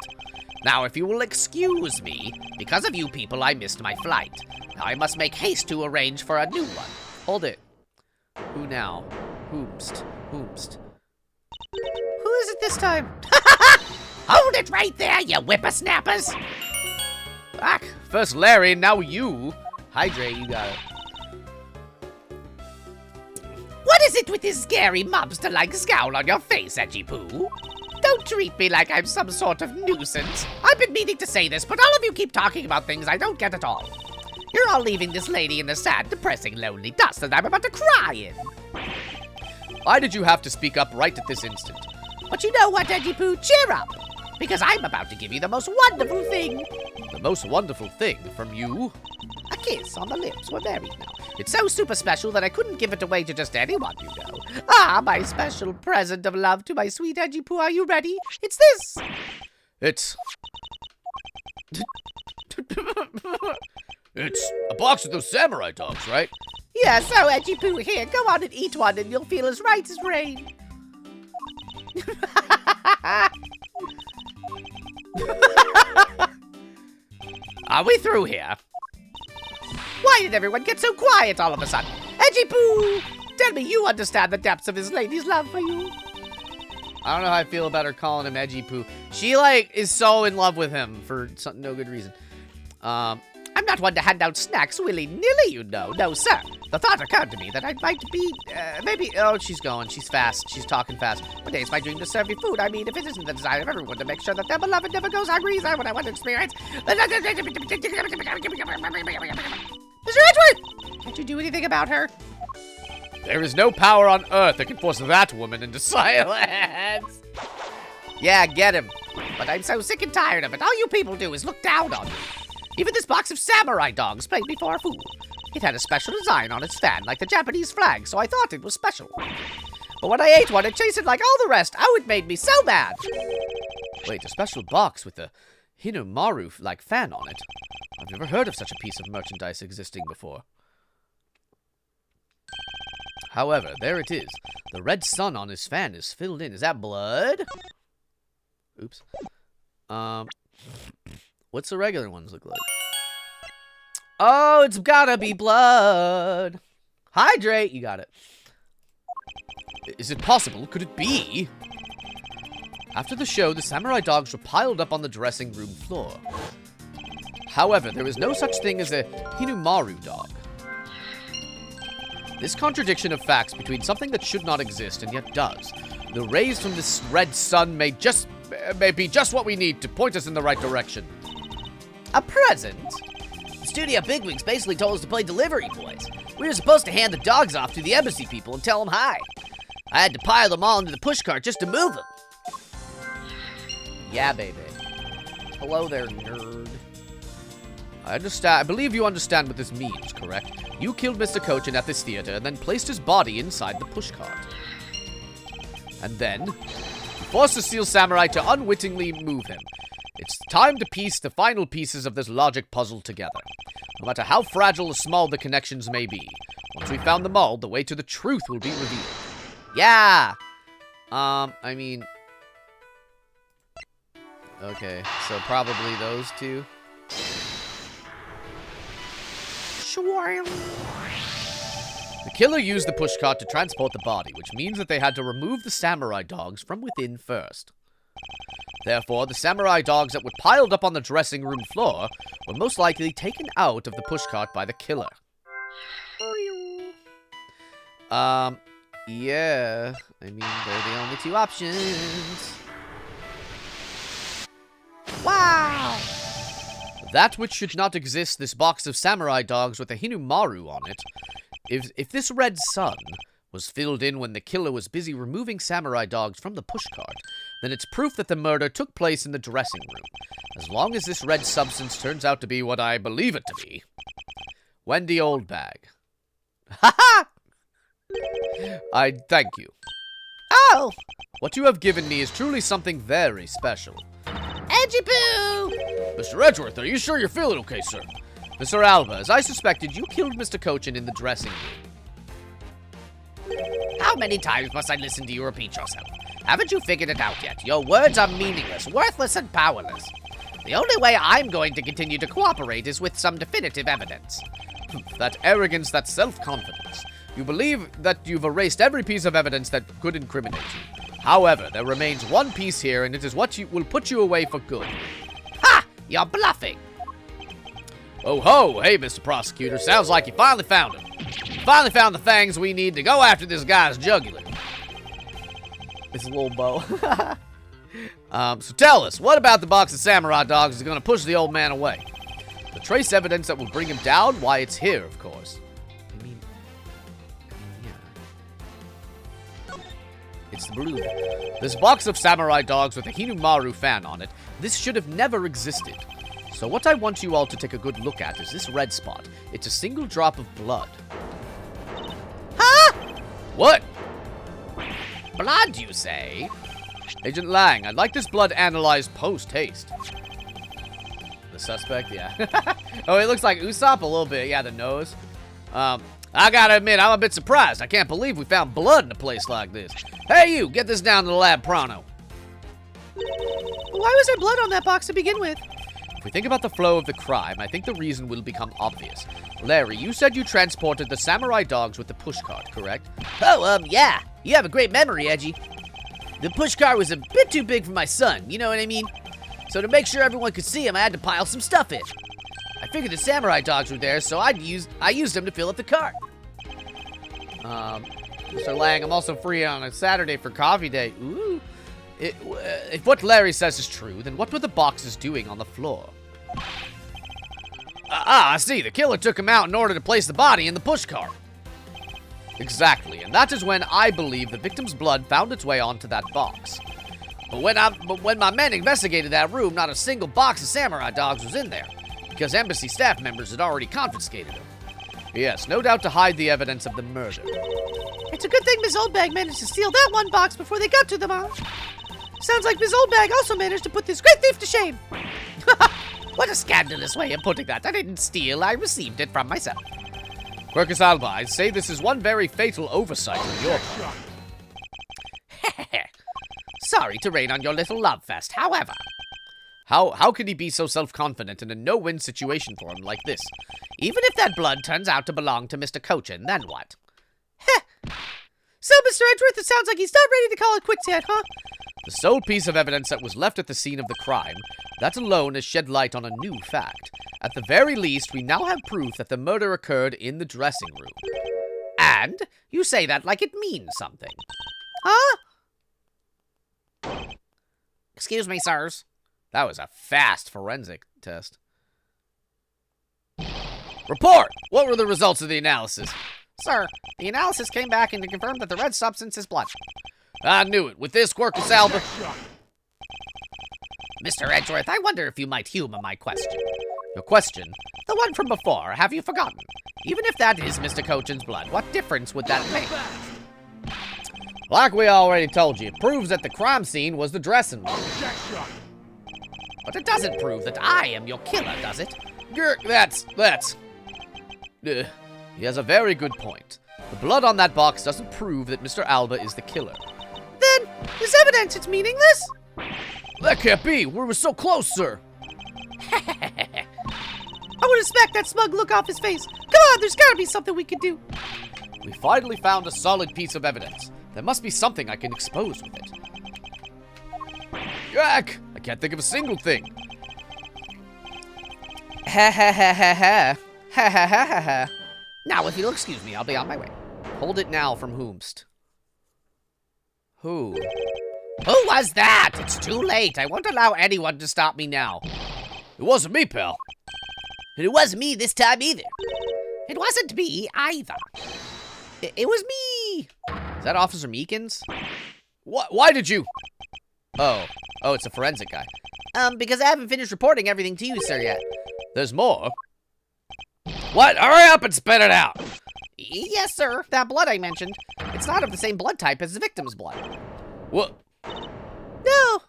Now, if you will excuse me, because of you people, I missed my flight. Now I must make haste to arrange for a new one. Hold it. Who now? Whomst. Who is it this time? Hold it right there, you whippersnappers! Back. First Larry, now you. Hydrate, you got it. What is it with this scary mobster-like scowl on your face, Edgy Poo? Don't treat me like I'm some sort of nuisance. I've been meaning to say this, but all of you keep talking about things I don't get at all. You're all leaving this lady in the sad, depressing, lonely dust that I'm about to cry in. Why did you have to speak up right at this instant? But you know what, Edgy Poo? Cheer up! Because I'm about to give you the most wonderful thing. The most wonderful thing from you? A kiss on the lips. We're married now. It's so super special that I couldn't give it away to just anyone, you know. Ah, my special present of love to my sweet Edgy Poo. Are you ready? It's this. It's a box of those samurai dogs, right? Yeah, so Edgy Poo, here, go on and eat one and you'll feel as right as rain. Are we through here? Why did everyone get so quiet all of a sudden? Edgy Poo, tell me you understand the depths of this lady's love for you. I don't know how I feel about her calling him Edgy Poo. She, is so in love with him for no good reason. I'm not one to hand out snacks willy-nilly, you know. No, sir. The thought occurred to me that I might be, maybe... Oh, she's going. She's fast. She's talking fast. One day it's my dream to serve you food. I mean, if it isn't the desire of everyone to make sure that their beloved never goes hungry, is that what I want to experience? Mr. Edgeworth! Can't you do anything about her? There is no power on earth that can force that woman into silence. Yeah, get him. But I'm so sick and tired of it. All you people do is look down on me. Even this box of samurai dogs played me for a fool. It had a special design on its fan, like the Japanese flag, so I thought it was special. But when I ate one, it tasted like all the rest. Oh, it made me so mad. Wait, a special box with a Hinamaru-like fan on it? I've never heard of such a piece of merchandise existing before. However, there it is. The red sun on his fan is filled in. Is that blood? Oops. What's the regular ones look like? Oh, it's gotta be blood. Hydrate. You got it. Is it possible? Could it be? After the show, the samurai dogs were piled up on the dressing room floor. However, there is no such thing as a Hinumaru dog. This contradiction of facts between something that should not exist and yet does. The rays from this red sun may be just what we need to point us in the right direction. A present? The studio bigwigs basically told us to play delivery boys. We were supposed to hand the dogs off to the embassy people and tell them hi. I had to pile them all into the pushcart just to move them. Yeah, baby. Hello there, nerd. I understand. I believe you understand what this means, correct? You killed Mr. Cochin at this theater and then placed his body inside the pushcart. And then, you Force the Steel Samurai to unwittingly move him. It's time to piece the final pieces of this logic puzzle together. No matter how fragile or small the connections may be, once we've found them all, the way to the truth will be revealed. Yeah! I mean... Okay, so probably those two. Sure. The killer used the pushcart to transport the body, which means that they had to remove the samurai dogs from within first. Therefore, the samurai dogs that were piled up on the dressing room floor were most likely taken out of the pushcart by the killer. Yeah. I mean, they're the only two options. Wow! That which should not exist, this box of samurai dogs with a Hinumaru on it. If this red sun was filled in when the killer was busy removing samurai dogs from the pushcart, then it's proof that the murder took place in the dressing room. As long as this red substance turns out to be what I believe it to be. Wendy Oldbag. Ha ha! I thank you. Oh! What you have given me is truly something very special. Edgy Poo! Mr. Edgeworth, are you sure you're feeling okay, sir? Mr. Alba, as I suspected, you killed Mr. Cochin in the dressing room. How many times must I listen to you repeat yourself? Haven't you figured it out yet? Your words are meaningless, worthless, and powerless. The only way I'm going to continue to cooperate is with some definitive evidence. That arrogance, that self-confidence. You believe that you've erased every piece of evidence that could incriminate you. However, there remains one piece here, and it is what will put you away for good. Ha! You're bluffing! Oh ho! Hey, Mr. Prosecutor, sounds like you finally found him. Finally found the fangs we need to go after this guy's jugular. This little bow. So tell us, what about the box of samurai dogs is going to push the old man away? The trace evidence that will bring him down? Why, it's here, of course. I mean, yeah. It's the blue. This box of samurai dogs with a Hinumaru fan on it, this should have never existed. So what I want you all to take a good look at is this red spot. It's a single drop of blood. Huh? What? Blood, you say? Agent Lang, I'd like this blood analyzed post-haste. The suspect, yeah. Oh, it looks like Usopp a little bit. Yeah, the nose. I gotta admit, I'm a bit surprised. I can't believe we found blood in a place like this. Hey, you, get this down to the lab pronto. Why was there blood on that box to begin with? If we think about the flow of the crime, I think the reason will become obvious. Larry, you said you transported the samurai dogs with the pushcart, correct? Oh, yeah. You have a great memory, Edgy. The pushcart was a bit too big for my son, you know what I mean? So to make sure everyone could see him, I had to pile some stuff in. I figured the samurai dogs were there, so I used them to fill up the cart. Mr. Lang, I'm also free on a Saturday for coffee day. Ooh. If what Larry says is true, then what were the boxes doing on the floor? I see. The killer took him out in order to place the body in the pushcart. Exactly, and that is when I believe the victim's blood found its way onto that box. But when my men investigated that room, not a single box of samurai dogs was in there, because embassy staff members had already confiscated them. Yes, no doubt to hide the evidence of the murder. It's a good thing Ms. Oldbag managed to steal that one box before they got to them all. Sounds like Ms. Oldbag also managed to put this great thief to shame. What a scandalous way of putting that. I didn't steal, I received it from myself. Quercus Alba, I'd say this is one very fatal oversight on your part. Sorry to rain on your little love fest, however. How could he be so self-confident in a no-win situation for him like this? Even if that blood turns out to belong to Mr. Cochin, then what? So, Mr. Edgeworth, it sounds like he's not ready to call it quits yet, huh? The sole piece of evidence that was left at the scene of the crime, that alone has shed light on a new fact. At the very least, we now have proof that the murder occurred in the dressing room. And you say that like it means something. Huh? Excuse me, sirs. That was a fast forensic test. Report! What were the results of the analysis? Sir, the analysis came back and confirmed that the red substance is blood. I knew it. With this, Quercus Alba. Mr. Edgeworth, I wonder if you might humor my question. Your question? The one from before, have you forgotten? Even if that is Mr. Cochin's blood, what difference would that make? Like we already told you, it proves that the crime scene was the dressing room. Objection! But it doesn't prove that I am your killer, does it? He has a very good point. The blood on that box doesn't prove that Mr. Alba is the killer. Then, this evidence, it's meaningless? That can't be. We were so close, sir. I would expect that smug look off his face. Come on, there's gotta be something we can do. We finally found a solid piece of evidence. There must be something I can expose with it. Jack! I can't think of a single thing. Ha ha ha ha ha. Ha ha ha ha ha. Now, if you'll excuse me, I'll be on my way. Hold it now from whomst. Who? Who was that? It's too late. I won't allow anyone to stop me now. It wasn't me, pal. And it wasn't me this time either. It wasn't me either. It was me. Is that Officer Meekins? What? Why did you? Oh, it's a forensic guy. Because I haven't finished reporting everything to you, sir, yet. There's more. What? Hurry up and spit it out. Yes, sir. That blood I mentioned. It's not of the same blood type as the victim's blood. What? No.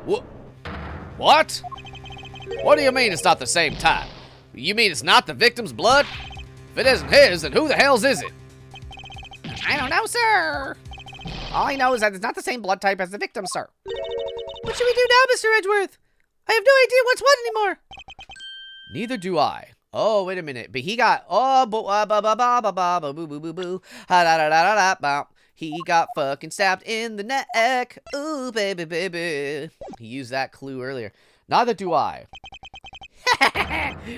What? What? What do you mean it's not the same type? You mean it's not the victim's blood? If it isn't his, then who the hell's is it? I don't know, sir. All I know is that it's not the same blood type as the victim, sir. What should we do now, Mr. Edgeworth? I have no idea what's what anymore. Neither do I. Oh, wait a minute. But he got he got fucking stabbed in the neck. Ooh, baby, baby. He used that clue earlier. Neither do I.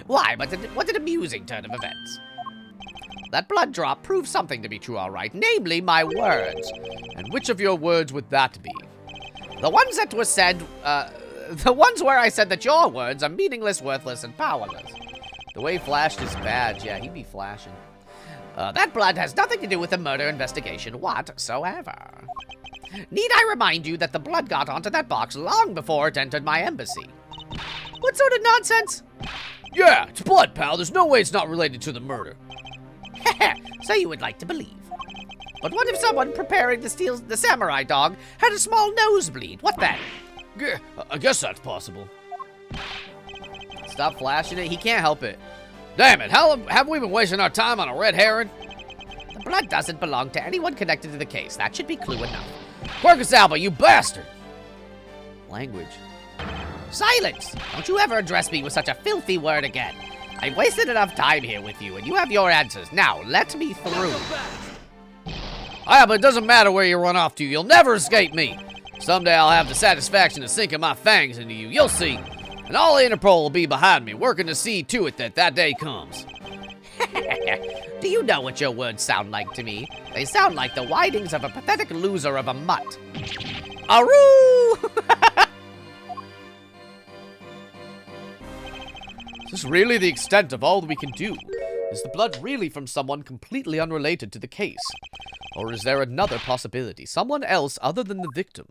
Why? But what an amusing turn of events. That blood drop proves something to be true, all right. Namely, my words. And which of your words would that be? The ones that were said, the ones where I said that your words are meaningless, worthless, and powerless. The way he flashed his badge, yeah, he'd be flashing. That blood has nothing to do with the murder investigation whatsoever. Need I remind you that the blood got onto that box long before it entered my embassy? What sort of nonsense? Yeah, it's blood, pal. There's no way it's not related to the murder. So you would like to believe. But what if someone preparing to steal the samurai dog had a small nosebleed? What then? Yeah, I guess that's possible. Stop flashing it. He can't help it. Damn it, how long have we been wasting our time on a red herring? The blood doesn't belong to anyone connected to the case. That should be clue enough. Quercus Alba, you bastard! Language. Silence! Don't you ever address me with such a filthy word again. I've wasted enough time here with you, and you have your answers. Now, let me through. Ah, but it doesn't matter where you run off to. You'll never escape me. Someday I'll have the satisfaction of sinking my fangs into you. You'll see. And all Interpol will be behind me, working to see to it that that day comes. Do you know what your words sound like to me? They sound like the whinings of a pathetic loser of a mutt. Aroo! Is this really the extent of all that we can do? Is the blood really from someone completely unrelated to the case? Or is there another possibility? Someone else other than the victim?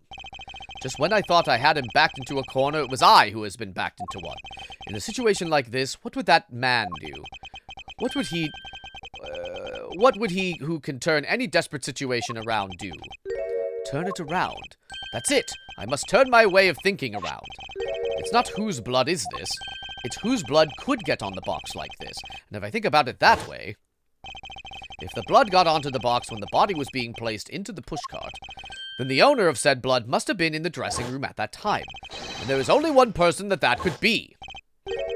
Just when I thought I had him backed into a corner, it was I who has been backed into one. In a situation like this, what would that man do? What would he who can turn any desperate situation around do? Turn it around. That's it. I must turn my way of thinking around. It's not whose blood is this. It's whose blood could get on the box like this. And if I think about it that way, if the blood got onto the box when the body was being placed into the pushcart, then the owner of said blood must have been in the dressing room at that time. And there is only one person that could be.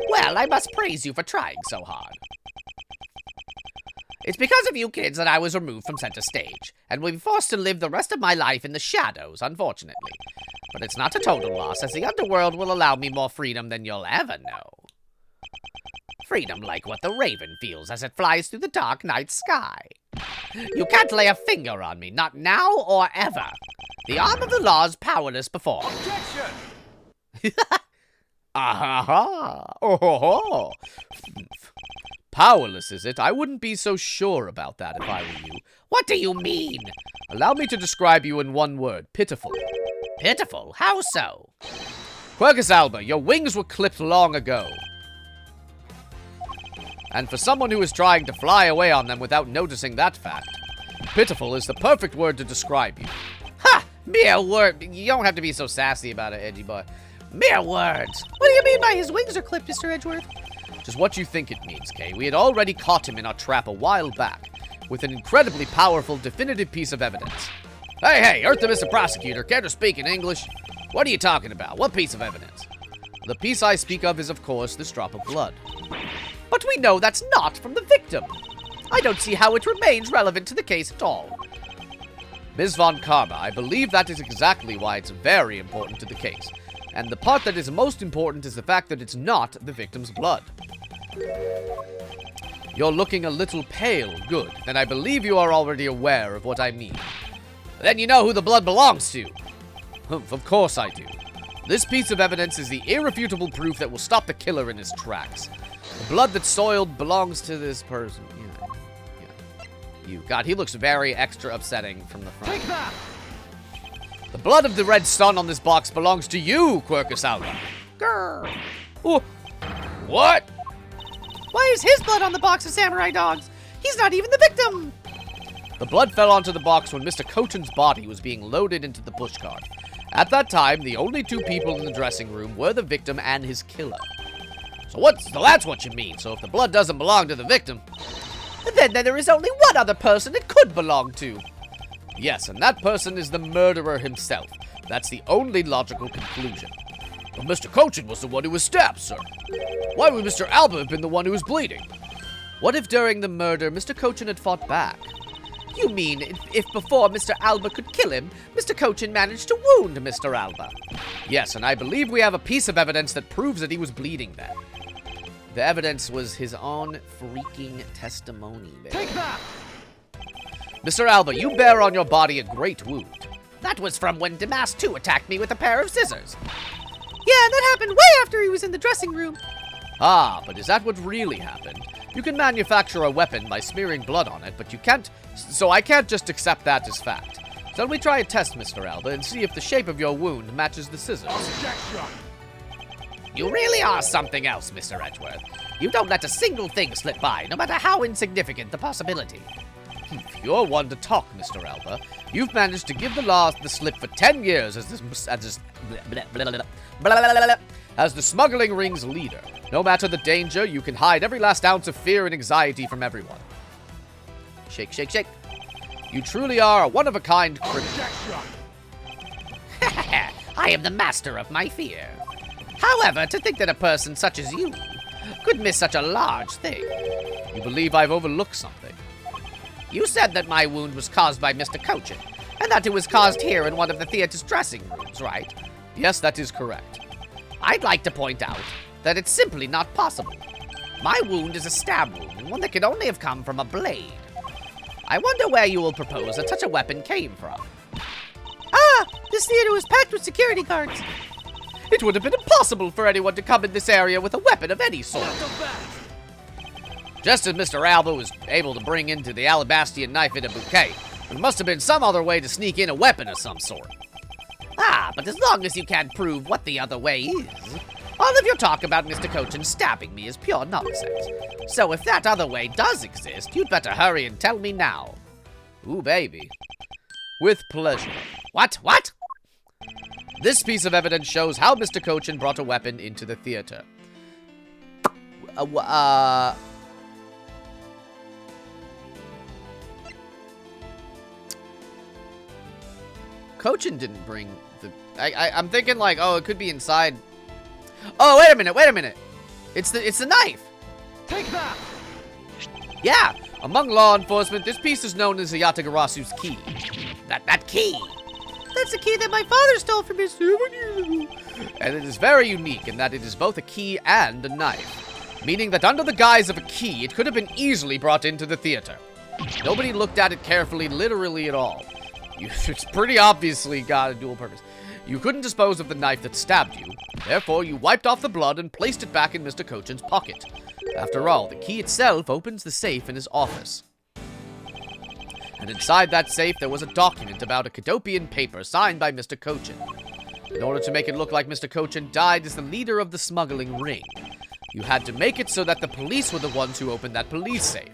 Well, I must praise you for trying so hard. It's because of you kids that I was removed from center stage, and will be forced to live the rest of my life in the shadows, unfortunately. But it's not a total loss, as the underworld will allow me more freedom than you'll ever know. Freedom like what the raven feels as it flies through the dark night sky. You can't lay a finger on me, not now or ever. The arm of the law is powerless before me. Objection! Ah-ha-ha! Oh-ho-ho! Powerless, is it? I wouldn't be so sure about that if I were you. What do you mean? Allow me to describe you in one word. Pitiful. Pitiful? How so? Quercus Alba, your wings were clipped long ago. And for someone who is trying to fly away on them without noticing that fact, Pitiful is the perfect word to describe you. Ha! Mere word. You don't have to be so sassy about it, Edgy Boy. Mere words. What do you mean by his wings are clipped, Mr. Edgeworth? Just what you think it means, Kay. We had already caught him in our trap a while back, with an incredibly powerful, definitive piece of evidence. Hey, Eartha, Mr. Prosecutor, care to speak in English? What are you talking about? What piece of evidence? The piece I speak of is, of course, this drop of blood. But we know that's not from the victim. I don't see how it remains relevant to the case at all. Ms. Von Karma, I believe that is exactly why it's very important to the case. And the part that is most important is the fact that it's not the victim's blood. You're looking a little pale. Good. Then I believe you are already aware of what I mean. Then you know who the blood belongs to. Humph, of course I do. This piece of evidence is the irrefutable proof that will stop the killer in his tracks. The blood that's soiled belongs to this person. God, he looks very extra upsetting from the front. Take that! The blood of the red sun on this box belongs to you, Quercus Alba. Grrr. Oh, what? Why is his blood on the box of samurai dogs? He's not even the victim. The blood fell onto the box when Mr. Cochin's body was being loaded into the pushcart. At that time, the only two people in the dressing room were the victim and his killer. So that's what you mean. So if the blood doesn't belong to the victim, Then there is only one other person it could belong to. Yes, and that person is the murderer himself. That's the only logical conclusion. but Mr. Cochin was the one who was stabbed, sir. Why would Mr. Alba have been the one who was bleeding? What if during the murder, Mr. Cochin had fought back? You mean if before Mr. Alba could kill him, Mr. Cochin managed to wound Mr. Alba? Yes, and I believe we have a piece of evidence that proves that he was bleeding then. The evidence was his own freaking testimony, baby. Take that! Mr. Alba, you bear on your body a great wound. That was from when Damas 2 attacked me with a pair of scissors. Yeah, that happened way after he was in the dressing room. Ah, but is that what really happened? You can manufacture a weapon by smearing blood on it, but you can't... So I can't just accept that as fact. So let me try a test, Mr. Alba, and see if the shape of your wound matches the scissors. Objection! You really are something else, Mr. Edgeworth. You don't let a single thing slip by, no matter how insignificant the possibility. You're one to talk, Mr. Alba. You've managed to give the law the slip for 10 years as the smuggling ring's leader. No matter the danger, you can hide every last ounce of fear and anxiety from everyone. Shake, shake, shake. You truly are a one-of-a-kind criminal. Objection! I am the master of my fear. However, to think that a person such as you could miss such a large thing. You believe I've overlooked something? You said that my wound was caused by Mr. Cochin, and that it was caused here in one of the theater's dressing rooms, right? Yes, that is correct. I'd like to point out that it's simply not possible. My wound is a stab wound, one that could only have come from a blade. I wonder where you will propose that such a weapon came from. Ah! This theater was packed with security guards. It would have been impossible for anyone to come in this area with a weapon of any sort. Just as Mr. Alba was able to bring into the Alabastian knife in a bouquet, there must have been some other way to sneak in a weapon of some sort. Ah, but as long as you can't prove what the other way is, all of your talk about Mr. Cochin stabbing me is pure nonsense. So if that other way does exist, you'd better hurry and tell me now. Ooh, baby. With pleasure. What? This piece of evidence shows how Mr. Cochin brought a weapon into the theater. Cochin didn't bring the... I'm thinking like, oh, it could be inside. Oh, wait a minute. It's the knife. Take that! Yeah, among law enforcement, this piece is known as the Yatagarasu's key. That key. That's a key that my father stole from me 7 years ago. And it is very unique in that it is both a key and a knife. Meaning that under the guise of a key, it could have been easily brought into the theater. Nobody looked at it carefully, literally at all. It's pretty obviously got a dual purpose. You couldn't dispose of the knife that stabbed you. Therefore, you wiped off the blood and placed it back in Mr. Cochin's pocket. After all, the key itself opens the safe in his office. And inside that safe, there was a document about a Cadopian paper signed by Mr. Cochin. In order to make it look like Mr. Cochin died as the leader of the smuggling ring, you had to make it so that the police were the ones who opened that police safe.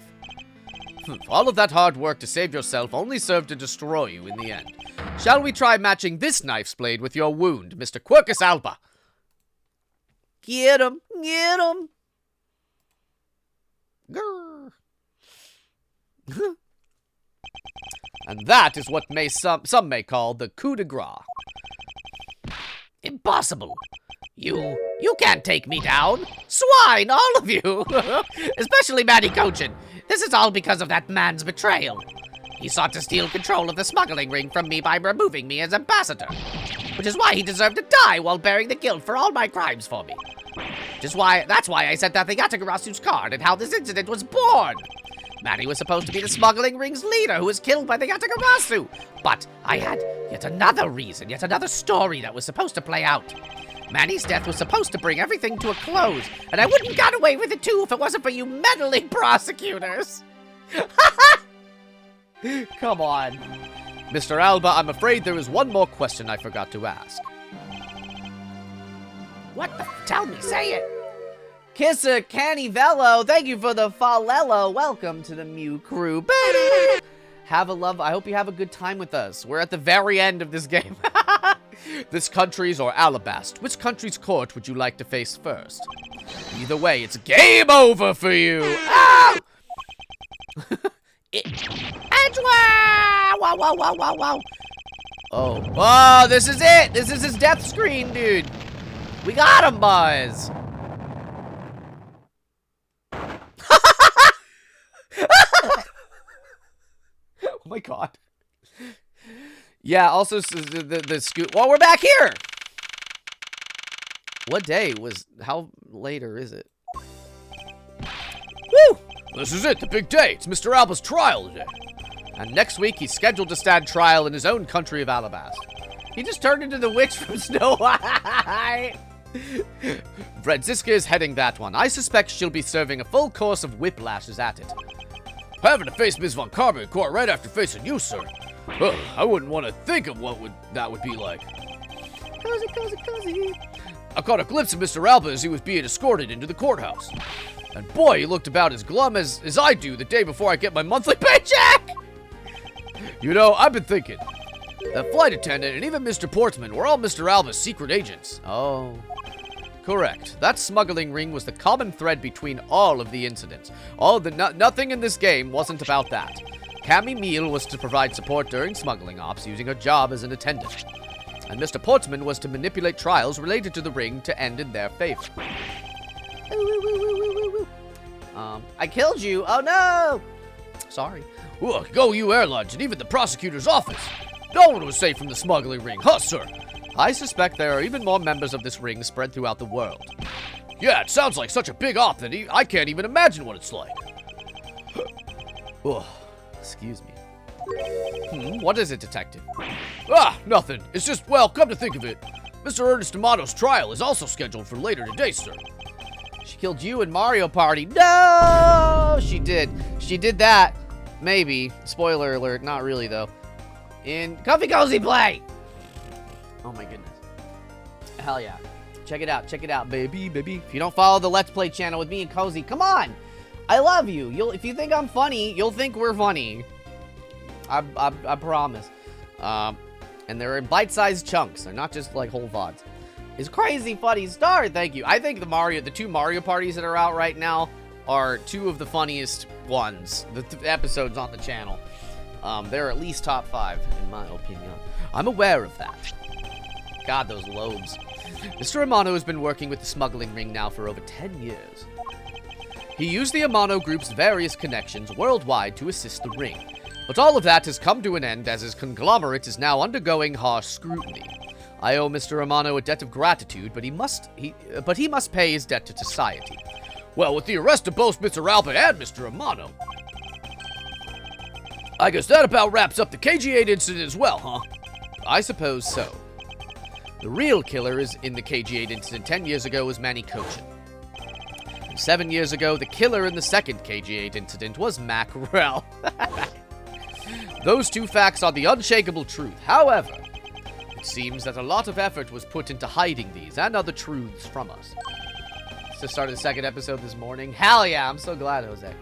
All of that hard work to save yourself only served to destroy you in the end. Shall we try matching this knife's blade with your wound, Mr. Quercus Alba? Get him! Get him! Grr. And that is what some may call the coup de grace. Impossible. You can't take me down. Swine, all of you. Especially Manny Cochin. This is all because of that man's betrayal. He sought to steal control of the smuggling ring from me by removing me as ambassador. Which is why he deserved to die while bearing the guilt for all my crimes for me. That's why I sent out the Yatagarasu's card and how this incident was born. Manny was supposed to be the smuggling ring's leader who was killed by the Yatagarasu. But I had yet another reason, yet another story that was supposed to play out. Manny's death was supposed to bring everything to a close, and I wouldn't have got away with it too if it wasn't for you meddling prosecutors. Come on. Mr. Alba, I'm afraid there is one more question I forgot to ask. What the tell me, say it. Kissa Canivello, thank you for the Falello. Welcome to the Mew crew. I hope you have a good time with us. We're at the very end of this game. This country's or Alabast. Which country's court would you like to face first? Either way, it's game over for you. Ow! Edgeworth! Wow, wow, wow, wow, wow. Oh, this is it. This is his death screen, dude. We got him, boys. Oh my god. Yeah, also the scoot. Well, we're back here. What day was, how later is it? Woo! This is it, the big day. It's Mr. Alba's trial today. And next week, he's scheduled to stand trial in his own country of Alabast. He just turned into the witch from Snow White. Franziska is heading that one. I suspect she'll be serving a full course of whiplashes at it. Having to face Ms. Von Karma in court right after facing you, sir. Ugh, I wouldn't want to think of what that would be like. Cozy, cozy, cozy. I caught a glimpse of Mr. Alba as he was being escorted into the courthouse. And boy, he looked about as glum as I do the day before I get my monthly paycheck! You know, I've been thinking. The flight attendant and even Mr. Portsman were all Mr. Alba's secret agents. Oh. Correct. That smuggling ring was the common thread between all of the incidents. Nothing in this game wasn't about that. Cammy Meal was to provide support during smuggling ops using her job as an attendant. And Mr. Portsman was to manipulate trials related to the ring to end in their favor. I killed you. Oh no! Sorry. Ugh, go you airlines and even the prosecutor's office. No one was safe from the smuggling ring, huh, sir? I suspect there are even more members of this ring spread throughout the world. Yeah, it sounds like such a big op that I can't even imagine what it's like. Oh, excuse me. What is it, detective? Ah, nothing. It's just, well, come to think of it, Mr. Ernest Amato's trial is also scheduled for later today, sir. She killed you in Mario Party. No! She did. She did that. Maybe. Spoiler alert. Not really, though. In Comfy Cozy Play! Oh my goodness. Hell yeah. Check it out, baby, baby. If you don't follow the Let's Play channel with me and Cozy, come on! I love you. If you think I'm funny, you'll think we're funny. I promise. And they're in bite-sized chunks. They're not just like whole VODs. It's crazy funny star, thank you. I think the two Mario parties that are out right now are two of the funniest ones. The episodes on the channel. They're at least top 5, in my opinion. I'm aware of that. God, those lobes. Mr. Amano has been working with the smuggling ring now for over 10 years. He used the Amano Group's various connections worldwide to assist the ring. But all of that has come to an end as his conglomerate is now undergoing harsh scrutiny. I owe Mr. Amano a debt of gratitude, but he must pay his debt to society. Well, with the arrest of both Mr. Alba and Mr. Amano, I guess that about wraps up the KG-8 incident as well, huh? I suppose so. The real killer is in the KG-8 incident 10 years ago was Manny Cochin. And 7 years ago, the killer in the second KG-8 incident was Mackerel. Those two facts are the unshakable truth. However, it seems that a lot of effort was put into hiding these and other truths from us. It's the start of the second episode this morning. Hell yeah, I'm so glad, Jose.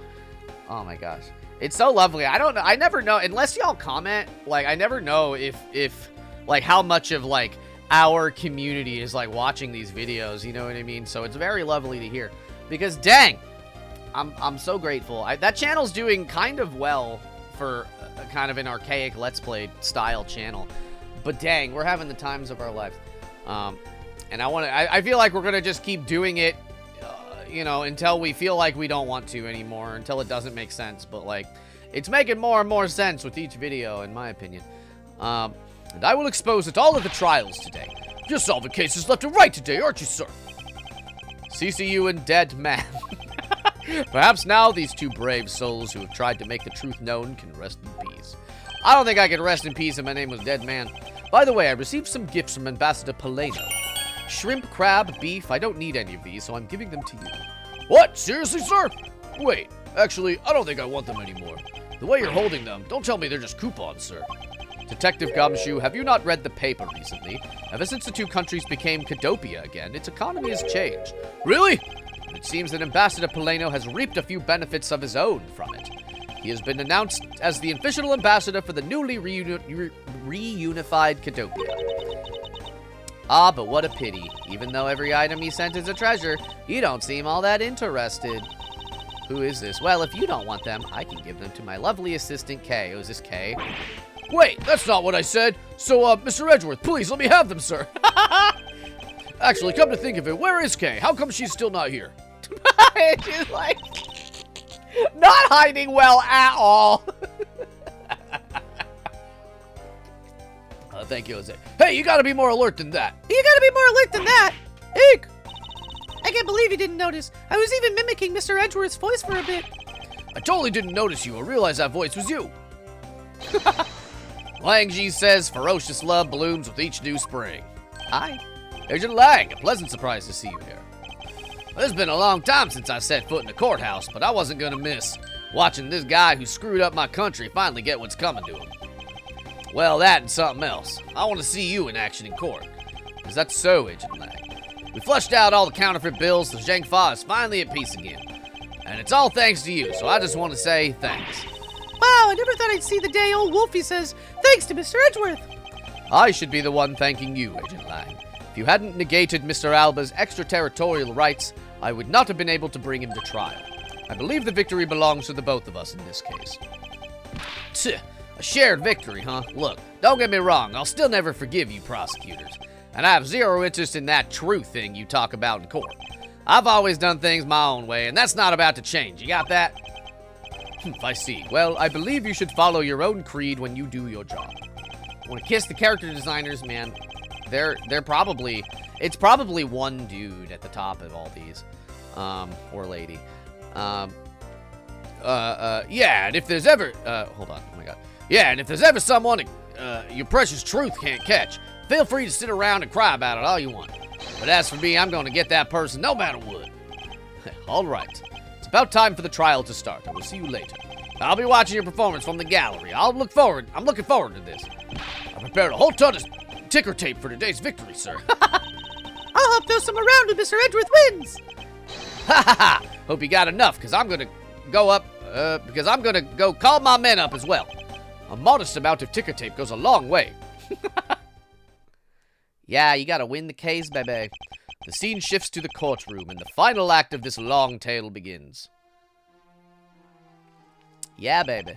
Oh my gosh. It's so lovely. I don't know. I never know, unless y'all comment, like, I never know if, like, how much of, like, our community is, like, watching these videos, you know what I mean? So it's very lovely to hear. Because, dang, I'm so grateful. That channel's doing kind of well for kind of an archaic Let's Play style channel. But, dang, we're having the times of our lives. And I feel like we're going to just keep doing it, you know, until we feel like we don't want to anymore, until it doesn't make sense. But, like, it's making more and more sense with each video, in my opinion. And I will expose it all of the trials today. You're solving cases left and right today, aren't you, sir? CCU and dead man. Perhaps now these two brave souls who have tried to make the truth known can rest in peace. I don't think I can rest in peace if my name was Dead Man. By the way, I received some gifts from Ambassador Paleno. Shrimp, crab, beef. I don't need any of these, so I'm giving them to you. What? Seriously, sir? Wait, actually, I don't think I want them anymore. The way you're holding them, don't tell me they're just coupons, sir. Detective Gumshoe, have you not read the paper recently? Ever since the two countries became Cadopia again, its economy has changed. Really? It seems that Ambassador Paleno has reaped a few benefits of his own from it. He has been announced as the official ambassador for the newly reunified Cadopia. Ah, but what a pity. Even though every item he sent is a treasure, you don't seem all that interested. Who is this? Well, if you don't want them, I can give them to my lovely assistant, Kay. Oh, is this Kay? Wait, that's not what I said. So, Mr. Edgeworth, please let me have them, sir. Actually, come to think of it, where is Kay? How come she's still not here? She's like, not hiding well at all. Thank you, Jose. Hey, you gotta be more alert than that. You gotta be more alert than that. Eek! I can't believe you didn't notice. I was even mimicking Mr. Edgeworth's voice for a bit. I totally didn't notice you or realize that voice was you. Langji says ferocious love blooms with each new spring. Hi. Agent Lang, a pleasant surprise to see you here. Well, it's been a long time since I set foot in the courthouse, but I wasn't gonna miss watching this guy who screwed up my country finally get what's coming to him. Well, that and something else. I want to see you in action in court. Is that so, Agent Lang? We flushed out all the counterfeit bills, so Zhang Fa is finally at peace again. And it's all thanks to you, so I just want to say thanks. Wow, I never thought I'd see the day old Wolfie says, thanks to Mr. Edgeworth. I should be the one thanking you, Agent Lang. If you hadn't negated Mr. Alba's extraterritorial rights, I would not have been able to bring him to trial. I believe the victory belongs to the both of us in this case. Tch, a shared victory, huh? Look, don't get me wrong, I'll still never forgive you prosecutors. And I have zero interest in that truth thing you talk about in court. I've always done things my own way, and that's not about to change. You got that? I see. Well, I believe you should follow your own creed when you do your job. I want to kiss the character designers, man. They're probably... It's probably one dude at the top of all these. Or lady. Yeah, and if there's ever... hold on. Oh, my God. Yeah, and if there's ever someone your precious truth can't catch, feel free to sit around and cry about it all you want. But as for me, I'm going to get that person no matter what. All right. It's about time for the trial to start. I will see you later. I'll be watching your performance from the gallery. I'm looking forward to this. I prepared a whole ton of ticker tape for today's victory, sir. I'll help throw some around when Mr. Edgeworth wins. Ha ha ha! Hope you got enough, because I'm gonna go call my men up as well. A modest amount of ticker tape goes a long way. Yeah, you gotta win the case, baby. The scene shifts to the courtroom, and the final act of this long tale begins. Yeah, baby.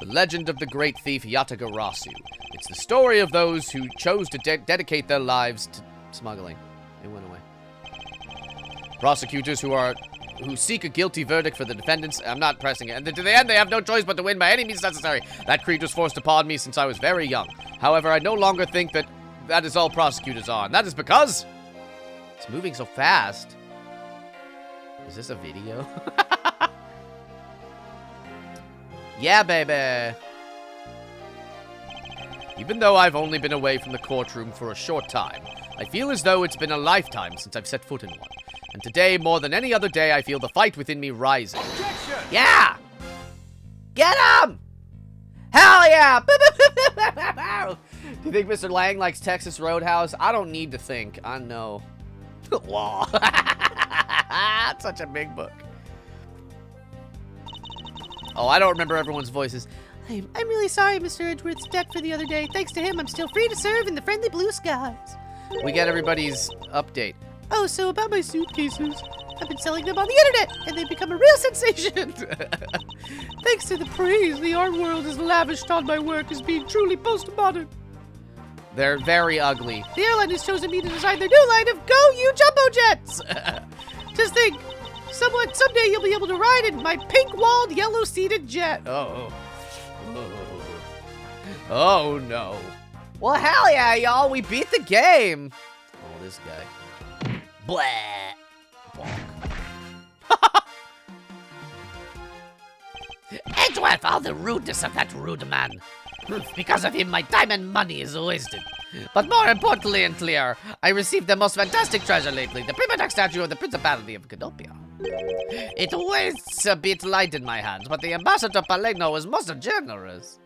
The legend of the great thief Yatagarasu. It's the story of those who chose to dedicate their lives to smuggling. It went away. Prosecutors who seek a guilty verdict for the defendants. I'm not pressing it. And to the end, they have no choice but to win by any means necessary. That creed was forced upon me since I was very young. However, I no longer think that is all prosecutors are. And that is because it's moving so fast. Is this a video? Yeah, baby. Even though I've only been away from the courtroom for a short time, I feel as though it's been a lifetime since I've set foot in one. And today, more than any other day, I feel the fight within me rising. Objection! Yeah! Get him! Hell yeah! Do you think Mr. Lang likes Texas Roadhouse? I don't need to think. I know. Law. Such a big book. Oh, I don't remember everyone's voices. I'm really sorry, Mr. Edgeworth's debt for the other day. Thanks to him, I'm still free to serve in the friendly blue skies. We get everybody's update. Oh, so about my suitcases. I've been selling them on the internet, and they've become a real sensation. Thanks to the praise the art world has lavished on my work as being truly postmodern. They're very ugly. The airline has chosen me to design their new line of Go You Jumbo Jets. Just think, someday you'll be able to ride in my pink-walled, yellow-seated jet. Oh, no. Well, hell yeah, y'all. We beat the game. Oh, this guy. Blah. Bonk. Edgeworth, all the rudeness of that rude man. Because of him, my time and money is wasted. But more importantly and clear, I received the most fantastic treasure lately, the primitive statue of the Principality of Cadopia. It weighs a bit light in my hands, but the Ambassador Palegno was most generous.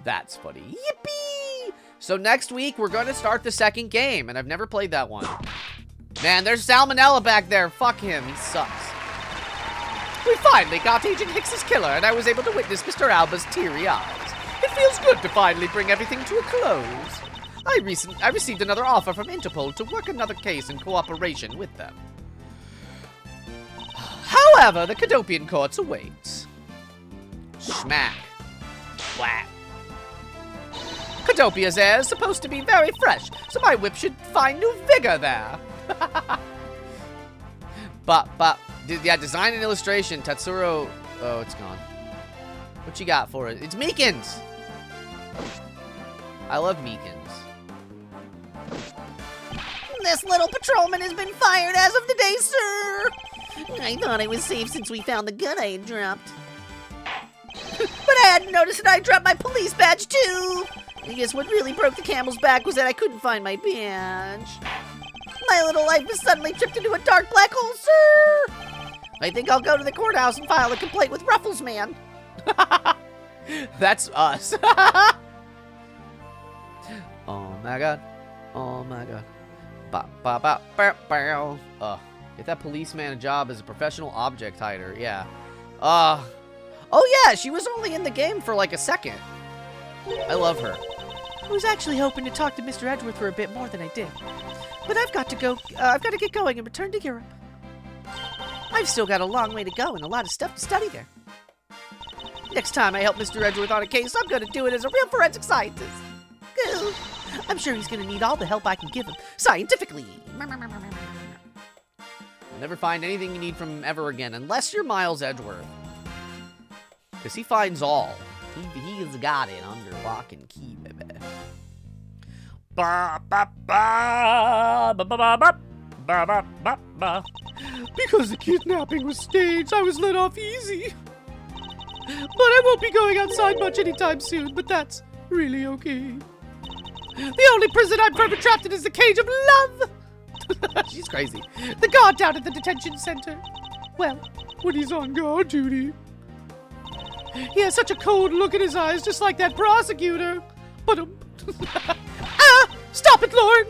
That's funny. Yippee! So next week, we're going to start the second game, and I've never played that one. Man, there's Salmonella back there. Fuck him. He sucks. We finally got Agent Hicks's killer, and I was able to witness Mr. Alba's teary eyes. It feels good to finally bring everything to a close. I received another offer from Interpol to work another case in cooperation with them. However, the Cadopian courts await. Smack. Whack. Cadopia's air is supposed to be very fresh, so my whip should find new vigor there. Yeah, design and illustration, Tatsuro. Oh, it's gone. What you got for it? It's Meekins. I love Meekins. This little patrolman has been fired as of today, sir. I thought I was safe since we found the gun I had dropped. But I hadn't noticed that I dropped my police badge, too. I guess what really broke the camel's back was that I couldn't find my badge. My little life was suddenly tripped into a dark black hole, sir. I think I'll go to the courthouse and file a complaint with Ruffles Man. That's us. Oh my god. Oh my god. Ba ba ba ba ba. Get that policeman a job as a professional object hider. Yeah. Oh yeah, she was only in the game for like a second. I love her. I was actually hoping to talk to Mr. Edgeworth for a bit more than I did. But I've got to go. I've got to get going and return to Europe. I've still got a long way to go and a lot of stuff to study there. Next time I help Mr. Edgeworth on a case, I'm going to do it as a real forensic scientist. I'm sure he's going to need all the help I can give him, scientifically. You'll never find anything you need from him ever again, unless you're Miles Edgeworth. Because he finds all. He's got it under lock and key, baby. Ba ba ba ba ba ba ba ba ba ba. Because the kidnapping was staged, I was let off easy. But I won't be going outside much anytime soon, but that's really okay. The only prison I'm forever trapped in is the cage of love. She's crazy. The guard down at the detention center. Well, when he's on guard duty. He has such a cold look in his eyes, just like that prosecutor. But stop it, Lord!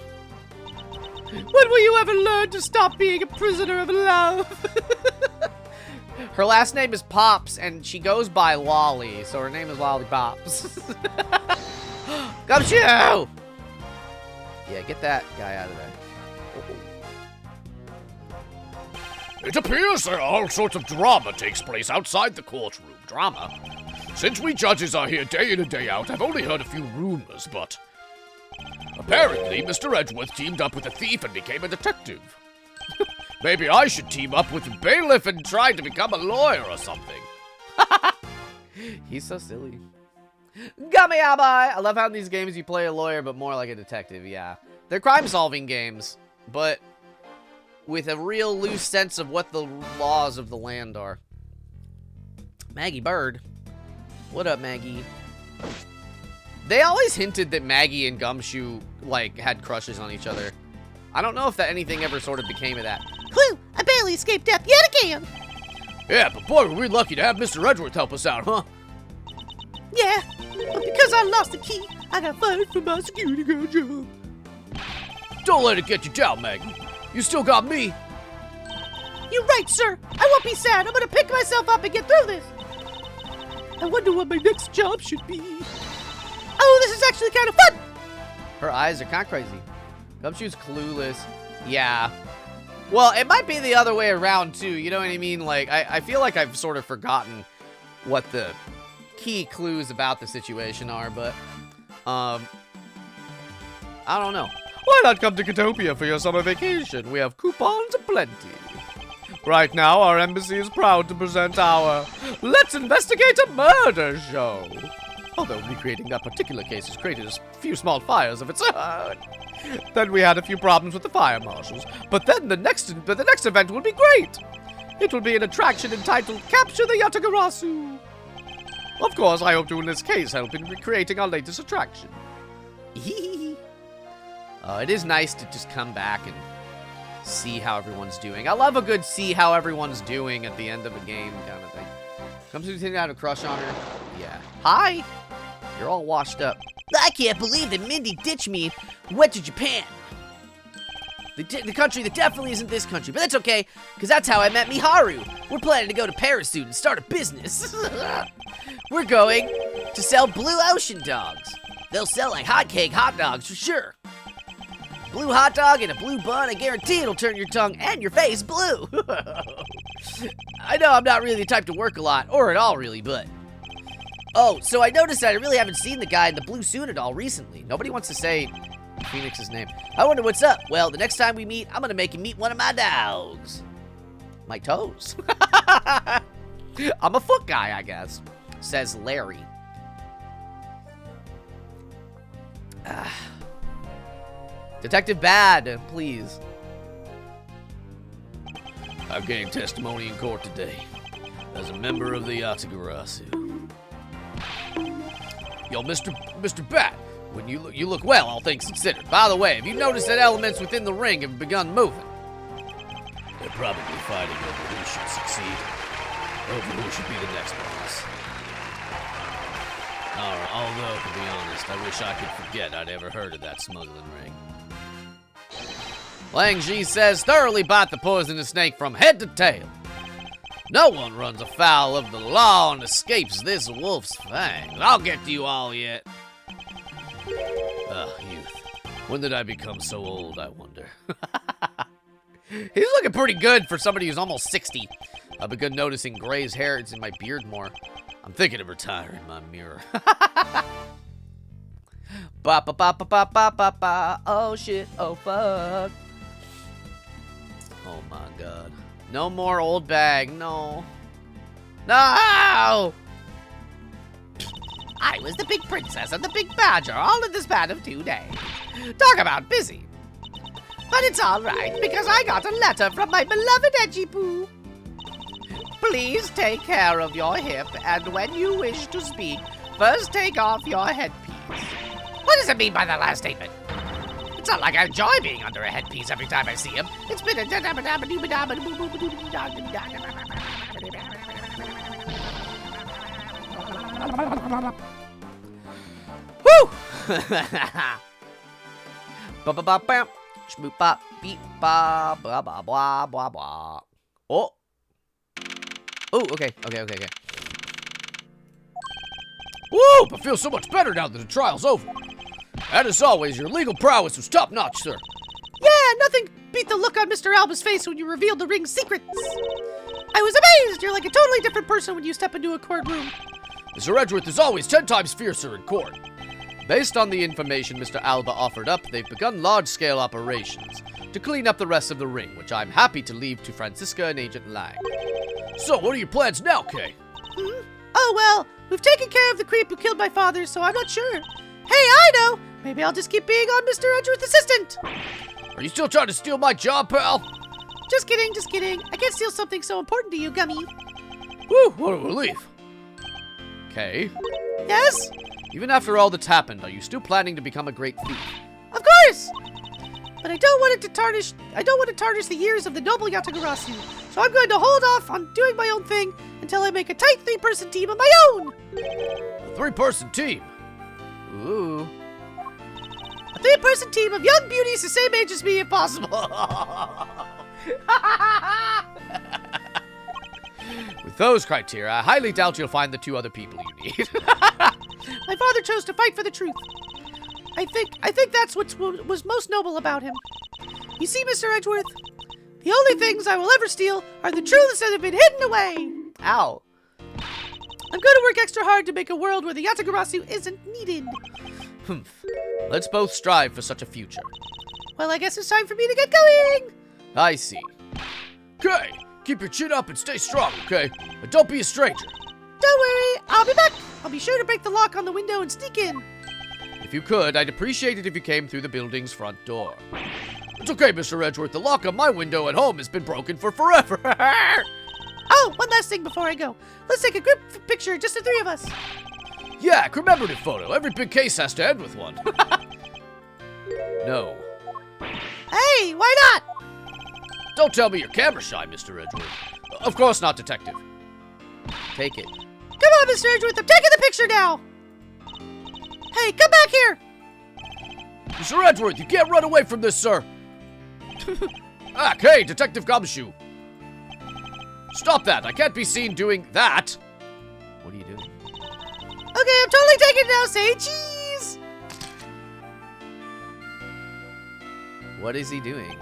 When will you ever learn to stop being a prisoner of love? Her last name is Pops, and she goes by Lolly, so her name is Lollipops. Gumshoe! Yeah, get that guy out of there. It appears that all sorts of drama takes place outside the courtroom. Drama? Since we judges are here day in and day out, I've only heard a few rumors, but apparently Mr. Edgeworth teamed up with a thief and became a detective. Maybe I should team up with a bailiff and try to become a lawyer or something. He's so silly. Gummy Abai! I love how in these games you play a lawyer, but more like a detective, yeah. They're crime-solving games, but with a real loose sense of what the laws of the land are. Maggie Bird. What up, Maggie? They always hinted that Maggie and Gumshoe, like, had crushes on each other. I don't know if that anything ever sort of became of that. Whew! I barely escaped death yet again! Yeah, but boy, were we lucky to have Mr. Edgeworth help us out, huh? Yeah, but because I lost the key, I got fired from my security guard job. Don't let it get you down, Maggie. You still got me. You're right, sir. I won't be sad. I'm gonna pick myself up and get through this. I wonder what my next job should be. Oh, this is actually kind of fun. Her eyes are kind of crazy. Gumshoe's clueless. Yeah. Well, it might be the other way around, too. You know what I mean? Like, I feel like I've sort of forgotten what the key clues about the situation are, but, I don't know. Why not come to Catopia for your summer vacation? We have coupons aplenty. Right now, our embassy is proud to present our Let's Investigate a Murder show. Although recreating that particular case has created a few small fires of its own. Then we had a few problems with the fire marshals. But then the next event will be great. It will be an attraction entitled Capture the Yatagarasu. Of course, I hope to, in this case, help in recreating our latest attraction. It is nice to just come back and see how everyone's doing. I love a good see how everyone's doing at the end of a game kind of thing. Comes to think I have a crush on her. Yeah. Hi. You're all washed up. I can't believe that Mindy ditched me and went to Japan. The country that definitely isn't this country, but that's okay, because that's how I met Miharu. We're planning to go to Paris soon and start a business. We're going to sell Blue Ocean dogs. They'll sell like hotcake hot dogs for sure. Blue hot dog and a blue bun, I guarantee it'll turn your tongue and your face blue. I know I'm not really the type to work a lot, or at all really, but... Oh, so I noticed that I really haven't seen the guy in the blue suit at all recently. Nobody wants to say Phoenix's name. I wonder what's up. Well, the next time we meet, I'm gonna make him meet one of my dogs. My toes. I'm a foot guy, I guess, says Larry. Detective Bad, please. I've gained testimony in court today as a member of the Yatagarasu. Yo, Mr. Bat, when you look well, all things considered. By the way, have you noticed that elements within the ring have begun moving? They're probably fighting over who should succeed, over who should be the next boss. Although, to be honest, I wish I could forget I'd ever heard of that smuggling ring. Lang Ji says, thoroughly bite the poisonous snake from head to tail. No one runs afoul of the law and escapes this wolf's fangs. I'll get to you all yet. Youth. When did I become so old, I wonder? He's looking pretty good for somebody who's almost 60. I've begun noticing Gray's hair in my beard more. I'm thinking of retiring my mirror. Ba ba ba ba ba ba ba ba. Oh shit, oh fuck. Oh my god. No more old bag, no. No! I was the big princess and the big badger all in the span of 2 days. Talk about busy. But it's all right, because I got a letter from my beloved Edgy Poo. Please take care of your hip, and when you wish to speak, first take off your headpiece. What does it mean by that last statement? It's not like I enjoy being under a headpiece every time I see him. It's been a... Woo! Ba ba ba bam. Shmoop ba beep ba blah blah blah blah blah. Oh. Oh, okay. Woo! I feel so much better now that the trial's over. And as always, your legal prowess was top-notch, sir. Yeah, nothing beat the look on Mr. Alba's face when you revealed the ring's secrets. I was amazed. You're like a totally different person when you step into a courtroom. Mr. Edgeworth is always 10 times fiercer in court. Based on the information Mr. Alba offered up, they've begun large-scale operations to clean up the rest of the ring, which I'm happy to leave to Francisca and Agent Lang. So, what are your plans now, Kay? Oh, well, we've taken care of the creep who killed my father, so I'm not sure. Hey, I know! Maybe I'll just keep being on Mr. Edgeworth's assistant. Are you still trying to steal my job, pal? Just kidding, just kidding. I can't steal something so important to you, Gummy. Whew, what a relief. Kay, Yes? even after all that's happened, are you still planning to become a great thief? Of course! But I don't want to tarnish the years of the noble Yatagarasu, so I'm going to hold off on doing my own thing until I make a tight 3-person team of my own! A 3-person team. Ooh. A 3-person team of young beauties the same age as me if possible. those criteria, I highly doubt you'll find the 2 other people you need. My father chose to fight for the truth. I think that's what was most noble about him. You see, Mr. Edgeworth, the only things I will ever steal are the truths that have been hidden away. Ow. I'm going to work extra hard to make a world where the Yatagarasu isn't needed. Humph. Let's both strive for such a future. Well, I guess it's time for me to get going. I see. Okay, keep your chin up and stay strong, okay? And don't be a stranger. Don't worry, I'll be back. I'll be sure to break the lock on the window and sneak in. If you could, I'd appreciate it if you came through the building's front door. It's okay, Mr. Edgeworth. The lock on my window at home has been broken for forever. Oh, one last thing before I go. Let's take a group picture, just the 3 of us. Yeah, commemorative photo. Every big case has to end with one. No. Hey, why not? Don't tell me you're camera shy, Mr. Edgeworth. Of course not, Detective. Take it. Come on, Mr. Edgeworth, I'm taking the picture now. Hey, come back here. Mr. Edgeworth, you can't run away from this, sir. Hey, Detective Gumshoe. Stop that. I can't be seen doing that. What are you doing? Okay, I'm totally taking it now. Say cheese. What is he doing?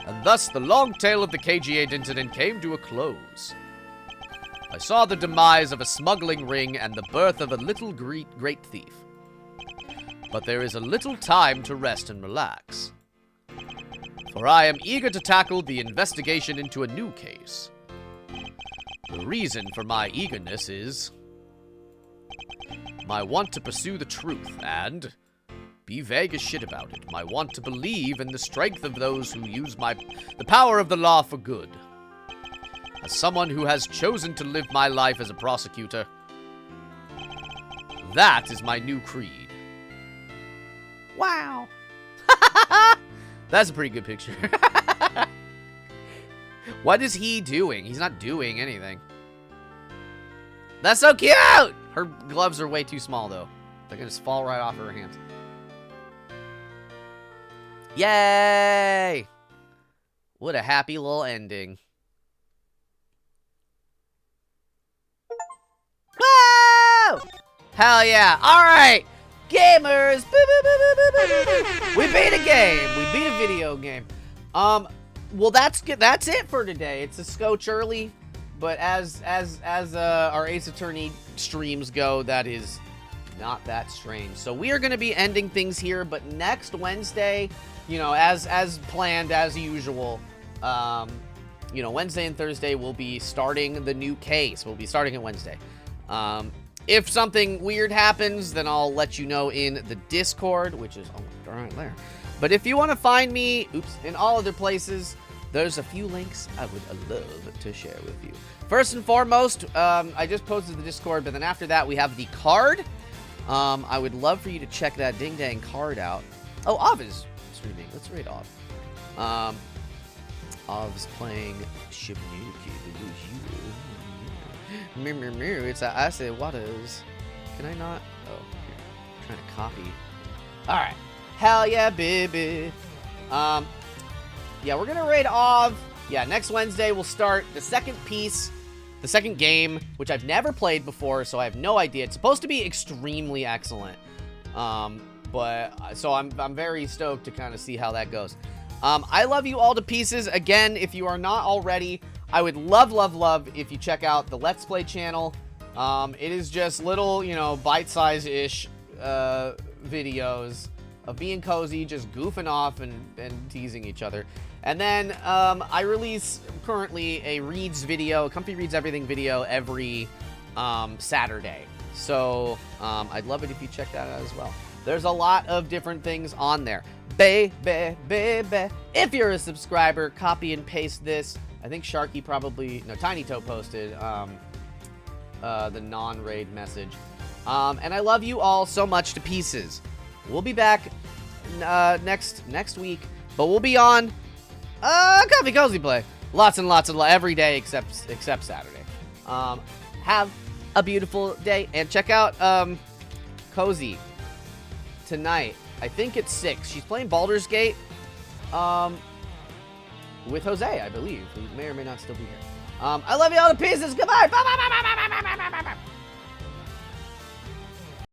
And thus the long tale of the KG8 incident came to a close. I saw the demise of a smuggling ring and the birth of a little great thief. But there is a little time to rest and relax. For I am eager to tackle the investigation into a new case. The reason for my eagerness is my want to pursue the truth and be vague as shit about it. My want to believe in the strength of those who use the power of the law for good. As someone who has chosen to live my life as a prosecutor, that is my new creed. Wow. That's a pretty good picture. What is he doing? He's not doing anything. That's so cute! Her gloves are way too small, though. They're gonna just fall right off her hands. Yay! What a happy little ending. Whoa! Hell yeah! Alright! Gamers! Boo, boo, boo, boo, boo, boo, boo. We beat a game! We beat a video game. Well, that's good. That's it for today. It's a scotch early, but as our Ace Attorney streams go, that is not that strange. So we are going to be ending things here, but next Wednesday, you know, as planned, as usual, you know, Wednesday and Thursday we'll be starting the new case. We'll be starting it Wednesday. If something weird happens, then I'll let you know in the Discord, which is right there. But if you want to find me, in all other places, there's a few links I would love to share with you. First and foremost, I just posted the Discord, but then after that, we have the card. I would love for you to check that ding-dang card out. Oh, Ov is streaming. Let's raid Ov. Ov's playing Shibuki. It's a Icy Waters. Can I not? Oh, here. I'm trying to copy. Alright. Hell yeah, baby. Yeah, we're gonna raid Ov. Yeah, next Wednesday we'll start the second piece, the second game, which I've never played before, so I have no idea. It's supposed to be extremely excellent. So I'm very stoked to kind of see how that goes. I love you all to pieces. Again, if you are not already, I would love if you check out the Let's Play channel. It is just little, you know, bite-size-ish videos of being cozy, just goofing off and teasing each other. And then I release currently a Reads video, a Comfy Reads Everything video every Saturday. So I'd love it if you check that out as well. There's a lot of different things on there. Baby. If you're a subscriber, copy and paste this. I think Sharky probably, no, Tiny Toe posted the non-raid message. And I love you all so much to pieces. We'll be back next week, but we'll be on Coffee Cozy Play. Lots and lots of every day except Saturday. Have a beautiful day, and check out Cozy tonight. I think it's 6. She's playing Baldur's Gate with Jose, I believe, who may or may not still be here. I love you all to pieces. Goodbye. Bye, bye, bye, bye, bye, bye, bye, bye, bye.